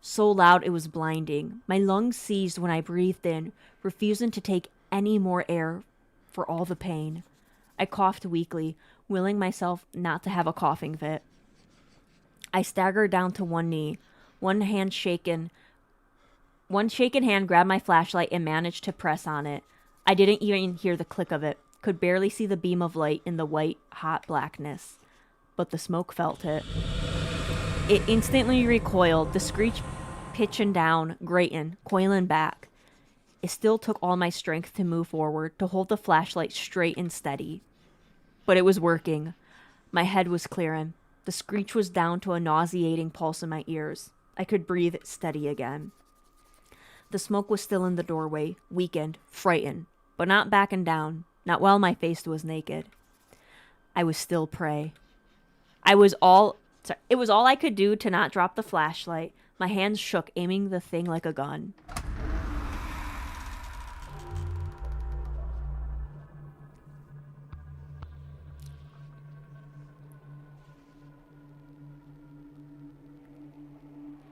So loud it was blinding. My lungs seized when I breathed in, refusing to take any more air for all the pain. I coughed weakly, willing myself not to have a coughing fit. I staggered down to one knee. One shaken hand grabbed my flashlight and managed to press on it. I didn't even hear the click of it. Could barely see the beam of light in the white, hot blackness. But the smoke felt it. It instantly recoiled, the screech pitching down, grating, coiling back. It still took all my strength to move forward, to hold the flashlight straight and steady. But it was working. My head was clearing. The screech was down to a nauseating pulse in my ears. I could breathe steady again. The smoke was still in the doorway, weakened, frightened, but not backing down, not while my face was naked. I was still prey. It was all I could do to not drop the flashlight. My hands shook, aiming the thing like a gun.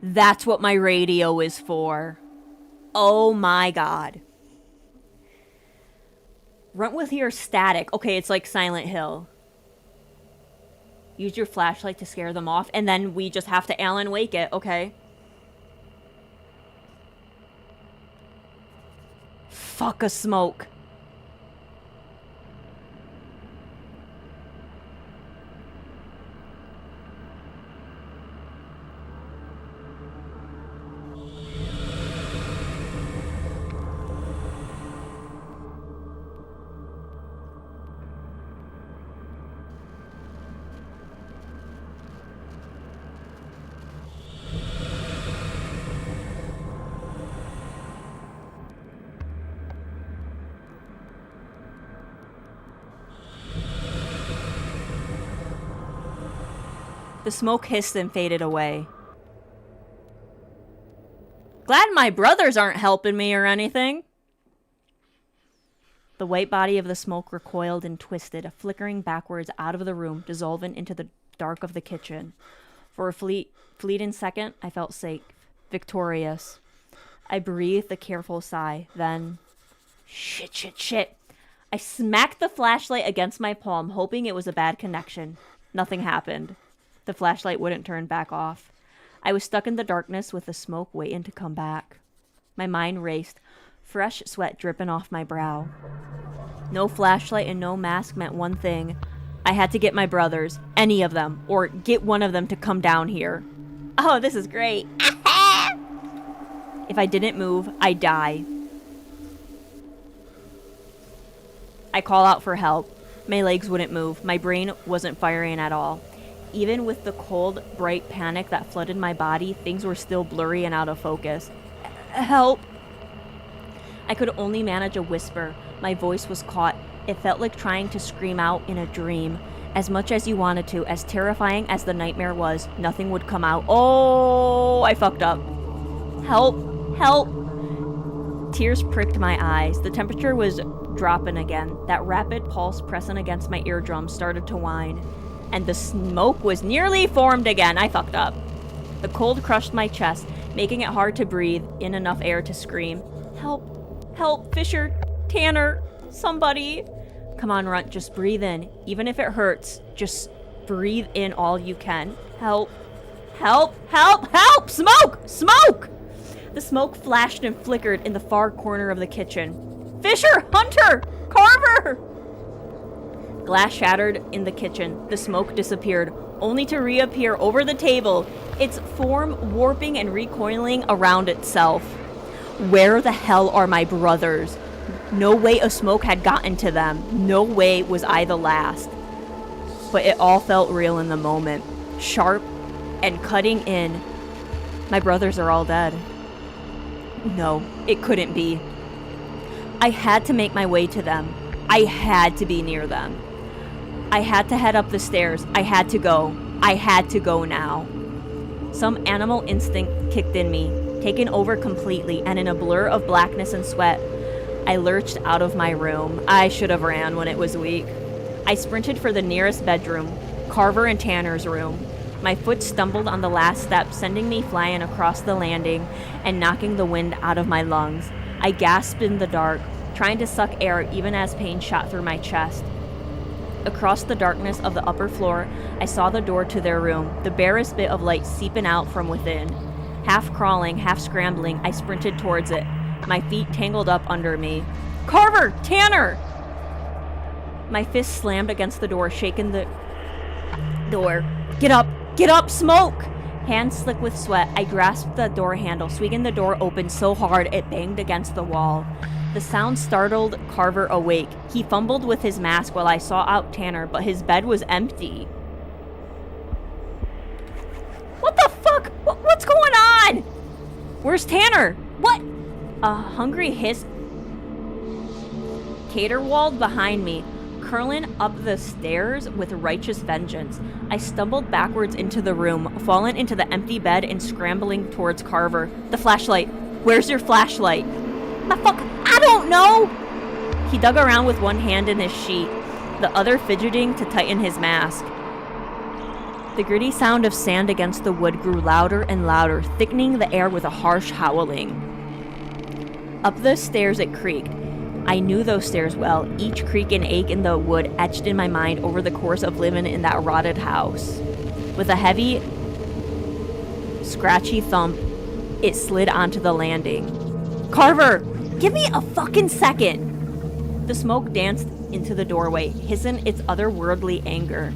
That's what my radio is for. Oh my god. Runt with your static. Okay, it's like Silent Hill. Use your flashlight to scare them off, and then we just have to Alan Wake it. Okay. Fuck a smoke. The smoke hissed and faded away. Glad my brothers aren't helping me or anything. The white body of the smoke recoiled and twisted, flickering backwards out of the room, dissolving into the dark of the kitchen. For a fleeting second, I felt safe, victorious. I breathed a careful sigh, then... Shit. I smacked the flashlight against my palm, hoping it was a bad connection. Nothing happened. The flashlight wouldn't turn back off. I was stuck in the darkness with the smoke waiting to come back. My mind raced, fresh sweat dripping off my brow. No flashlight and no mask meant one thing. I had to get my brothers, any of them, or get one of them to come down here. Oh, this is great. If I didn't move, I'd die. I call out for help. My legs wouldn't move. My brain wasn't firing at all. Even with the cold, bright panic that flooded my body, things were still blurry and out of focus. Help! I could only manage a whisper. My voice was caught. It felt like trying to scream out in a dream. As much as you wanted to, as terrifying as the nightmare was, nothing would come out. Oh, I fucked up. Help! Help! Tears pricked my eyes. The temperature was dropping again. That rapid pulse pressing against my eardrums started to whine. And the smoke was nearly formed again. I fucked up. The cold crushed my chest, making it hard to breathe in enough air to scream. Help! Help! Fisher! Tanner! Somebody! Come on, Runt, just breathe in. Even if it hurts, just breathe in all you can. Help! Help! Help! Help! Smoke! Smoke! The smoke flashed and flickered in the far corner of the kitchen. Fisher! Hunter! Carver! Glass shattered in the kitchen. The smoke disappeared, only to reappear over the table, its form warping and recoiling around itself. Where the hell are my brothers? No way a smoke had gotten to them. No way was I the last. But it all felt real in the moment. Sharp and cutting in. My brothers are all dead. No, it couldn't be. I had to make my way to them. I had to be near them. I had to head up the stairs. I had to go. I had to go now. Some animal instinct kicked in me, taken over completely, and in a blur of blackness and sweat, I lurched out of my room. I should have ran when it was weak. I sprinted for the nearest bedroom, Carver and Tanner's room. My foot stumbled on the last step, sending me flying across the landing and knocking the wind out of my lungs. I gasped in the dark, trying to suck air even as pain shot through my chest. Across the darkness of the upper floor, I saw the door to their room, the barest bit of light seeping out from within. Half crawling, half scrambling, I sprinted towards it, my feet tangled up under me. Carver! Tanner! My fist slammed against the door, shaking the door. Get up! Get up! Smoke! Hands slick with sweat, I grasped the door handle, swinging the door open so hard it banged against the wall. The sound startled Carver awake. He fumbled with his mask while I saw out Tanner, but his bed was empty. What the fuck? What's going on? Where's Tanner? What? A hungry hiss caterwauled behind me, curling up the stairs with righteous vengeance. I stumbled backwards into the room, falling into the empty bed and scrambling towards Carver. The flashlight. Where's your flashlight? The fuck? I don't know! He dug around with one hand in his sheet, the other fidgeting to tighten his mask. The gritty sound of sand against the wood grew louder and louder, thickening the air with a harsh howling. Up the stairs it creaked. I knew those stairs well, each creak and ache in the wood etched in my mind over the course of living in that rotted house. With a heavy, scratchy thump, it slid onto the landing. Carver! Give me a fucking second! The smoke danced into the doorway, hissing its otherworldly anger.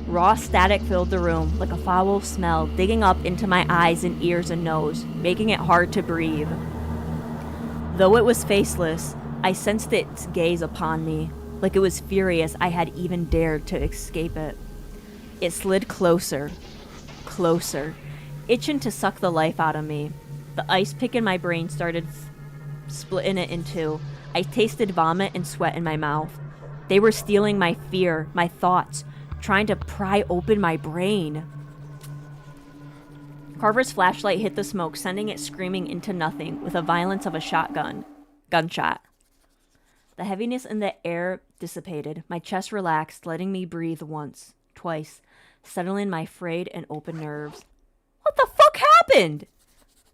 Raw static filled the room, like a foul smell, digging up into my eyes and ears and nose, making it hard to breathe. Though it was faceless, I sensed its gaze upon me, like it was furious I had even dared to escape it. It slid closer, closer, itching to suck the life out of me. The ice pick in my brain started splitting it in two. I tasted vomit and sweat in my mouth. They were stealing my fear, my thoughts, trying to pry open my brain. Carver's flashlight hit the smoke, sending it screaming into nothing with the violence of a gunshot. The heaviness in the air dissipated. My chest relaxed, letting me breathe once, twice, settling my frayed and open nerves. What the fuck happened?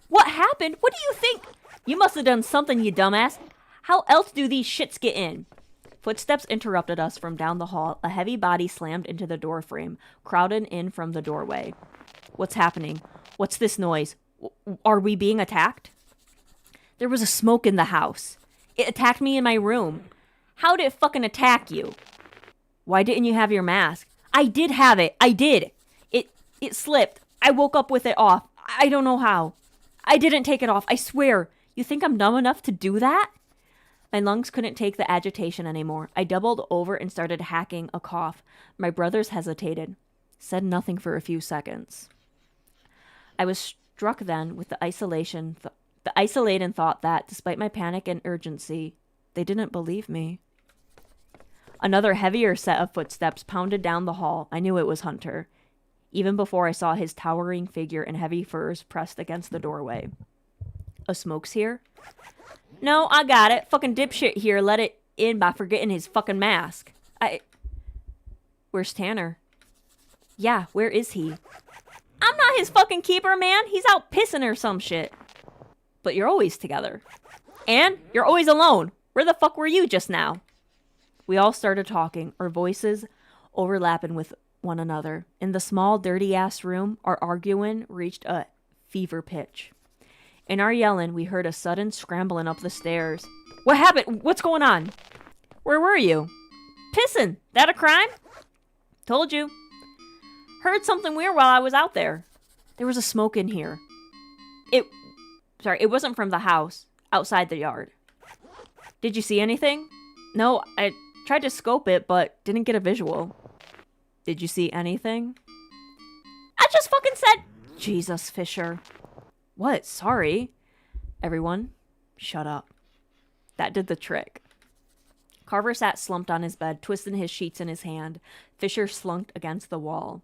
What happened? What do you think? You must have done something, you dumbass. How else do these shits get in? Footsteps interrupted us from down the hall. A heavy body slammed into the doorframe, crowded in from the doorway. What's happening? What's this noise? Are we being attacked? There was a smoke in the house. It attacked me in my room. How did it fucking attack you? Why didn't you have your mask? I did have it. I did. It slipped. I woke up with it off. I don't know how. I didn't take it off. I swear. You think I'm dumb enough to do that? My lungs couldn't take the agitation anymore. I doubled over and started hacking a cough. My brothers hesitated, said nothing for a few seconds. I was struck then with the isolating thought that, despite my panic and urgency, they didn't believe me. Another heavier set of footsteps pounded down the hall. I knew it was Hunter, even before I saw his towering figure and heavy furs pressed against the doorway. A smoke's here? No, I got it. Fucking dipshit here let it in by forgetting his fucking mask. Where's Tanner? Yeah, where is he? I'm not his fucking keeper, man. He's out pissing or some shit. But you're always together. And you're always alone. Where the fuck were you just now? We all started talking, our voices overlapping with one another. In the small, dirty-ass room, our arguing reached a fever pitch. In our yelling, we heard a sudden scrambling up the stairs. What happened? What's going on? Where were you? Pissing. That a crime? Told you. Heard something weird while I was out there. There was a smoke in here. It wasn't from the house. Outside the yard. Did you see anything? No, I tried to scope it, but didn't get a visual. Did you see anything? I just fucking said... Jesus, Fisher. What? Sorry. Everyone, shut up. That did the trick. Carver sat slumped on his bed, twisting his sheets in his hand. Fisher slunked against the wall.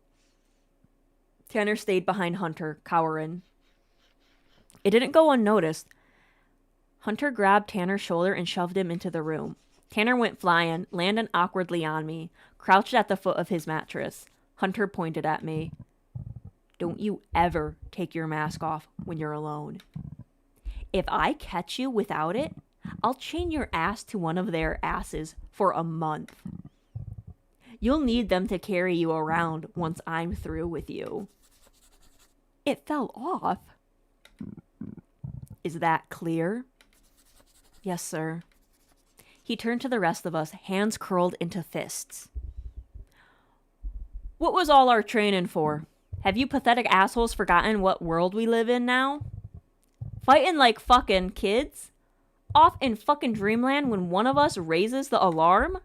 Tanner stayed behind Hunter, cowering. It didn't go unnoticed. Hunter grabbed Tanner's shoulder and shoved him into the room. Tanner went flying, landing awkwardly on me, crouched at the foot of his mattress. Hunter pointed at me. Don't you ever take your mask off when you're alone. If I catch you without it, I'll chain your ass to one of their asses for a month. You'll need them to carry you around once I'm through with you. It fell off. Is that clear? Yes, sir. He turned to the rest of us, hands curled into fists. What was all our training for? Have you pathetic assholes forgotten what world we live in now? Fighting like fucking kids? Off in fucking dreamland when one of us raises the alarm?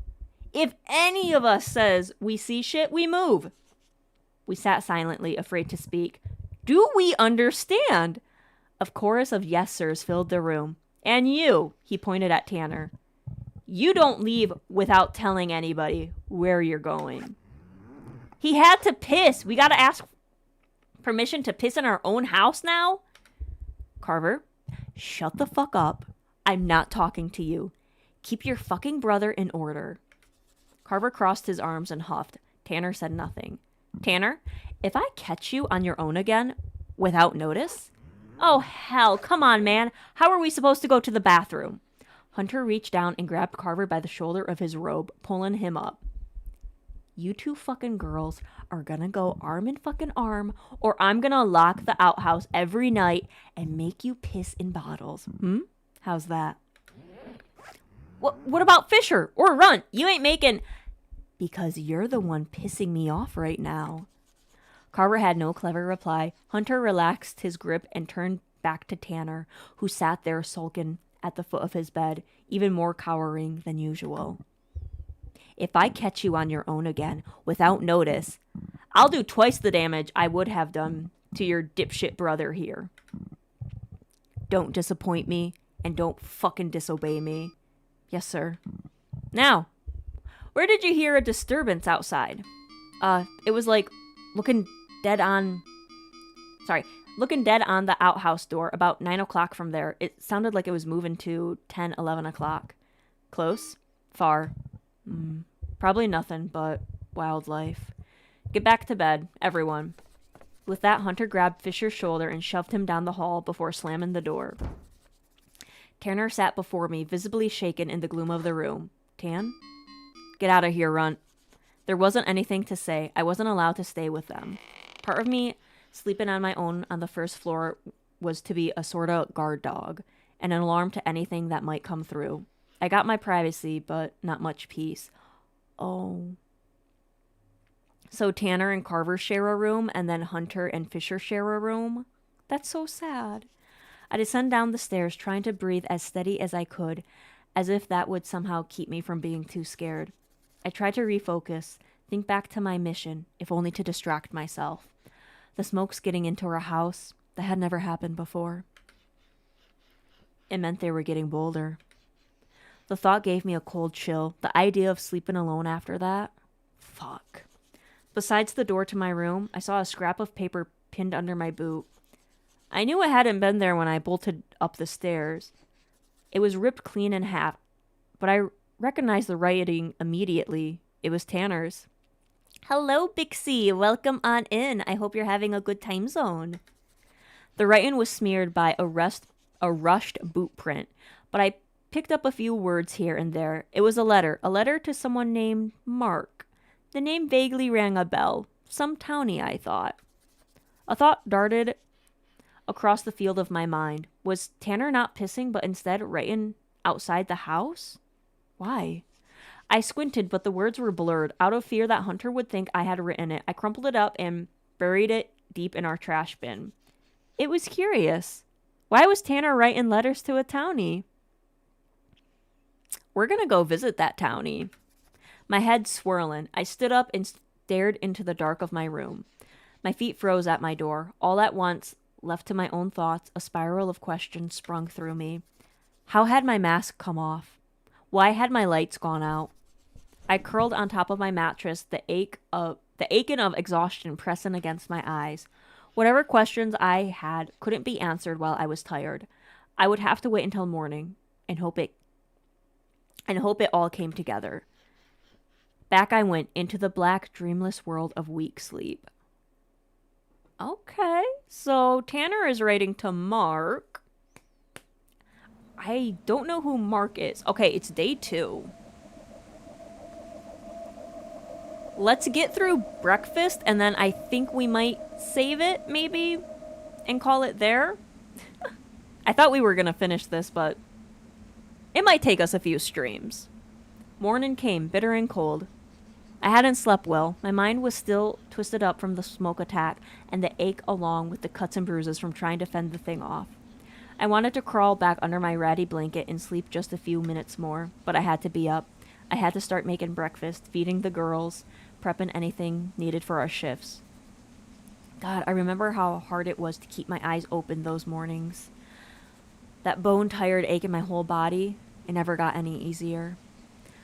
If any of us says we see shit, we move. We sat silently, afraid to speak. Do we understand? A chorus of yes sirs filled the room. And you, he pointed at Tanner. You don't leave without telling anybody where you're going. He had to piss. We gotta ask permission to piss in our own house now? Carver, shut the fuck up. I'm not talking to you. Keep your fucking brother in order. Carver crossed his arms and huffed. Tanner said nothing. Tanner, if I catch you on your own again, without notice? Oh, hell, come on, man. How are we supposed to go to the bathroom? Hunter reached down and grabbed Carver by the shoulder of his robe, pulling him up. You two fucking girls are gonna go arm in fucking arm, or I'm gonna lock the outhouse every night and make you piss in bottles. How's that? What about Fisher or Runt? You ain't making... Because you're the one pissing me off right now. Carver had no clever reply. Hunter relaxed his grip and turned back to Tanner, who sat there sulking at the foot of his bed, even more cowering than usual. If I catch you on your own again, without notice, I'll do twice the damage I would have done to your dipshit brother here. Don't disappoint me, and don't fucking disobey me. Yes, sir. Now, where did you hear a disturbance outside? It was like looking dead on the outhouse door about 9 o'clock from there. It sounded like it was moving to 10, 11 o'clock. Close? Far? Probably nothing but wildlife. Get back to bed, everyone. With that, Hunter grabbed Fisher's shoulder and shoved him down the hall before slamming the door. Tanner sat before me, visibly shaken in the gloom of the room. Tan? Get out of here, Runt. There wasn't anything to say. I wasn't allowed to stay with them. Part of me, sleeping on my own on the first floor, was to be a sort of guard dog, and an alarm to anything that might come through. I got my privacy, but not much peace. Oh. So Tanner and Carver share a room, and then Hunter and Fisher share a room? That's so sad. I descend down the stairs, trying to breathe as steady as I could, as if that would somehow keep me from being too scared. I tried to refocus, think back to my mission, if only to distract myself. The smoke's getting into our house. That had never happened before. It meant they were getting bolder. The thought gave me a cold chill. The idea of sleeping alone after that? Fuck. Besides the door to my room, I saw a scrap of paper pinned under my boot. I knew it hadn't been there when I bolted up the stairs. It was ripped clean in half, but I recognized the writing immediately. It was Tanner's. Hello, Bixie. Welcome on in. I hope you're having a good time zone. The writing was smeared by a rushed boot print, but I picked up a few words here and there. It was a letter to someone named Mark. The name vaguely rang a bell. Some townie, I thought. A thought darted across the field of my mind. Was Tanner not pissing, but instead writing outside the house? Why? I squinted, but the words were blurred. Out of fear that Hunter would think I had written it, I crumpled it up and buried it deep in our trash bin. It was curious. Why was Tanner writing letters to a townie? We're gonna go visit that townie. My head swirling, I stood up and stared into the dark of my room. My feet froze at my door. All at once, left to my own thoughts, a spiral of questions sprung through me. How had my mask come off? Why had my lights gone out? I curled on top of my mattress, the aching of exhaustion pressing against my eyes. Whatever questions I had couldn't be answered while I was tired. I would have to wait until morning and hope it all came together. Back I went into the black, dreamless world of weak sleep. Okay, so Tanner is writing to Mark. I don't know who Mark is. Okay, it's day 2. Let's get through breakfast, and then I think we might save it, maybe, and call it there. I thought we were going to finish this, but it might take us a few streams. Morning came, bitter and cold. I hadn't slept well. My mind was still twisted up from the smoke attack and the ache along with the cuts and bruises from trying to fend the thing off. I wanted to crawl back under my ratty blanket and sleep just a few minutes more, but I had to be up. I had to start making breakfast, feeding the girls, prepping anything needed for our shifts. God, I remember how hard it was to keep my eyes open those mornings. That bone-tired ache in my whole body, it never got any easier.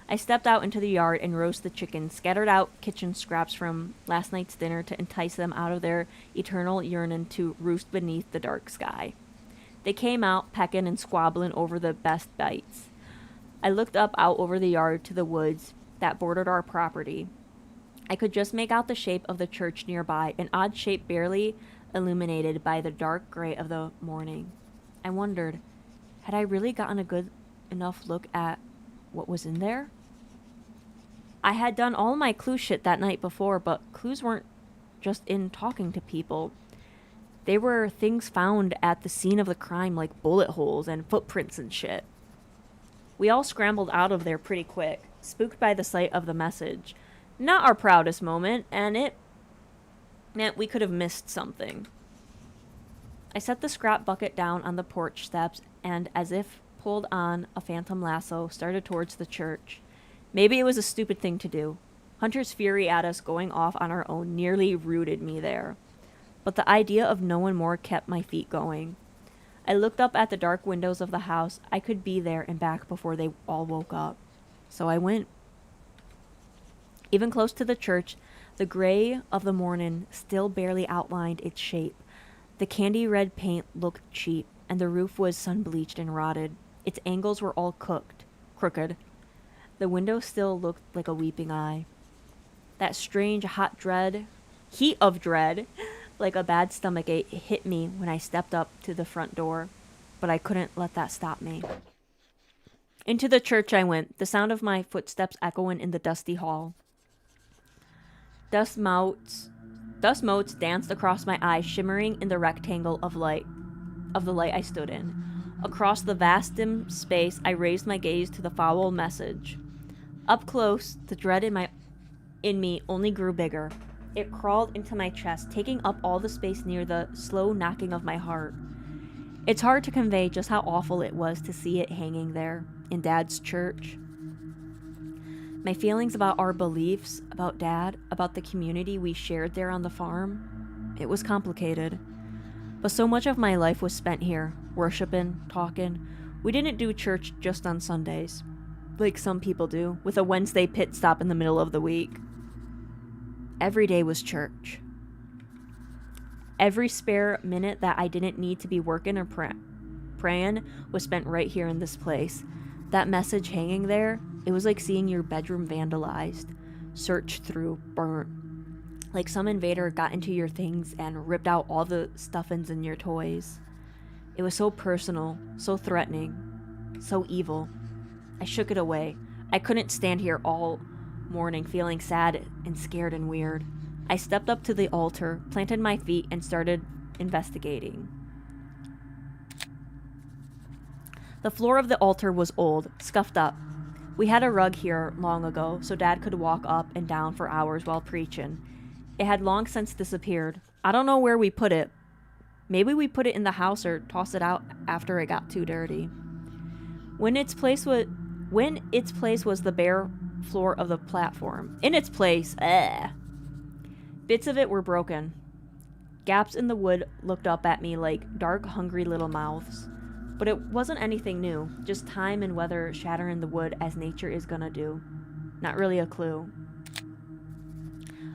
I stepped out into the yard and roasted the chickens, scattered out kitchen scraps from last night's dinner to entice them out of their eternal yearning to roost beneath the dark sky. They came out, pecking and squabbling over the best bites. I looked up out over the yard to the woods that bordered our property. I could just make out the shape of the church nearby, an odd shape barely illuminated by the dark gray of the morning. I wondered, had I really gotten a good enough look at what was in there? I had done all my clue shit that night before, but clues weren't just in talking to people. They were things found at the scene of the crime, like bullet holes and footprints and shit. We all scrambled out of there pretty quick, spooked by the sight of the message. Not our proudest moment, and it meant we could have missed something. I set the scrap bucket down on the porch steps and, as if pulled on a phantom lasso, started towards the church. Maybe it was a stupid thing to do. Hunter's fury at us going off on our own nearly rooted me there. But the idea of knowing more kept my feet going. I looked up at the dark windows of the house. I could be there and back before they all woke up. So I went. Even close to the church, the gray of the morning still barely outlined its shape. The candy red paint looked cheap, and the roof was sun-bleached and rotted. Its angles were all crooked. The window still looked like a weeping eye. That strange heat of dread, like a bad stomachache, hit me when I stepped up to the front door, but I couldn't let that stop me. Into the church I went, the sound of my footsteps echoing in the dusty hall. Dust motes danced across my eyes, shimmering in the rectangle of the light I stood in. Across the vast dim space, I raised my gaze to the foul message. Up close, the dread in me only grew bigger. It crawled into my chest, taking up all the space near the slow knocking of my heart. It's hard to convey just how awful it was to see it hanging there, in Dad's church. My feelings about our beliefs, about Dad, about the community we shared there on the farm, it was complicated. But so much of my life was spent here, worshiping, talking. We didn't do church just on Sundays, like some people do, with a Wednesday pit stop in the middle of the week. Every day was church. Every spare minute that I didn't need to be working or praying was spent right here in this place. That message hanging there, it was like seeing your bedroom vandalized, searched through, burnt. Like some invader got into your things and ripped out all the stuffings in your toys. It was so personal, so threatening, so evil. I shook it away. I couldn't stand here all morning feeling sad and scared and weird. I stepped up to the altar, planted my feet, and started investigating. The floor of the altar was old, scuffed up. We had a rug here long ago, so Dad could walk up and down for hours while preaching. It had long since disappeared. I don't know where we put it. Maybe we put it in the house or tossed it out after it got too dirty. When its place was the bare floor of the platform. In its place, bits of it were broken. Gaps in the wood looked up at me like dark, hungry little mouths. But it wasn't anything new, just time and weather shattering the wood as nature is gonna do. Not really a clue.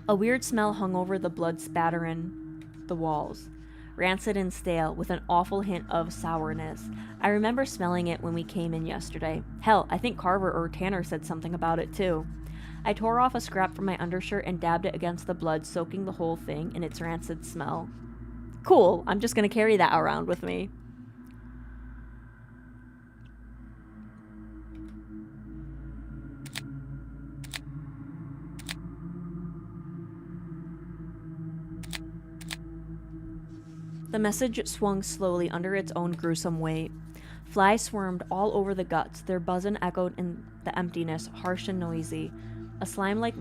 A weird smell hung over the blood spattering the walls, rancid and stale, with an awful hint of sourness. I remember smelling it when we came in yesterday. Hell, I think Carver or Tanner said something about it too. I tore off a scrap from my undershirt and dabbed it against the blood, soaking the whole thing in its rancid smell. Cool, I'm just gonna carry that around with me. The message swung slowly under its own gruesome weight. Flies swarmed all over the guts, their buzzing echoed in the emptiness, harsh and noisy. A slime-like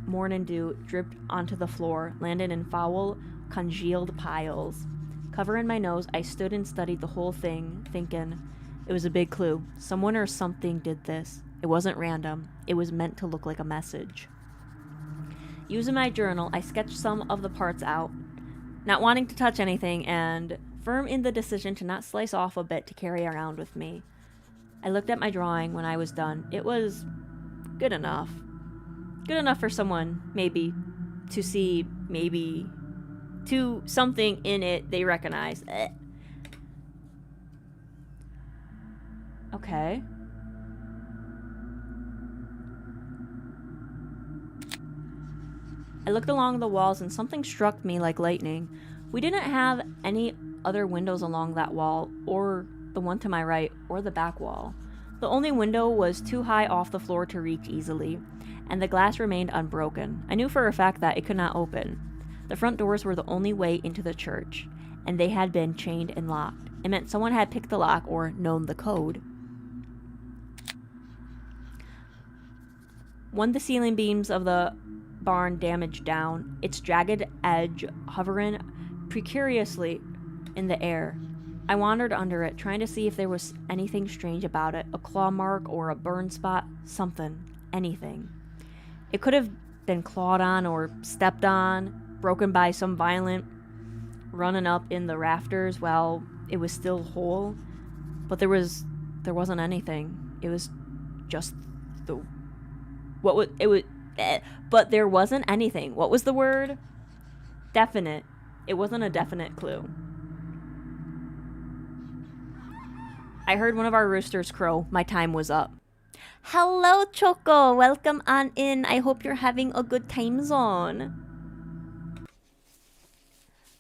morning dew dripped onto the floor, landed in foul, congealed piles. Covering my nose, I stood and studied the whole thing, thinking it was a big clue. Someone or something did this. It wasn't random. It was meant to look like a message. Using my journal, I sketched some of the parts out, not wanting to touch anything and firm in the decision to not slice off a bit to carry around with me. I looked at my drawing when I was done. It was good enough. Good enough for someone, maybe, to see, maybe, to something in it they recognize. Okay. I looked along the walls and something struck me like lightning. We didn't have any other windows along that wall, or the one to my right, or the back wall. The only window was too high off the floor to reach easily, and the glass remained unbroken. I knew for a fact that it could not open. The front doors were the only way into the church, and they had been chained and locked. It meant someone had picked the lock or known the code. One of the ceiling beams of the barn damaged down, its jagged edge hovering precariously in the air. I wandered under it, trying to see if there was anything strange about it, a claw mark or a burn spot, something, anything. It could have been clawed on or stepped on, broken by some violent running up in the rafters while it was still whole, but there wasn't anything. It was just the but there wasn't anything. What was the word? Definite. It wasn't a definite clue. I heard one of our roosters crow. My time was up. Hello, Choco. Welcome on in. I hope you're having a good time zone.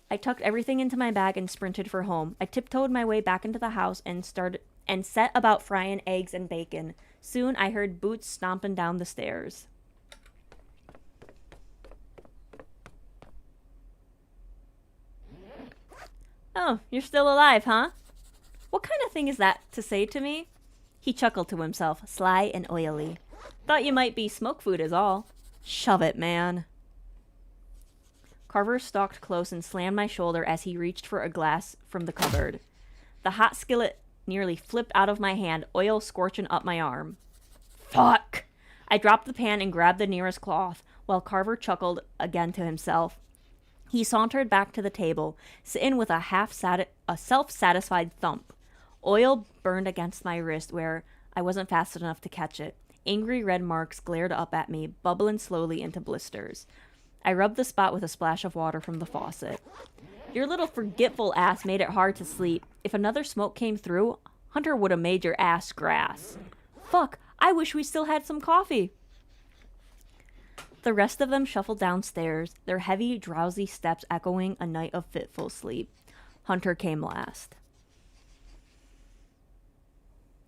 I tucked everything into my bag and sprinted for home. I tiptoed my way back into the house and set about frying eggs and bacon. Soon I heard boots stomping down the stairs. Oh, you're still alive, huh? What kind of thing is that to say to me? He chuckled to himself, sly and oily. Thought you might be smoke food is all. Shove it, man. Carver stalked close and slammed my shoulder as he reached for a glass from the cupboard. The hot skillet nearly flipped out of my hand, oil scorching up my arm. Fuck! I dropped the pan and grabbed the nearest cloth, while Carver chuckled again to himself. He sauntered back to the table, sitting with a self-satisfied thump. Oil burned against my wrist where I wasn't fast enough to catch it. Angry red marks glared up at me, bubbling slowly into blisters. I rubbed the spot with a splash of water from the faucet. Your little forgetful ass made it hard to sleep. If another smoke came through, Hunter would have made your ass grass. Fuck, I wish we still had some coffee. The rest of them shuffled downstairs, their heavy, drowsy steps echoing a night of fitful sleep. Hunter came last.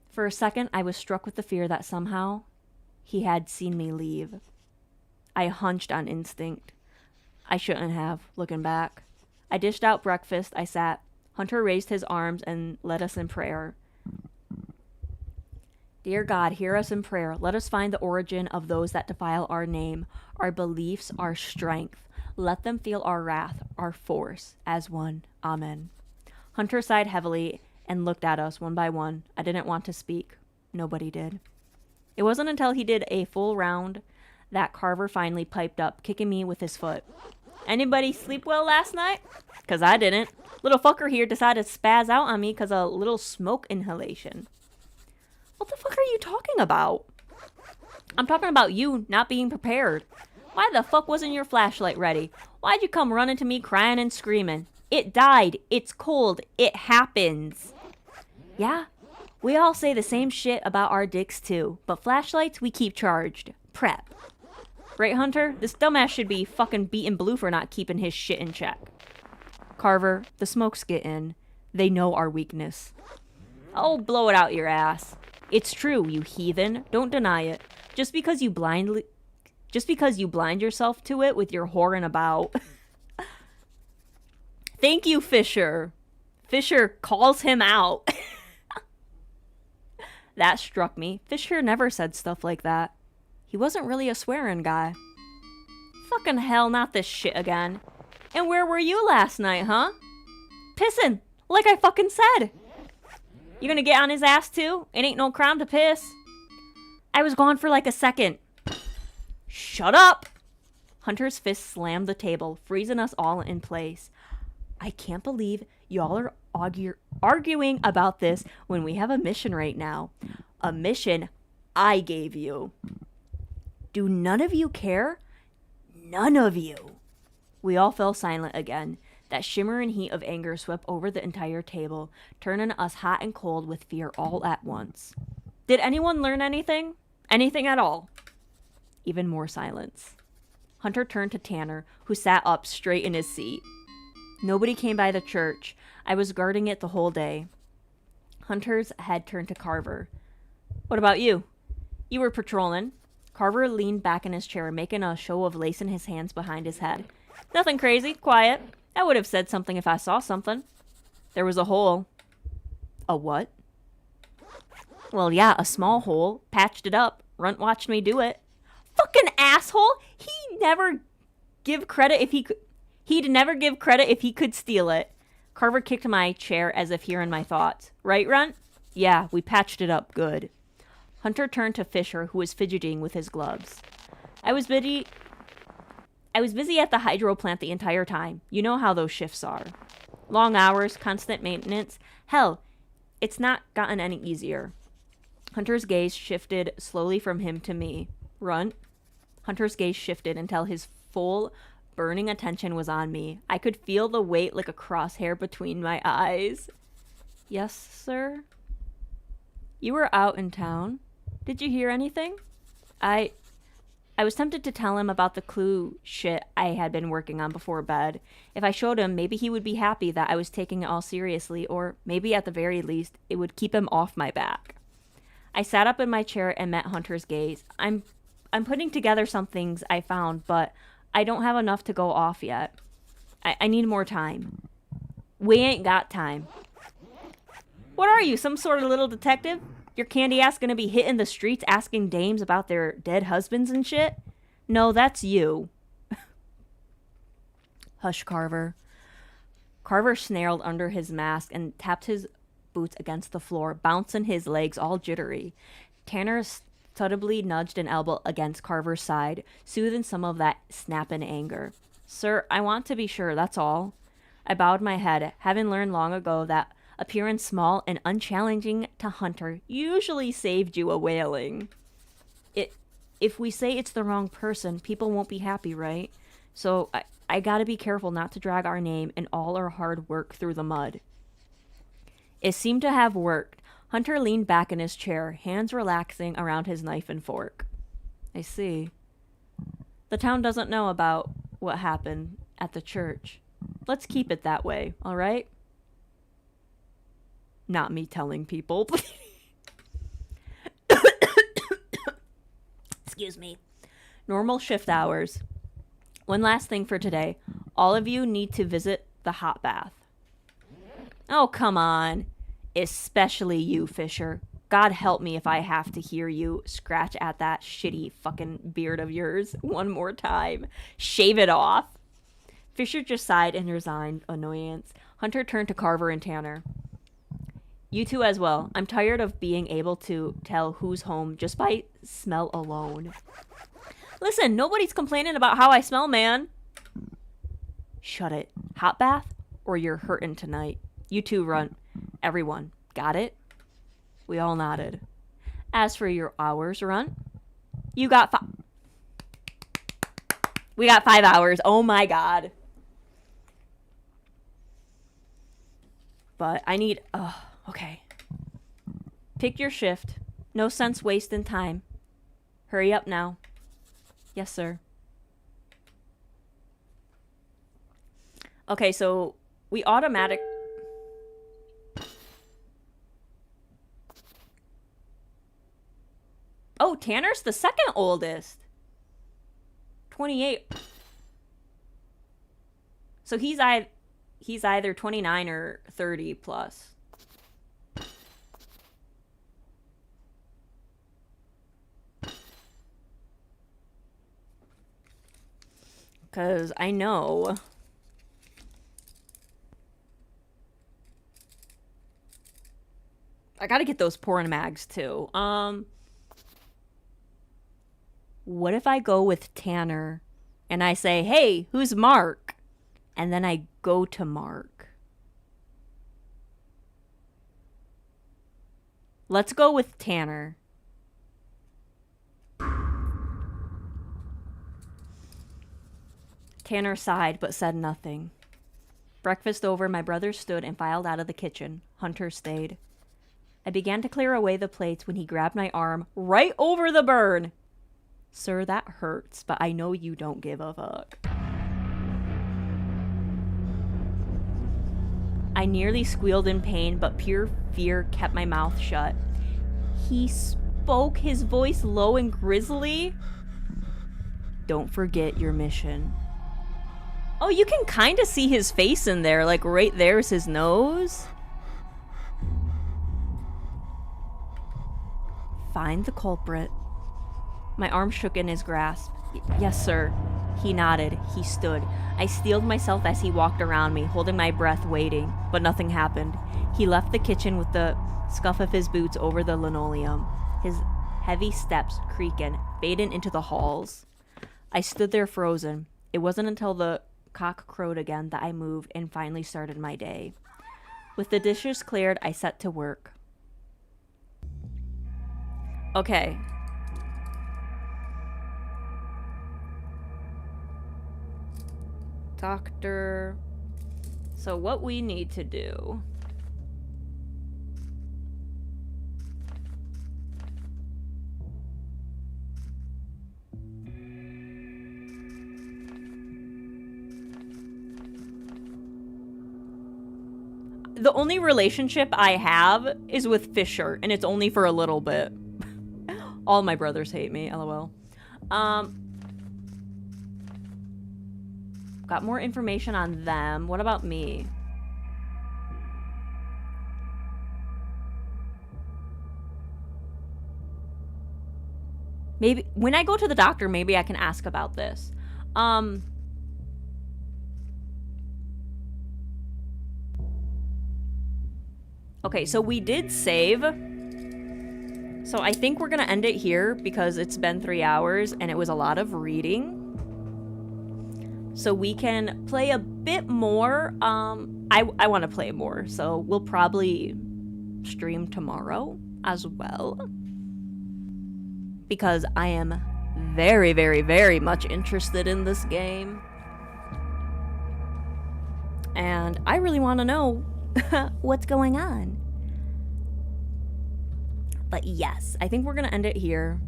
For a second, I was struck with the fear that somehow he had seen me leave. I hunched on instinct. I shouldn't have, looking back. I dished out breakfast. I sat. Hunter raised his arms and led us in prayer. Dear God, hear us in prayer. Let us find the origin of those that defile our name, our beliefs, our strength. Let them feel our wrath, our force, as one. Amen. Hunter sighed heavily and looked at us one by one. I didn't want to speak. Nobody did. It wasn't until he did a full round that Carver finally piped up, kicking me with his foot. Anybody sleep well last night? 'Cause I didn't. Little fucker here decided to spaz out on me 'cause a little smoke inhalation. What the fuck are you talking about? I'm talking about you not being prepared. Why the fuck wasn't your flashlight ready? Why'd you come running to me crying and screaming? It died. It's cold. It happens. Yeah, we all say the same shit about our dicks too, but flashlights we keep charged. Prep. Right, Hunter? This dumbass should be fucking beaten blue for not keeping his shit in check. Carver, the smokes get in. They know our weakness. Oh, blow it out your ass. It's true, you heathen. Don't deny it. Just because you blind yourself to it with your whoring about. Thank you, Fisher. Fisher calls him out. That struck me. Fisher never said stuff like that. He wasn't really a swearing guy. Fucking hell, not this shit again. And where were you last night, huh? Pissing, like I fucking said. You gonna get on his ass too? It ain't no crime to piss. I was gone for like a second. Shut up! Hunter's fist slammed the table, freezing us all in place. I can't believe y'all are arguing about this when we have a mission right now. A mission I gave you. Do none of you care? None of you. We all fell silent again. That shimmering heat of anger swept over the entire table, turning us hot and cold with fear all at once. Did anyone learn anything? Anything at all? Even more silence. Hunter turned to Tanner, who sat up straight in his seat. Nobody came by the church. I was guarding it the whole day. Hunter's head turned to Carver. What about you? You were patrolling. Carver leaned back in his chair, making a show of lacing his hands behind his head. Nothing crazy, quiet. I would have said something if I saw something. There was a hole. A what? Well, yeah, a small hole. Patched it up. Runt watched me do it. Fucking asshole! He'd never give credit if he could steal it. Carver kicked my chair as if hearing my thoughts. Right, Runt? Yeah, we patched it up good. Hunter turned to Fisher, who was fidgeting with his gloves. I was busy at the hydro plant the entire time. You know how those shifts are. Long hours, constant maintenance. Hell, it's not gotten any easier. Hunter's gaze shifted slowly from him to me. Runt? Hunter's gaze shifted until his full, burning attention was on me. I could feel the weight like a crosshair between my eyes. Yes, sir? You were out in town. Did you hear anything? I was tempted to tell him about the clue shit I had been working on before bed. If I showed him, maybe he would be happy that I was taking it all seriously, or maybe at the very least, it would keep him off my back. I sat up in my chair and met Hunter's gaze. I'm putting together some things I found, but I don't have enough to go off yet. I need more time. We ain't got time. What are you, some sort of little detective? Your candy ass gonna be hitting the streets asking dames about their dead husbands and shit? No, that's you. Hush, Carver. Carver snarled under his mask and tapped his boots against the floor, bouncing his legs all jittery. Tanner subtly nudged an elbow against Carver's side, soothing some of that snap in anger. Sir, I want to be sure, that's all. I bowed my head, having learned long ago that appearing small and unchallenging to Hunter usually saved you a wailing. If we say it's the wrong person, people won't be happy, right? So I gotta be careful not to drag our name and all our hard work through the mud. It seemed to have worked. Hunter leaned back in his chair, hands relaxing around his knife and fork. I see. The town doesn't know about what happened at the church. Let's keep it that way, all right? Not me telling people. Excuse me. Normal shift hours. One last thing for today. All of you need to visit the hot bath. Oh, come on. Especially you, Fisher. God help me if I have to hear you scratch at that shitty fucking beard of yours one more time. Shave it off. Fisher just sighed in resigned annoyance. Hunter turned to Carver and Tanner. You two as well. I'm tired of being able to tell who's home just by smell alone. Listen, nobody's complaining about how I smell, man. Shut it. Hot bath or you're hurting tonight. You two, Runt. Everyone. Got it? We all nodded. As for your hours, Runt, you got We got 5 hours. Oh my god. But I need... okay. Pick your shift. No sense wasting time. Hurry up now. Yes, sir. Okay, so we automatic... Oh, Tanner's the second oldest. 28. So he's either 29 or 30 plus. 'Cause I know. I gotta get those porn mags too. What if I go with Tanner and I say, hey, who's Mark? And then I go to Mark. Let's go with Tanner. Tanner sighed but said nothing. Breakfast over, my brother stood and filed out of the kitchen. Hunter stayed. I began to clear away the plates when he grabbed my arm right over the burn. Sir, that hurts, but I know you don't give a fuck. I nearly squealed in pain, but pure fear kept my mouth shut. He spoke, his voice low and grisly. Don't forget your mission. Oh, you can kind of see his face in there. Like, right there's his nose. Find the culprit. My arm shook in his grasp. Yes, sir. He nodded. He stood. I steeled myself as he walked around me, holding my breath, waiting. But nothing happened. He left the kitchen with the scuff of his boots over the linoleum. His heavy steps creaking, fading into the halls. I stood there frozen. It wasn't until the cock crowed again that I moved and finally started my day. With the dishes cleared, I set to work. Okay. Doctor. So what we need to do. The only relationship I have is with Fisher, and it's only for a little bit. All my brothers hate me, lol. Got more information on them. What about me? Maybe when I go to the doctor, maybe I can ask about this. Okay, so we did save. So I think we're gonna end it here because it's been 3 hours and it was a lot of reading. So we can play a bit more. I want to play more, so we'll probably stream tomorrow as well. Because I am very, very, very much interested in this game. And I really want to know what's going on. But yes, I think we're going to end it here.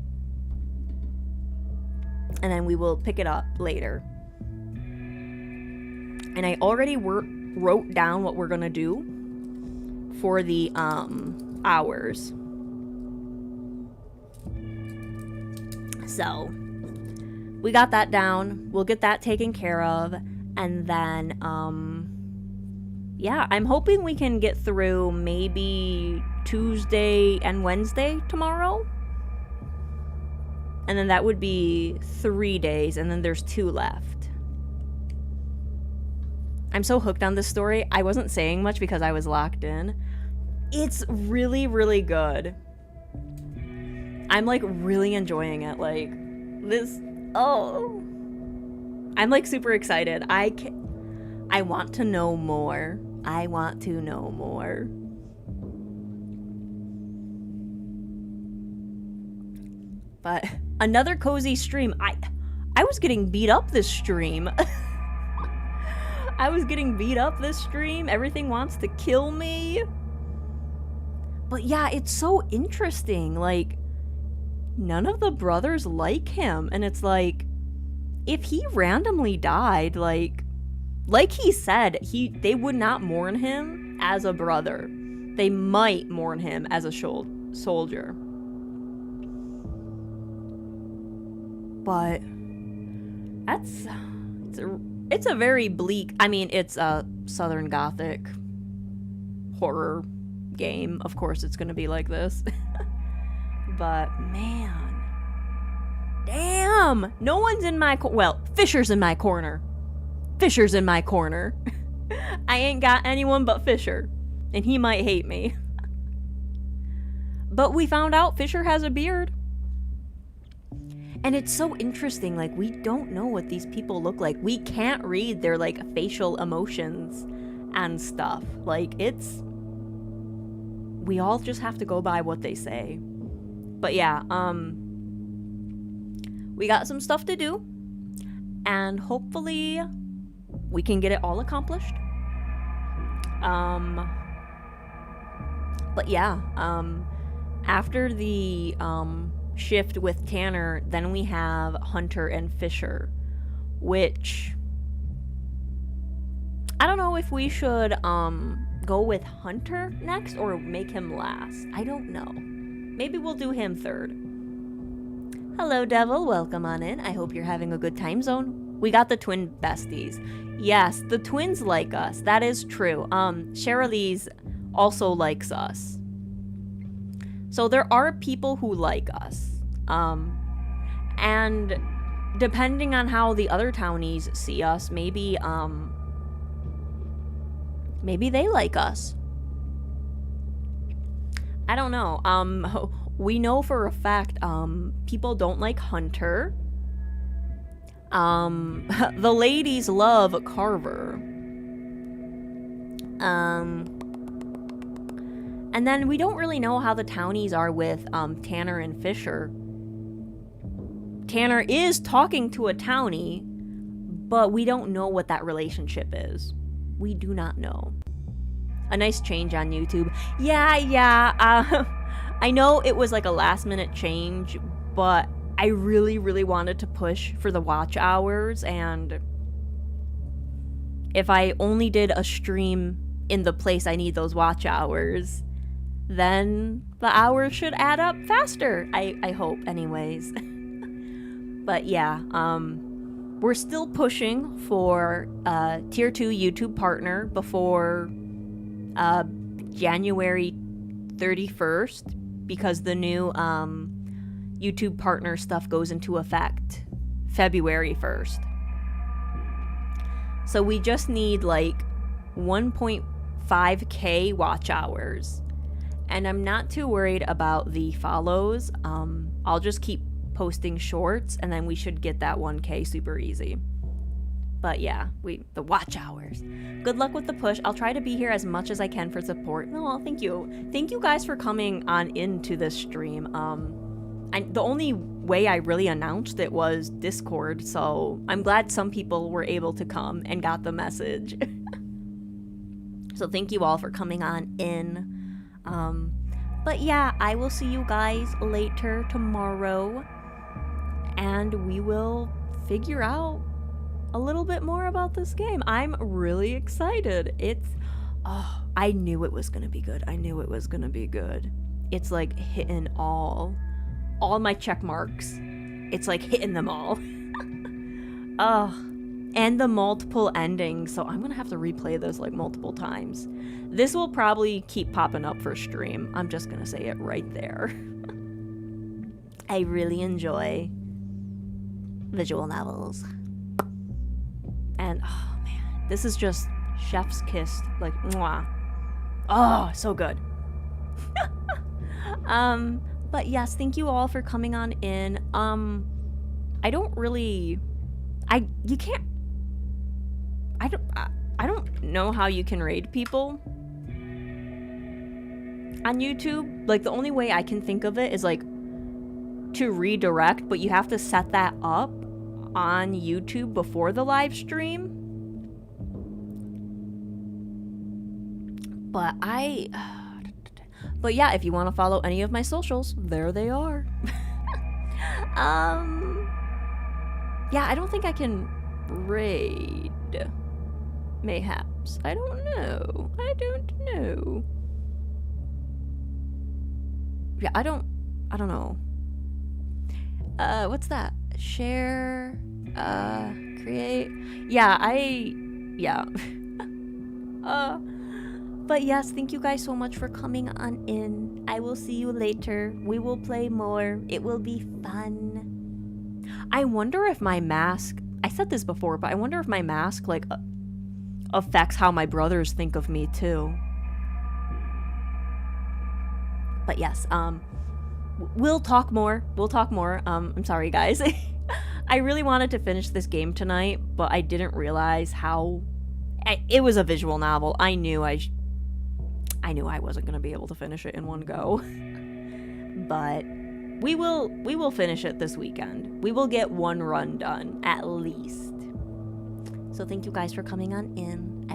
And then we will pick it up later. And I already wrote down what we're going to do for the hours. So, we got that down. We'll get that taken care of. And then, yeah, I'm hoping we can get through maybe Tuesday and Wednesday tomorrow. And then that would be 3 days, and then there's 2 left. I'm so hooked on this story. I wasn't saying much because I was locked in. It's really, really good. I'm like really enjoying it. Like this, oh. I'm like super excited. I want to know more. I want to know more. But another cozy stream. I was getting beat up this stream. I was getting beat up this stream. Everything wants to kill me. But yeah, it's so interesting. Like, none of the brothers like him. And it's like, if he randomly died, like he said, they would not mourn him as a brother. They might mourn him as a soldier. But it's a very bleak, I mean, it's a Southern Gothic horror game. Of course it's gonna be like this. But man, damn. No one's in my well, Fisher's in my corner. Fisher's in my corner. I ain't got anyone but Fisher, and he might hate me. But we found out Fisher has a beard. And it's so interesting, like, we don't know what these people look like. We can't read their, like, facial emotions and stuff. Like, we all just have to go by what they say. But yeah, we got some stuff to do, and hopefully we can get it all accomplished. But yeah, after the shift with Tanner, then we have Hunter and Fisher, which I don't know if we should go with Hunter next or make him last. I don't know. Maybe we'll do him third. Hello, Devil. Welcome on in. I hope you're having a good time zone. We got the twin besties. Yes, the twins like us. That is true. Cherilise also likes us. So there are people who like us. And depending on how the other townies see us, maybe they like us. I don't know. We know for a fact, people don't like Hunter. The ladies love Carver. And then we don't really know how the townies are with, Tanner and Fisher. Tanner is talking to a townie, but we don't know what that relationship is. We do not know. A nice change on YouTube. Yeah. I know it was like a last minute change, but I really, really wanted to push for the watch hours, and if I only did a stream in the place I need those watch hours, then the hours should add up faster. I hope, anyways. But yeah, we're still pushing for a tier 2 YouTube partner before January 31st, because the new YouTube partner stuff goes into effect February 1st. So we just need like 1.5k watch hours. And I'm not too worried about the follows. I'll just keep posting shorts, and then we should get that 1k super easy. But yeah, the watch hours. Good luck with the push. I'll try to be here as much as I can for support. Oh, thank you. Thank you guys for coming on into this stream. The only way I really announced it was Discord, so I'm glad some people were able to come and got the message. So thank you all for coming on in. But yeah, I will see you guys later tomorrow, and we will figure out a little bit more about this game. I'm really excited. I knew it was gonna be good. It's like hitting all my check marks. It's like hitting them all. And the multiple endings, so I'm gonna have to replay this like multiple times. This will probably keep popping up for stream. I'm just gonna say it right there. I really enjoy visual novels. And oh man, this is just chef's kiss, like mwah. Oh, so good. But yes, thank you all for coming on in. I don't know how you can raid people on YouTube. Like, the only way I can think of it is like to redirect, but you have to set that up on YouTube before the live stream. But yeah, if you want to follow any of my socials, there they are. Yeah, I don't think I can raid. Mayhaps. I don't know. Yeah, I don't know. What's that? Share, create. Yeah. But yes, thank you guys so much for coming on in. I will see you later. We will play more. It will be fun. I wonder if my mask, I said this before, but I wonder if my mask, like, affects how my brothers think of me, too. But yes, we'll talk more. I'm sorry, guys. I really wanted to finish this game tonight, but I didn't realize how... it was a visual novel. I knew I wasn't going to be able to finish it in one go. But we will finish it this weekend. We will get one run done, at least. So thank you guys for coming on in.